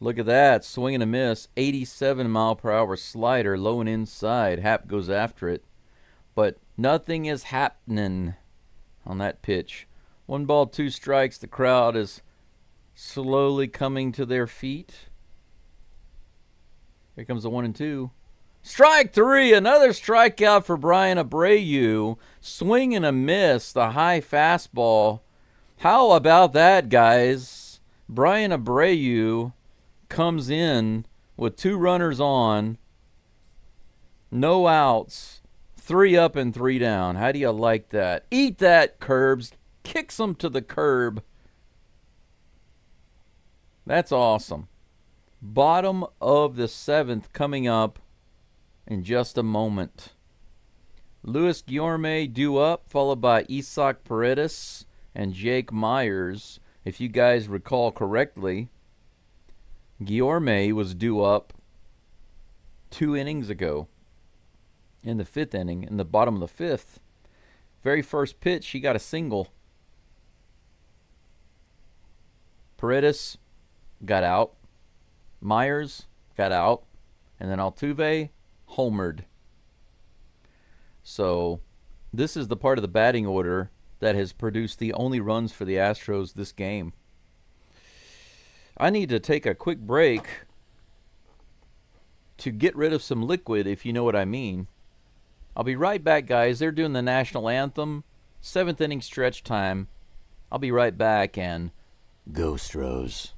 Look at that. Swing and a miss. 87-mile-per-hour slider. Low and inside. Happ goes after it. But nothing is happening on that pitch. 1 ball, 2 strikes. The crowd is slowly coming to their feet. Here comes the 1-2. Strike 3. Another strikeout for Bryan Abreu. Swing and a miss. The high fastball. How about that, guys? Bryan Abreu comes in with 2 runners on, no outs, 3 up and 3 down. How do you like that? Eat that, Curbs. Kicks them to the curb. That's awesome. Bottom of the 7th coming up in just a moment. Luis Guillorme due up, followed by Isaac Paredes and Jake Myers. If you guys recall correctly, Guillorme was due up 2 innings ago in the 5th inning, in the bottom of the 5th. Very first pitch, he got a single. Paredes got out. Myers got out. And then Altuve homered. So this is the part of the batting order that has produced the only runs for the Astros this game. I need to take a quick break to get rid of some liquid, if you know what I mean. I'll be right back, guys. They're doing the national anthem. 7th inning stretch time. I'll be right back, and go Astros.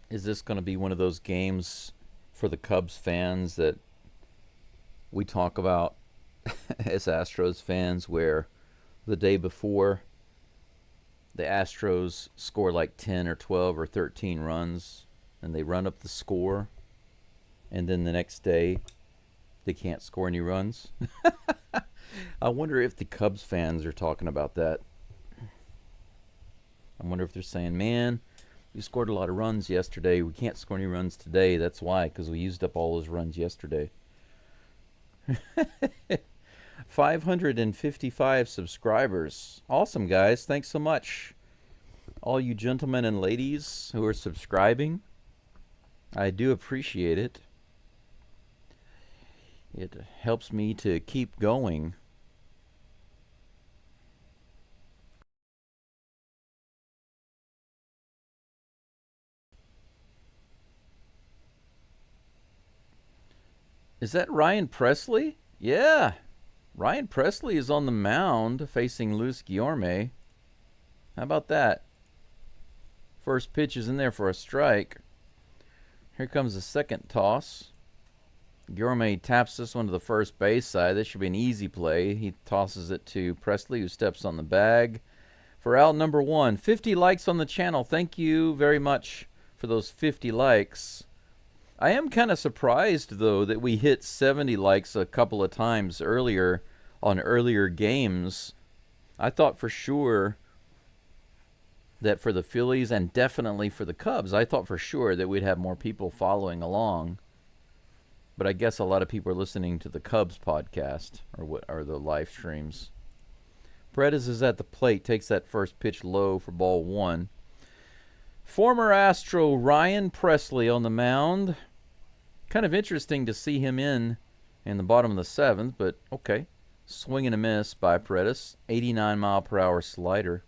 Is this going to be one of those games for the Cubs fans that we talk about as Astros fans, where the day before the Astros score like 10 or 12 or 13 runs and they run up the score, and then the next day they can't score any runs? I wonder if the Cubs fans are talking about that. I wonder if they're saying, man, we scored a lot of runs yesterday. We can't score any runs today. That's why, because we used up all those runs yesterday. 555 subscribers. Awesome, guys. Thanks so much. All you gentlemen and ladies who are subscribing, I do appreciate it. It helps me to keep going Is that Ryan Presley? Yeah. Ryan Presley is on the mound facing Luis Guillorme. How about that? First pitch is in there for a strike. Here comes the second toss. Guillorme taps this one to the first base side. This should be an easy play. He tosses it to Presley, who steps on the bag for out number 1. 50 likes on the channel. Thank you very much for those 50 likes. I am kind of surprised, though, that we hit 70 likes a couple of times earlier on earlier games. I thought for sure that for the Phillies and definitely for the Cubs, I thought for sure that we'd have more people following along. But I guess a lot of people are listening to the Cubs podcast or the live streams. Paredes is at the plate, takes that first pitch low for ball 1. Former Astro Ryan Presley on the mound. Kind of interesting to see him in the bottom of the 7th, but okay. Swing and a miss by Paredes. 89-mile-per-hour slider.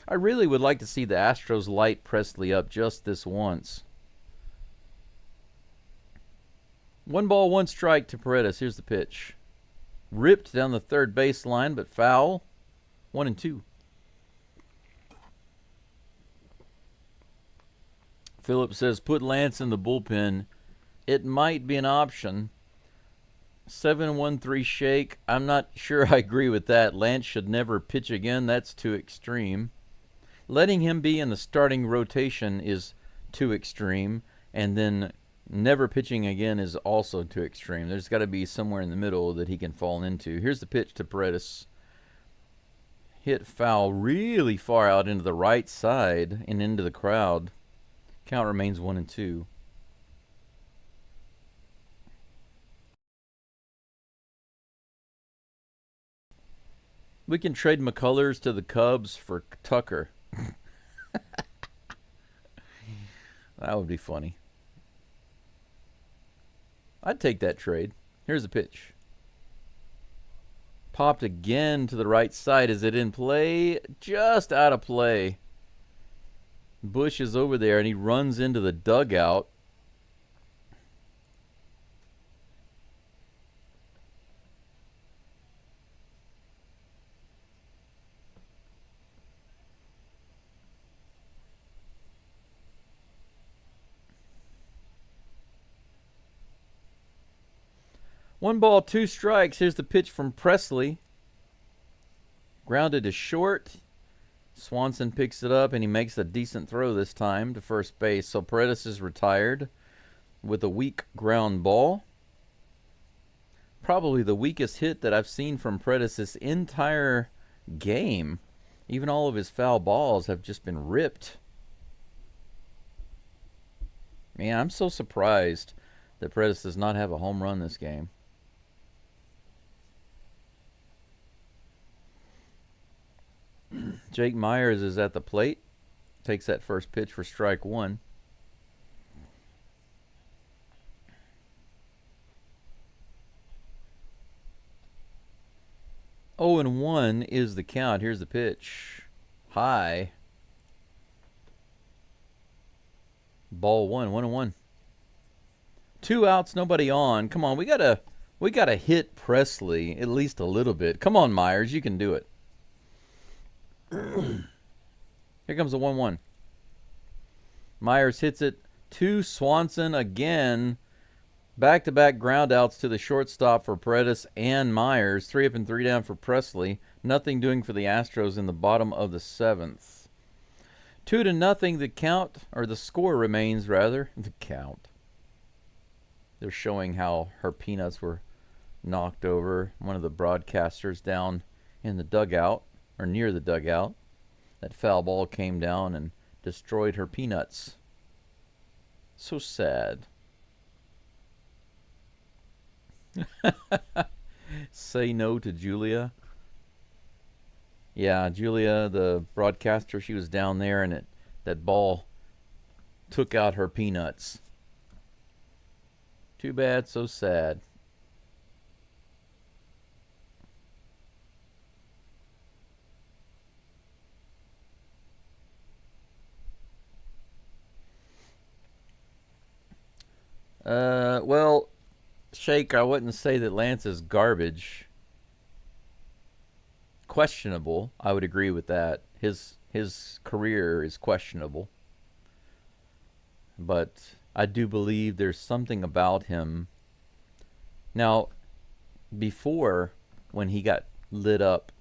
I really would like to see the Astros light Presley up just this once. 1 ball, 1 strike to Paredes. Here's the pitch. Ripped down the third baseline, but foul. 1-2. Phillips says, put Lance in the bullpen. It might be an option. 7-1-3 shake. I'm not sure I agree with that. Lance should never pitch again. That's too extreme. Letting him be in the starting rotation is too extreme. And then never pitching again is also too extreme. There's got to be somewhere in the middle that he can fall into. Here's the pitch to Paredes. Hit foul really far out into the right side and into the crowd. Count remains 1-2. We can trade McCullers to the Cubs for Tucker. That would be funny. I'd take that trade. Here's the pitch. Popped again to the right side. Is it in play? Just out of play. Bush is over there, and he runs into the dugout. One ball, 2 strikes. Here's the pitch from Presley. Grounded to short. Swanson picks it up, and he makes a decent throw this time to first base. So Paredes is retired with a weak ground ball. Probably the weakest hit that I've seen from Paredes this entire game. Even all of his foul balls have just been ripped. Man, I'm so surprised that Paredes does not have a home run this game. Jake Myers is at the plate. Takes that first pitch for strike 1. Oh, and 1 is the count. Here's the pitch. High. Ball 1. 1-1. 2 outs, nobody on. Come on, we gotta hit Presley at least a little bit. Come on, Myers, you can do it. Here comes the 1-1. Myers hits it to Swanson again. Back-to-back ground outs to the shortstop for Paredes and Myers. 3 up and 3 down for Presley. Nothing doing for the Astros in the bottom of the 7th. 2-0 the count, or the score remains, rather. The count. They're showing how her peanuts were knocked over. One of the broadcasters down in the dugout, or near the dugout. That foul ball came down and destroyed her peanuts. So sad. Say no to Julia. Yeah, Julia, the broadcaster, she was down there, and that ball took out her peanuts. Too bad, so sad. Well, Shake, I wouldn't say that Lance is garbage. Questionable. I would agree with that. His career is questionable. But I do believe there's something about him. Now, before, when he got lit up,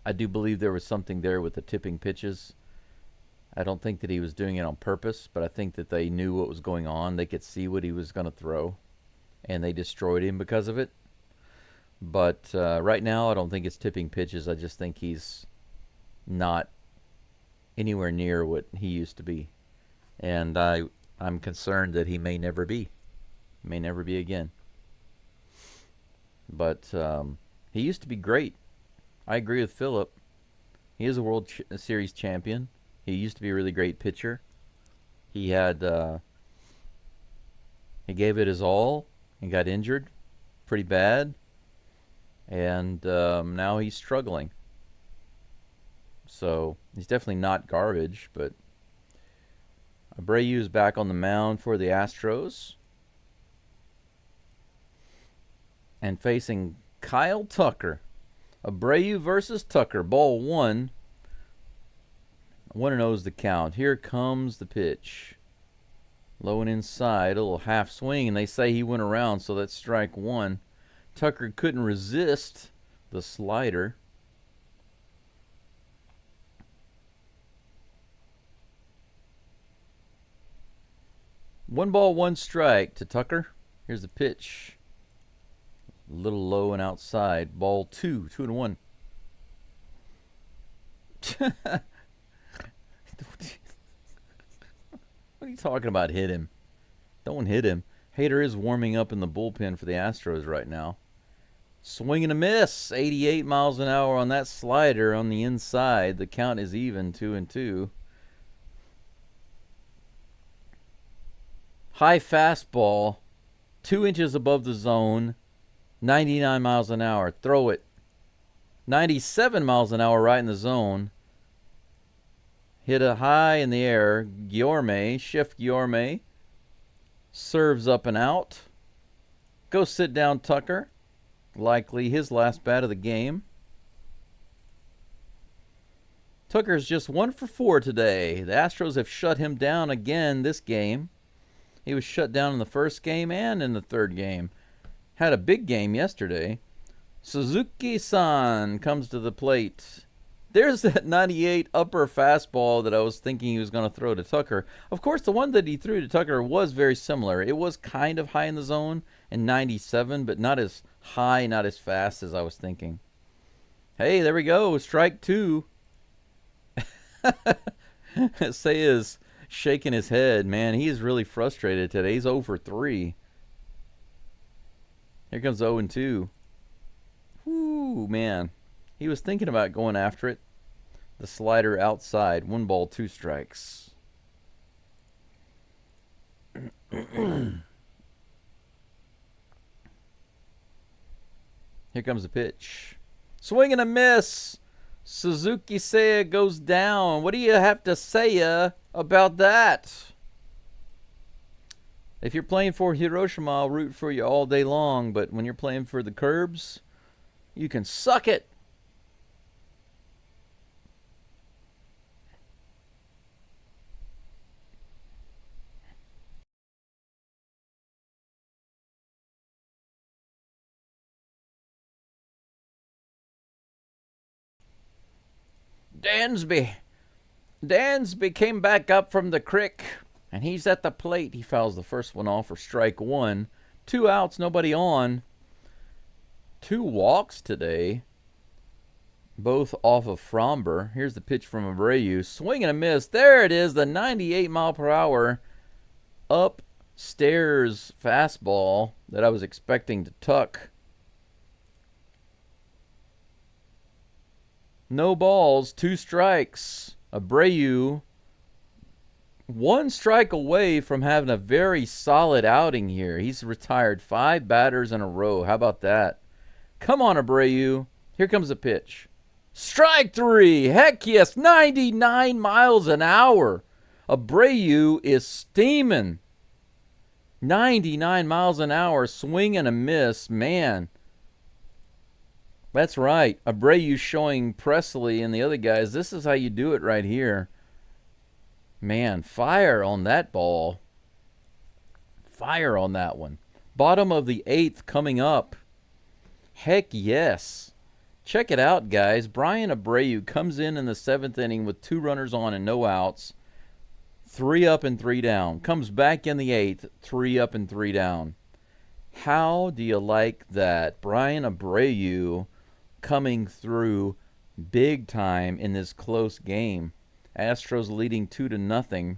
I do believe there was something there with the tipping pitches. I don't think that he was doing it on purpose, but I think that they knew what was going on. They could see what he was going to throw, and they destroyed him because of it. But right now, I don't think it's tipping pitches. I just think he's not anywhere near what he used to be. And I'm concerned that he may never be. May never be again. But he used to be great. I agree with Philip. He is a World Series champion. He used to be a really great pitcher. He had he gave it his all and got injured pretty bad. And now he's struggling. So he's definitely not garbage, but Abreu is back on the mound for the Astros. And facing Kyle Tucker. Abreu versus Tucker. Ball 1. 1-0 is the count. Here comes the pitch. Low and inside. A little half swing, and they say he went around, so that's strike 1. Tucker couldn't resist the slider. One ball, one strike to Tucker. Here's the pitch. A little low and outside. Ball 2, 2-1. What are you talking about? Hit him. Don't hit him. Hader is warming up in the bullpen for the Astros right now. Swing and a miss. 88 miles an hour on that slider on the inside. The count is even, 2-2. High fastball. 2 inches above the zone. 99 miles an hour. Throw it. 97 miles an hour right in the zone. Hit a high in the air. Guillorme, Shift Guillorme, serves up and out. Go sit down, Tucker. Likely his last bat of the game. Tucker's just 1 for 4 today. The Astros have shut him down again this game. He was shut down in the first game and in the third game. Had a big game yesterday. Suzuki-san comes to the plate. There's that 98 upper fastball that I was thinking he was going to throw to Tucker. Of course, the one that he threw to Tucker was very similar. It was kind of high in the zone and 97, but not as high, not as fast as I was thinking. Hey, there we go. Strike 2. Say is shaking his head. Man, he is really frustrated today. He's 0 for 3. Here comes 0-2. Whoo, man. He was thinking about going after it. The slider outside. 1 ball, 2 strikes. Here comes the pitch. Swing and a miss. Suzuki Seiya goes down. What do you have to say about that? If you're playing for Hiroshima, I'll root for you all day long. But when you're playing for the Curbs, you can suck it. Dansby came back up from the creek, and he's at the plate. He fouls the first one off for strike 1. 2 outs, nobody on. 2 walks today, both off of Fromber. Here's the pitch from Abreu. Swing and a miss. There it is, the 98 mile per hour upstairs fastball that I was expecting to tuck. No balls, 2 strikes. Abreu, 1 strike away from having a very solid outing here. He's retired 5 batters in a row. How about that? Come on, Abreu. Here comes the pitch. Strike 3. Heck yes, 99 miles an hour. Abreu is steaming. 99 miles an hour, swing and a miss. Man, that's right. Abreu showing Presley and the other guys, this is how you do it right here. Man, fire on that ball. Fire on that one. Bottom of the 8th coming up. Heck yes. Check it out, guys. Brian Abreu comes in the 7th inning with 2 runners on and no outs. 3 up and 3 down. Comes back in the 8th. 3 up and 3 down. How do you like that? Brian Abreu coming through big time in this close game. Astros leading 2-0.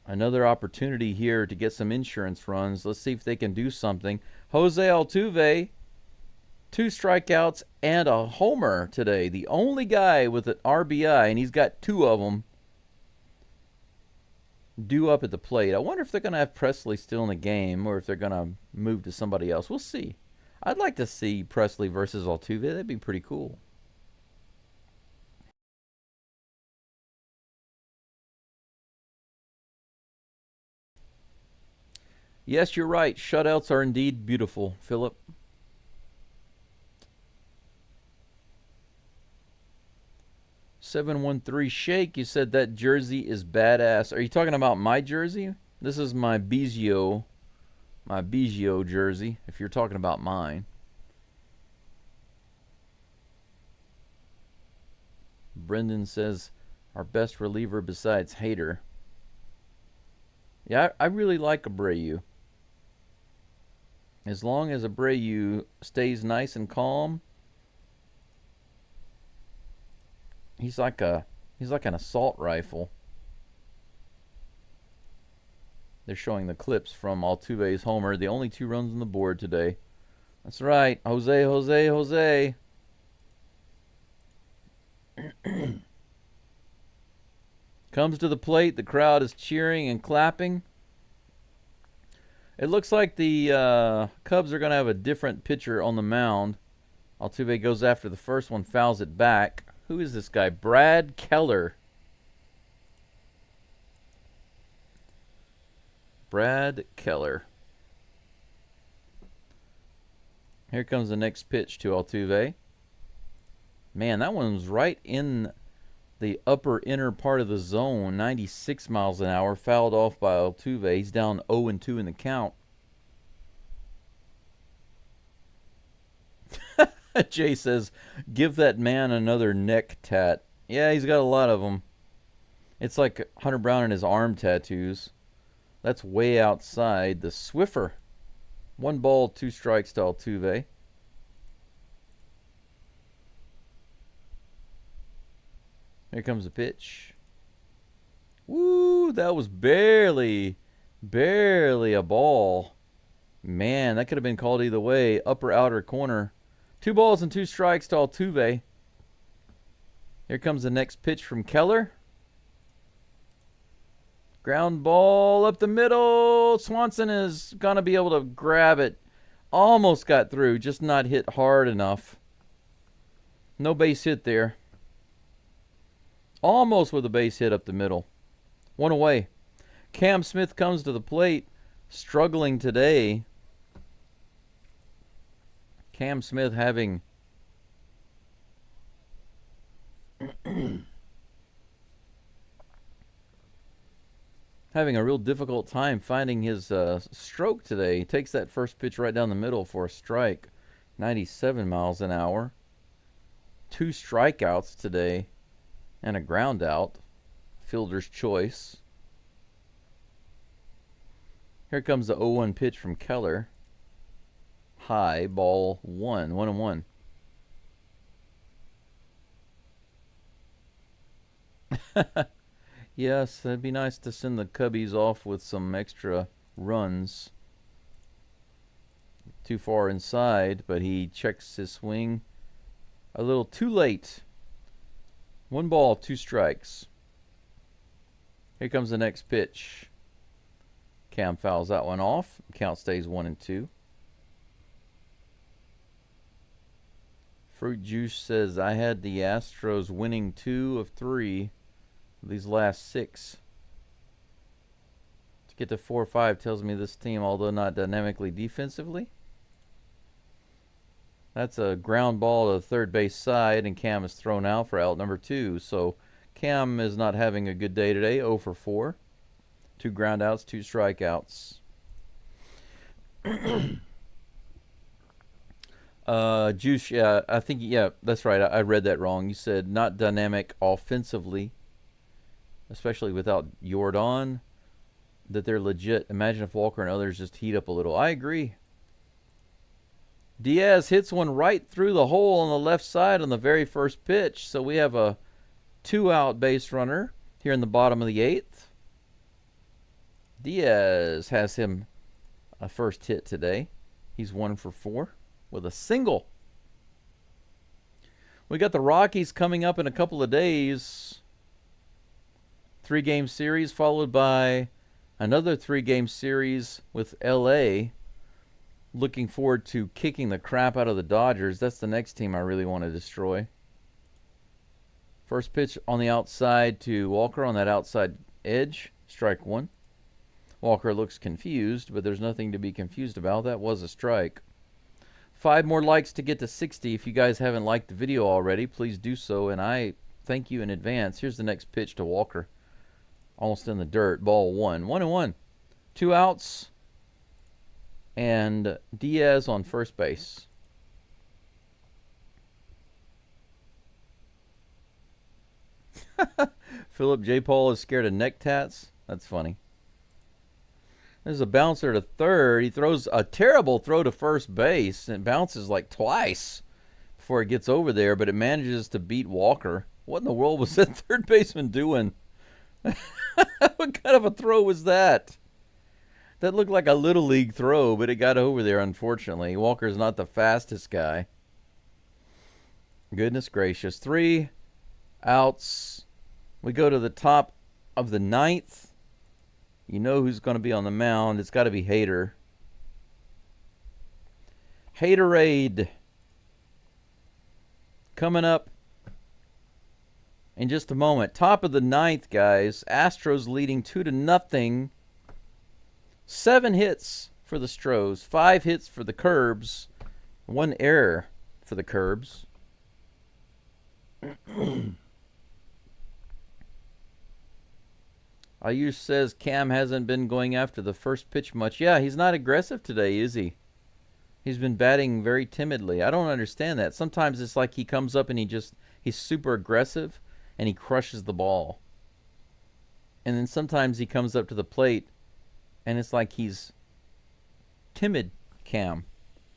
Another opportunity here to get some insurance runs. Let's see if they can do something. Jose Altuve, 2 strikeouts and a homer today. The only guy with an RBI, and he's got 2 of them, due up at the plate. I wonder if they're going to have Presley still in the game or if they're going to move to somebody else. We'll see. I'd like to see Presley versus Altuve. That'd be pretty cool. Yes, you're right. Shutouts are indeed beautiful, Philip. $713 Shake, you said that jersey is badass. Are you talking about my jersey? This is my Biggio jersey, if you're talking about mine. Brendan says, our best reliever besides Hader. Yeah, I really like Abreu. As long as Abreu stays nice and calm, he's like an assault rifle. They're showing the clips from Altuve's homer. The only 2 runs on the board today. That's right. Jose. Comes to the plate. The crowd is cheering and clapping. It looks like the Cubs are going to have a different pitcher on the mound. Altuve goes after the first one, fouls it back. Who is this guy? Brad Keller. Brad Keller. Here comes the next pitch to Altuve. Man, that one was right in the upper inner part of the zone. 96 miles an hour. Fouled off by Altuve. He's down 0-2 in the count. Jay says, give that man another neck tat. Yeah, he's got a lot of them. It's like Hunter Brown and his arm tattoos. That's way outside. The Swiffer. 1 ball, 2 strikes to Altuve. Here comes the pitch. Woo, that was barely a ball. Man, that could have been called either way. Upper outer corner. 2 balls and 2 strikes to Altuve. Here comes the next pitch from Keller. Ground ball up the middle. Swanson is going to be able to grab it. Almost got through, just not hit hard enough. No base hit there. Almost with a base hit up the middle. 1 away. Cam Smith comes to the plate, struggling today. Cam Smith having a real difficult time finding his stroke today. He takes that first pitch right down the middle for a strike. 97 miles an hour. 2 strikeouts today and a ground out. Fielder's choice. Here comes the 0-1 pitch from Keller. High, ball 1. 1-1. Yes, it'd be nice to send the Cubbies off with some extra runs. Too far inside, but he checks his swing a little too late. 1 ball, 2 strikes. Here comes the next pitch. Cam fouls that one off. Count stays 1-2. Fruit Juice says, I had the Astros winning 2 of 3 these last 6. Get to 4-5 tells me this team, although not dynamically defensively. That's a ground ball to the third base side, and Cam is thrown out for out number 2. So Cam is not having a good day today, 0 for 4. 2 ground outs, 2 strikeouts. Juice, yeah, I think, yeah, that's right. I read that wrong. You said not dynamic offensively, especially without Yordan, that they're legit. Imagine if Walker and others just heat up a little. I agree. Diaz hits one right through the hole on the left side on the very first pitch. So we have a 2-out base runner here in the bottom of the 8th. Diaz has him a first hit today. He's 1 for 4 with a single. We got the Rockies coming up in a couple of days. 3-game series followed by another 3-game series with LA. Looking forward to kicking the crap out of the Dodgers. That's the next team I really want to destroy. First pitch on the outside to Walker on that outside edge. Strike 1. Walker looks confused, but there's nothing to be confused about. That was a strike. 5 more likes to get to 60. If you guys haven't liked the video already, please do so, and I thank you in advance. Here's the next pitch to Walker. Almost in the dirt. Ball 1. 1-1. 2 outs. And Diaz on first base. Philip J. Paul is scared of neck tats. That's funny. There's a bouncer to third. He throws a terrible throw to first base and bounces like twice before it gets over there, but it manages to beat Walker. What in the world was that third baseman doing? What kind of a throw was that? That looked like a little league throw, but it got over there, unfortunately. Walker's not the fastest guy. Goodness gracious. 3 outs. We go to the top of the 9th. You know who's going to be on the mound. It's got to be Hader. Haterade. Coming up in just a moment. Top of the 9th, guys. Astros leading 2-0. 7 hits for the Stros. 5 hits for the Curbs. 1 error for the Curbs. Ayush says Cam hasn't been going after the first pitch much. Yeah, he's not aggressive today, is he? He's been batting very timidly. I don't understand that. Sometimes it's like he comes up and he's super aggressive and he crushes the ball. And then sometimes he comes up to the plate and it's like he's timid Cam,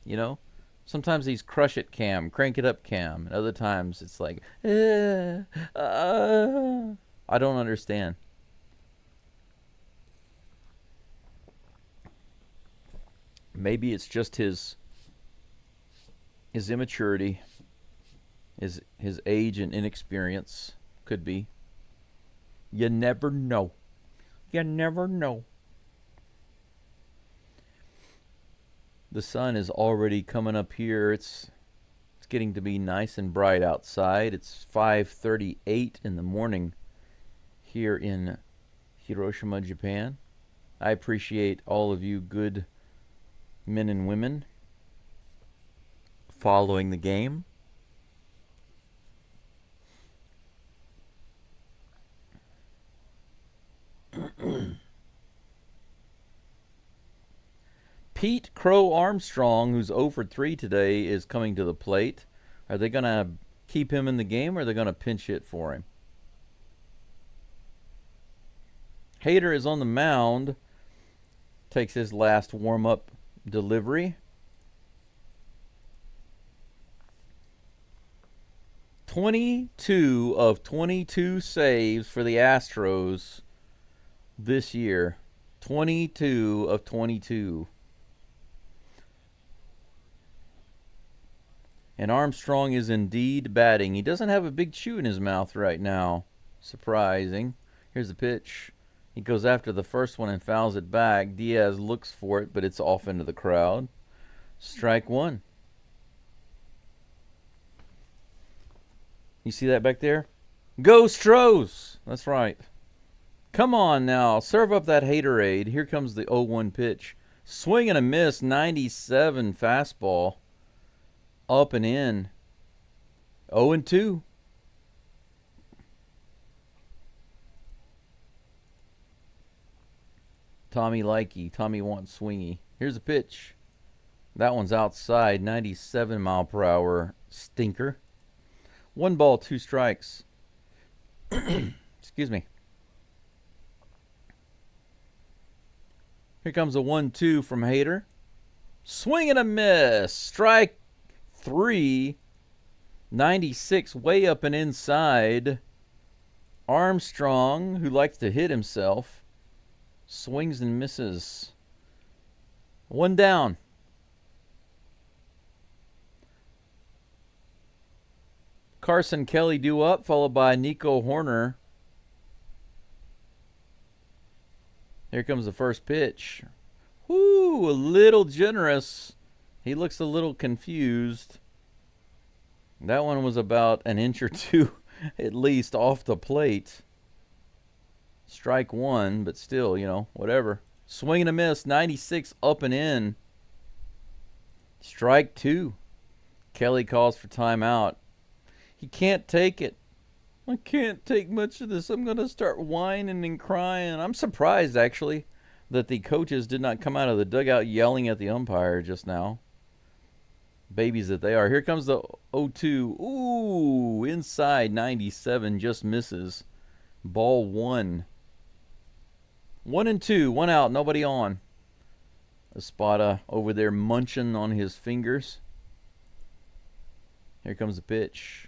you know? Sometimes he's crush it Cam, crank it up Cam. And other times it's like, I don't understand. Maybe it's just his immaturity, his age and inexperience. Could be. You never know. You never know. The sun is already coming up here. It's getting to be nice and bright outside. It's 5:38 in the morning here in Hiroshima, Japan. I appreciate all of you good men and women following the game. Pete Crow Armstrong, who's 0 for 3 today, is coming to the plate. Are they going to keep him in the game, or are they going to pinch hit for him? Hader is on the mound. Takes his last warm-up delivery. 22 of 22 saves for the Astros this year. 22 of 22. And Armstrong is indeed batting. He doesn't have a big chew in his mouth right now. Surprising. Here's the pitch. He goes after the first one and fouls it back. Diaz looks for it, but it's off into the crowd. Strike 1. You see that back there? Go Stros! That's right. Come on now. Serve up that haterade. Here comes the 0-1 pitch. Swing and a miss. 97 fastball. Up and in. 0-2. Tommy likey. Tommy wants swingy. Here's a pitch. That one's outside. 97 mile per hour stinker. 1 ball, 2 strikes. Excuse me. Here comes a 1-2 from Hader. Swing and a miss. Strike 3. 96 way up and inside. Armstrong, who likes to hit himself, swings and misses. 1 down. Carson Kelly due up, followed by Nico Horner. Here comes the first pitch. Whoo, a little generous. He looks a little confused. That one was about an inch or two at least off the plate. Strike 1, but still, whatever. Swing and a miss, 96 up and in. Strike 2. Kelly calls for timeout. He can't take it. I can't take much of this. I'm going to start whining and crying. I'm surprised, actually, that the coaches did not come out of the dugout yelling at the umpire just now. Babies that they are. Here comes the 0-2. Ooh, inside 97, just misses. Ball 1. 1-2, 1 out, nobody on. Espada over there munching on his fingers. Here comes the pitch.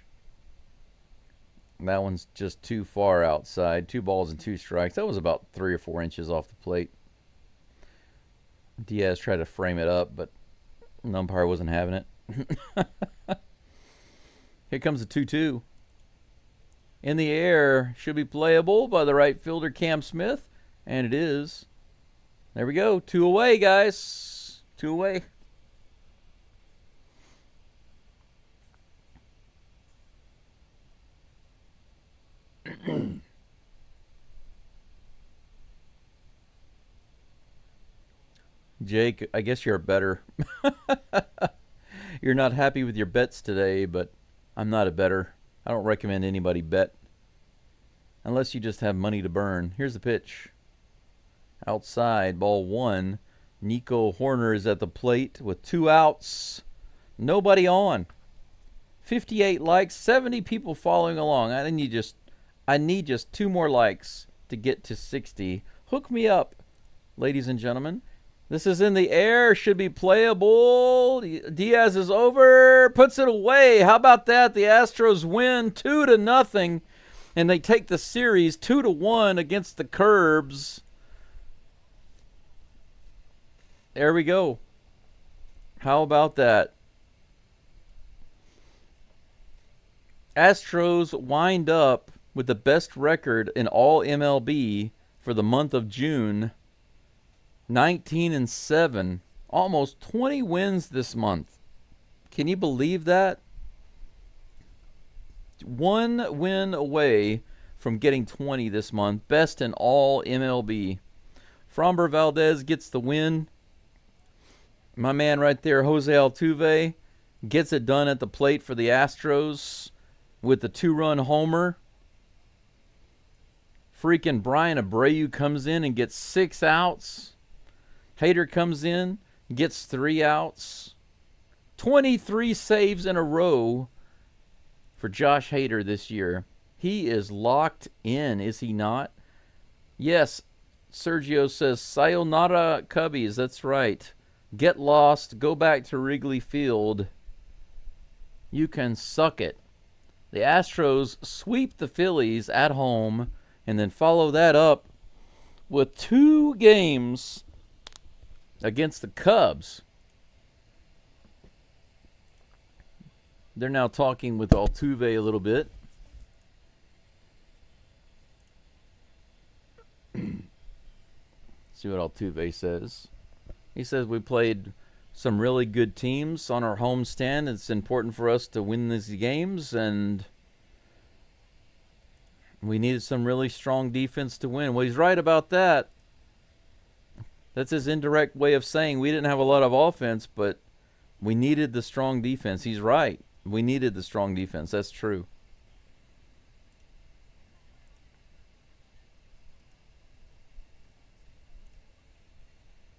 That one's just too far outside. 2 balls and 2 strikes. That was about 3 or 4 inches off the plate. Diaz tried to frame it up, but the umpire wasn't having it. Here comes the 2-2. In the air. Should be playable by the right fielder, Cam Smith. And it is. There we go. 2 away, guys. 2 away. Jake, I guess you're better. You're not happy with your bets today, but I'm not a better. I don't recommend anybody bet unless you just have money to burn. Here's the pitch. Outside, ball 1. Nico Horner is at the plate with 2 outs. Nobody on. 58 likes, 70 people following along. I need just 2 more likes to get to 60. Hook me up, ladies and gentlemen. This is in the air, should be playable. Diaz is over, puts it away. How about that? The Astros win 2-0, and they take the series 2-1 against the Curbs. There we go. How about that? Astros wind up with the best record in all MLB for the month of June. 19-7. Almost 20 wins this month. Can you believe that? 1 win away from getting 20 this month. Best in all MLB. Framber Valdez gets the win. My man right there, Jose Altuve, gets it done at the plate for the Astros with the 2-run homer. Freaking Brian Abreu comes in and gets 6 outs. Hader comes in, gets 3 outs. 23 saves in a row for Josh Hader this year. He is locked in, is he not? Yes, Sergio says, sayonara Cubbies. That's right. Get lost. Go back to Wrigley Field. You can suck it. The Astros sweep the Phillies at home and then follow that up with 2 games against the Cubs. They're now talking with Altuve a little bit. See what Altuve says. He says we played some really good teams on our homestand. It's important for us to win these games, and We needed some really strong defense to win. Well, he's right about that. That's his indirect way of saying we didn't have a lot of offense, but we needed the strong defense. He's right. We needed the strong defense. That's true.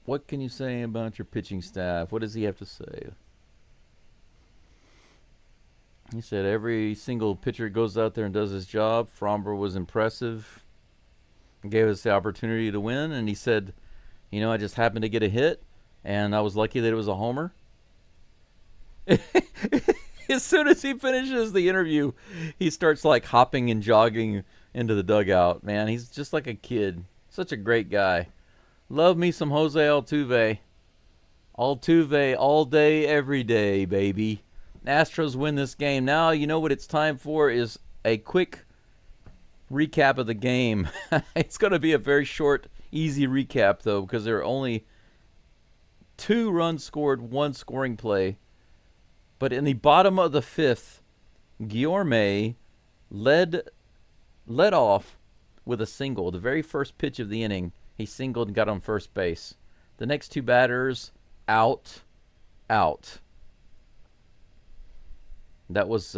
What can you say about your pitching staff? What does he have to say? He said every single pitcher goes out there and does his job. Fromber was impressive. Gave us the opportunity to win. And he said, I just happened to get a hit. And I was lucky that it was a homer. As soon as he finishes the interview, he starts like hopping and jogging into the dugout. Man, he's just like a kid. Such a great guy. Love me some Jose Altuve. Altuve all day, every day, baby. Astros win this game. Now you know what it's time for is a quick recap of the game. It's going to be a very short, easy recap, though, because there are only 2 runs scored, 1 scoring play. But in the bottom of the 5th, Geaux led off with a single. The very first pitch of the inning, he singled and got on first base. The next 2 batters, out. That was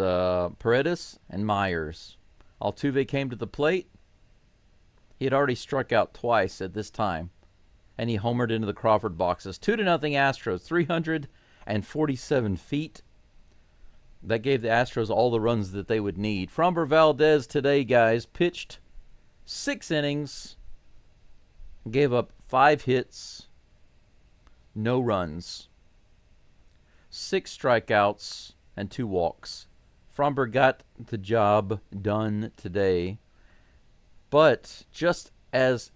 Paredes and Myers. Altuve came to the plate. He had already struck out twice at this time, and he homered into the Crawford boxes. 2-0 Astros, 347 feet. That gave the Astros all the runs that they would need. Framber Valdez today, guys, pitched 6 innings, gave up 5 hits, no runs, 6 strikeouts, and 2 walks. Fromber got the job done today. But just as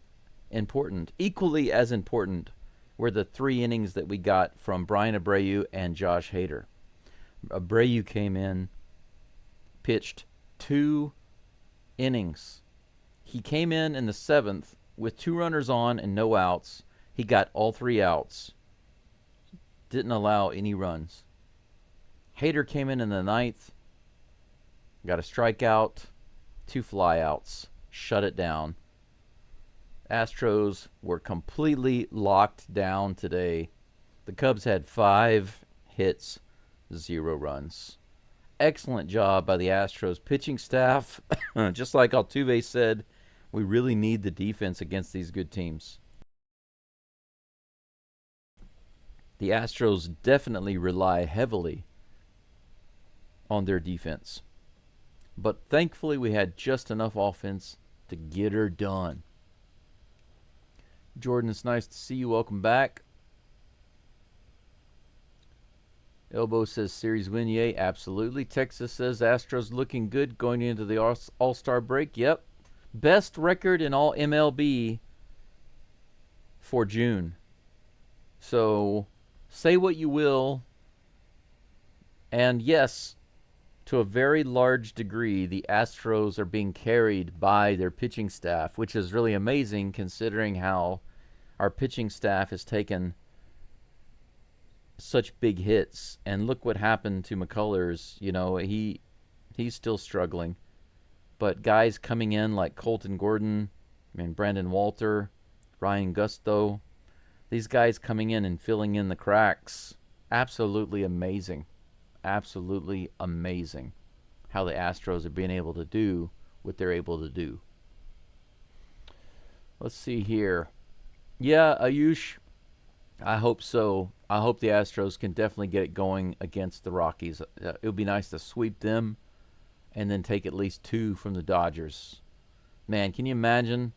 important, equally as important, were the 3 innings that we got from Brian Abreu and Josh Hader. Abreu came in, pitched 2 innings. He came in the 7th with 2 runners on and no outs. He got all 3 outs. Didn't allow any runs. Hader came in the 9th, got a strikeout, 2 flyouts, shut it down. Astros were completely locked down today. The Cubs had 5 hits, 0 runs. Excellent job by the Astros pitching staff. Just like Altuve said, we really need the defense against these good teams. The Astros definitely rely heavily on their defense. But thankfully we had just enough offense to get her done. Jordan, it's nice to see you. Welcome back. Elbow says series win, yay. Absolutely. Texas says Astros looking good going into the All-Star break. Yep. Best record in all MLB for June. So say what you will. And yes, to a very large degree, the Astros are being carried by their pitching staff, which is really amazing considering how our pitching staff has taken such big hits. And look what happened to McCullers. He's still struggling. But guys coming in like Colton Gordon, Brandon Walter, Ryan Gusto, these guys coming in and filling in the cracks, absolutely amazing. Absolutely amazing how the Astros are being able to do what they're able to do. Let's see here. Yeah, Ayush, I hope so. I hope the Astros can definitely get it going against the Rockies. It would be nice to sweep them and then take at least 2 from the Dodgers. Man, can you imagine?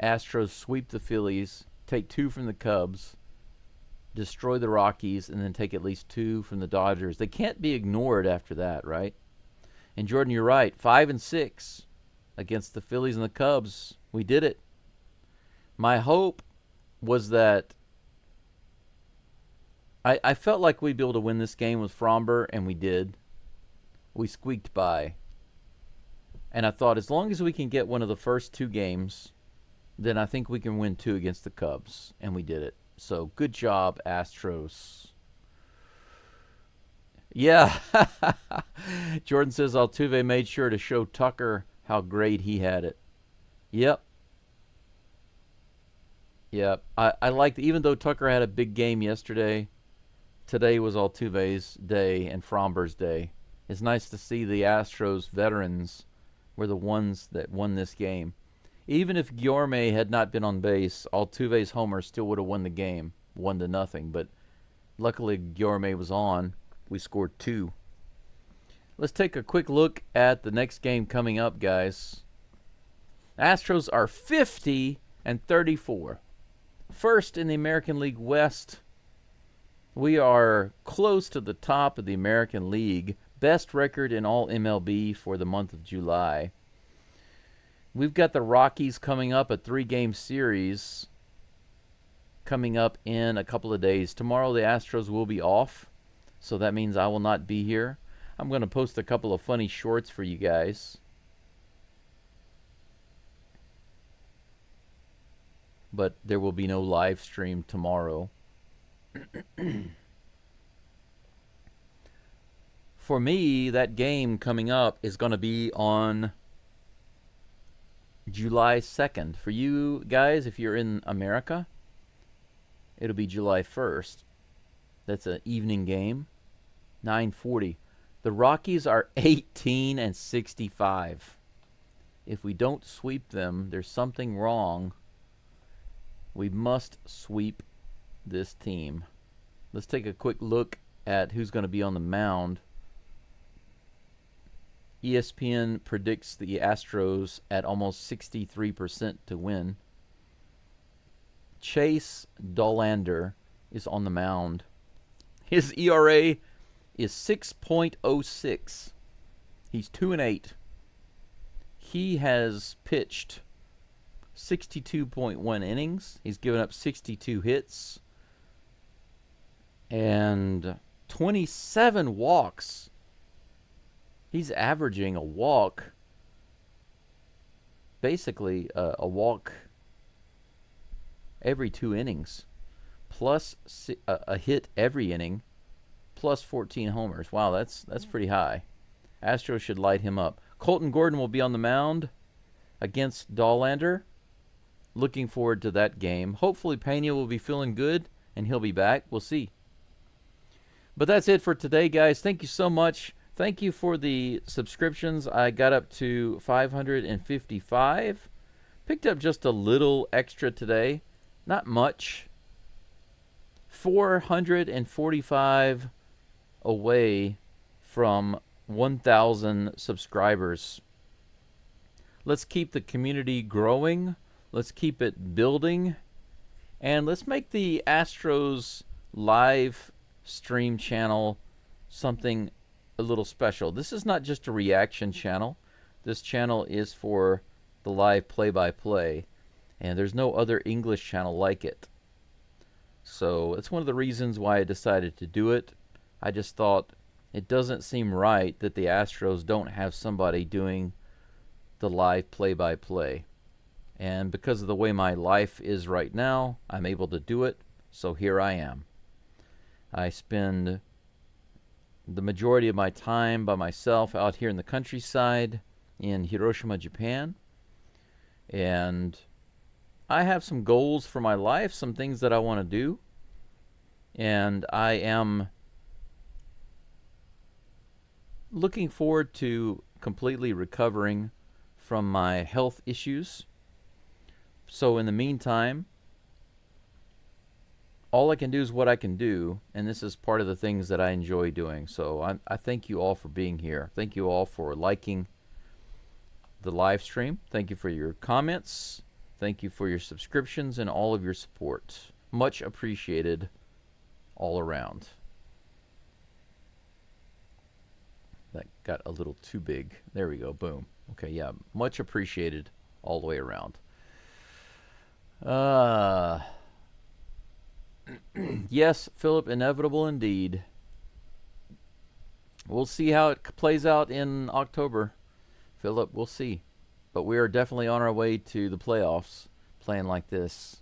Astros sweep the Phillies, take 2 from the Cubs, destroy the Rockies, and then take at least 2 from the Dodgers. They can't be ignored after that, right? And Jordan, you're right. 5-6 against the Phillies and the Cubs. We did it. My hope was that I felt like we'd be able to win this game with Fromber, and we did. We squeaked by. And I thought, as long as we can get one of the first 2 games, then I think we can win 2 against the Cubs. And we did it. So, good job, Astros. Yeah. Jordan says Altuve made sure to show Tucker how great he had it. Yep. Yep. I liked, even though Tucker had a big game yesterday, today was Altuve's day and Fromber's day. It's nice to see the Astros veterans were the ones that won this game. Even if Guillorme had not been on base, Altuve's homer still would have won the game, 1-0. But luckily Guillorme was on. We scored 2. Let's take a quick look at the next game coming up, guys. Astros are 50-34. First in the American League West. We are close to the top of the American League. Best record in all MLB for the month of July. We've got the Rockies coming up, a 3-game series coming up in a couple of days. Tomorrow the Astros will be off, so that means I will not be here. I'm going to post a couple of funny shorts for you guys. But there will be no live stream tomorrow. For me, that game coming up is going to be on July 2nd. For you guys, if you're in America, it'll be July 1st. That's an evening game, 9:40. The Rockies are 18-65. If we don't sweep them, there's something wrong. We must sweep this team. Let's take a quick look at who's going to be on the mound. ESPN predicts the Astros at almost 63% to win. Chase Dollander is on the mound. His ERA is 6.06. He's 2-8. He has pitched 62.1 innings. He's given up 62 hits and 27 walks. He's averaging a walk, basically a walk every 2 innings, plus a hit every inning, plus 14 homers. Wow, that's pretty high. Astros should light him up. Colton Gordon will be on the mound against Dollander. Looking forward to that game. Hopefully Pena will be feeling good and he'll be back. We'll see. But that's it for today, guys. Thank you so much. Thank you for the subscriptions. I got up to 555. Picked up just a little extra today. Not much. 445 away from 1,000 subscribers. Let's keep the community growing. Let's keep it building. And let's make the Astros live stream channel something a little special. This is not just a reaction channel. This channel is for the live play-by-play. And there's no other English channel like it. So it's one of the reasons why I decided to do it. I just thought it doesn't seem right that the Astros don't have somebody doing the live play-by-play. And because of the way my life is right now, I'm able to do it. So here I am. I spend the majority of my time by myself out here in the countryside in Hiroshima, Japan. And I have some goals for my life, some things that I want to do. And I am looking forward to completely recovering from my health issues. So in the meantime, all I can do is what I can do, and this is part of the things that I enjoy doing. So I thank you all for being here. Thank you all for liking the live stream. Thank you for your comments. Thank you for your subscriptions and all of your support. Much appreciated all around. That got a little too big. There we go. Boom. Okay, yeah. Much appreciated all the way around. Yes, Philip, inevitable indeed. We'll see how it plays out in October. Philip, we'll see. But we are definitely on our way to the playoffs playing like this.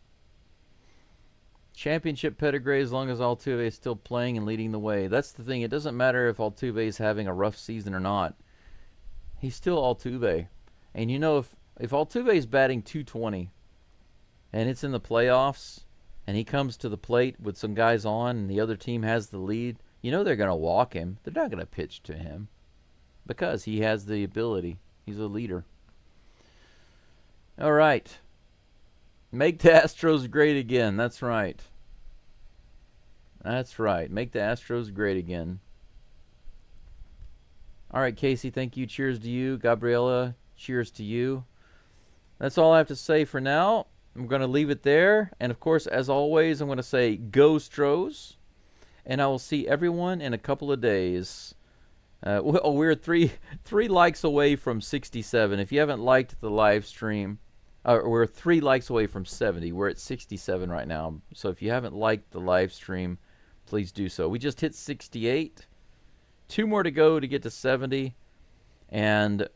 Championship pedigree as long as Altuve is still playing and leading the way. That's the thing. It doesn't matter if Altuve is having a rough season or not. He's still Altuve. And you know, if Altuve's batting 220 and it's in the playoffs and he comes to the plate with some guys on and the other team has the lead, you know they're going to walk him. They're not going to pitch to him because he has the ability. He's a leader. All right. Make the Astros great again. That's right. That's right. Make the Astros great again. All right, Casey, thank you. Cheers to you. Gabriella, cheers to you. That's all I have to say for now. I'm going to leave it there. And, of course, as always, I'm going to say go Stros. And I will see everyone in a couple of days. We're three likes away from 67. If you haven't liked the live stream, we're 3 likes away from 70. We're at 67 right now. So if you haven't liked the live stream, please do so. We just hit 68. 2 more to go to get to 70. And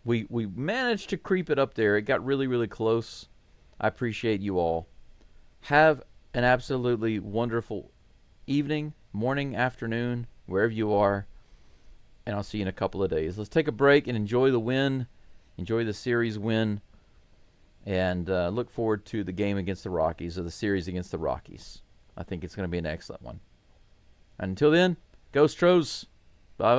we managed to creep it up there. It got really, really close. I appreciate you all. Have an absolutely wonderful evening, morning, afternoon, wherever you are. And I'll see you in a couple of days. Let's take a break and enjoy the win. Enjoy the series win. And look forward to the game against the Rockies, or the series against the Rockies. I think it's going to be an excellent one. And until then, go Stros. Bye-bye.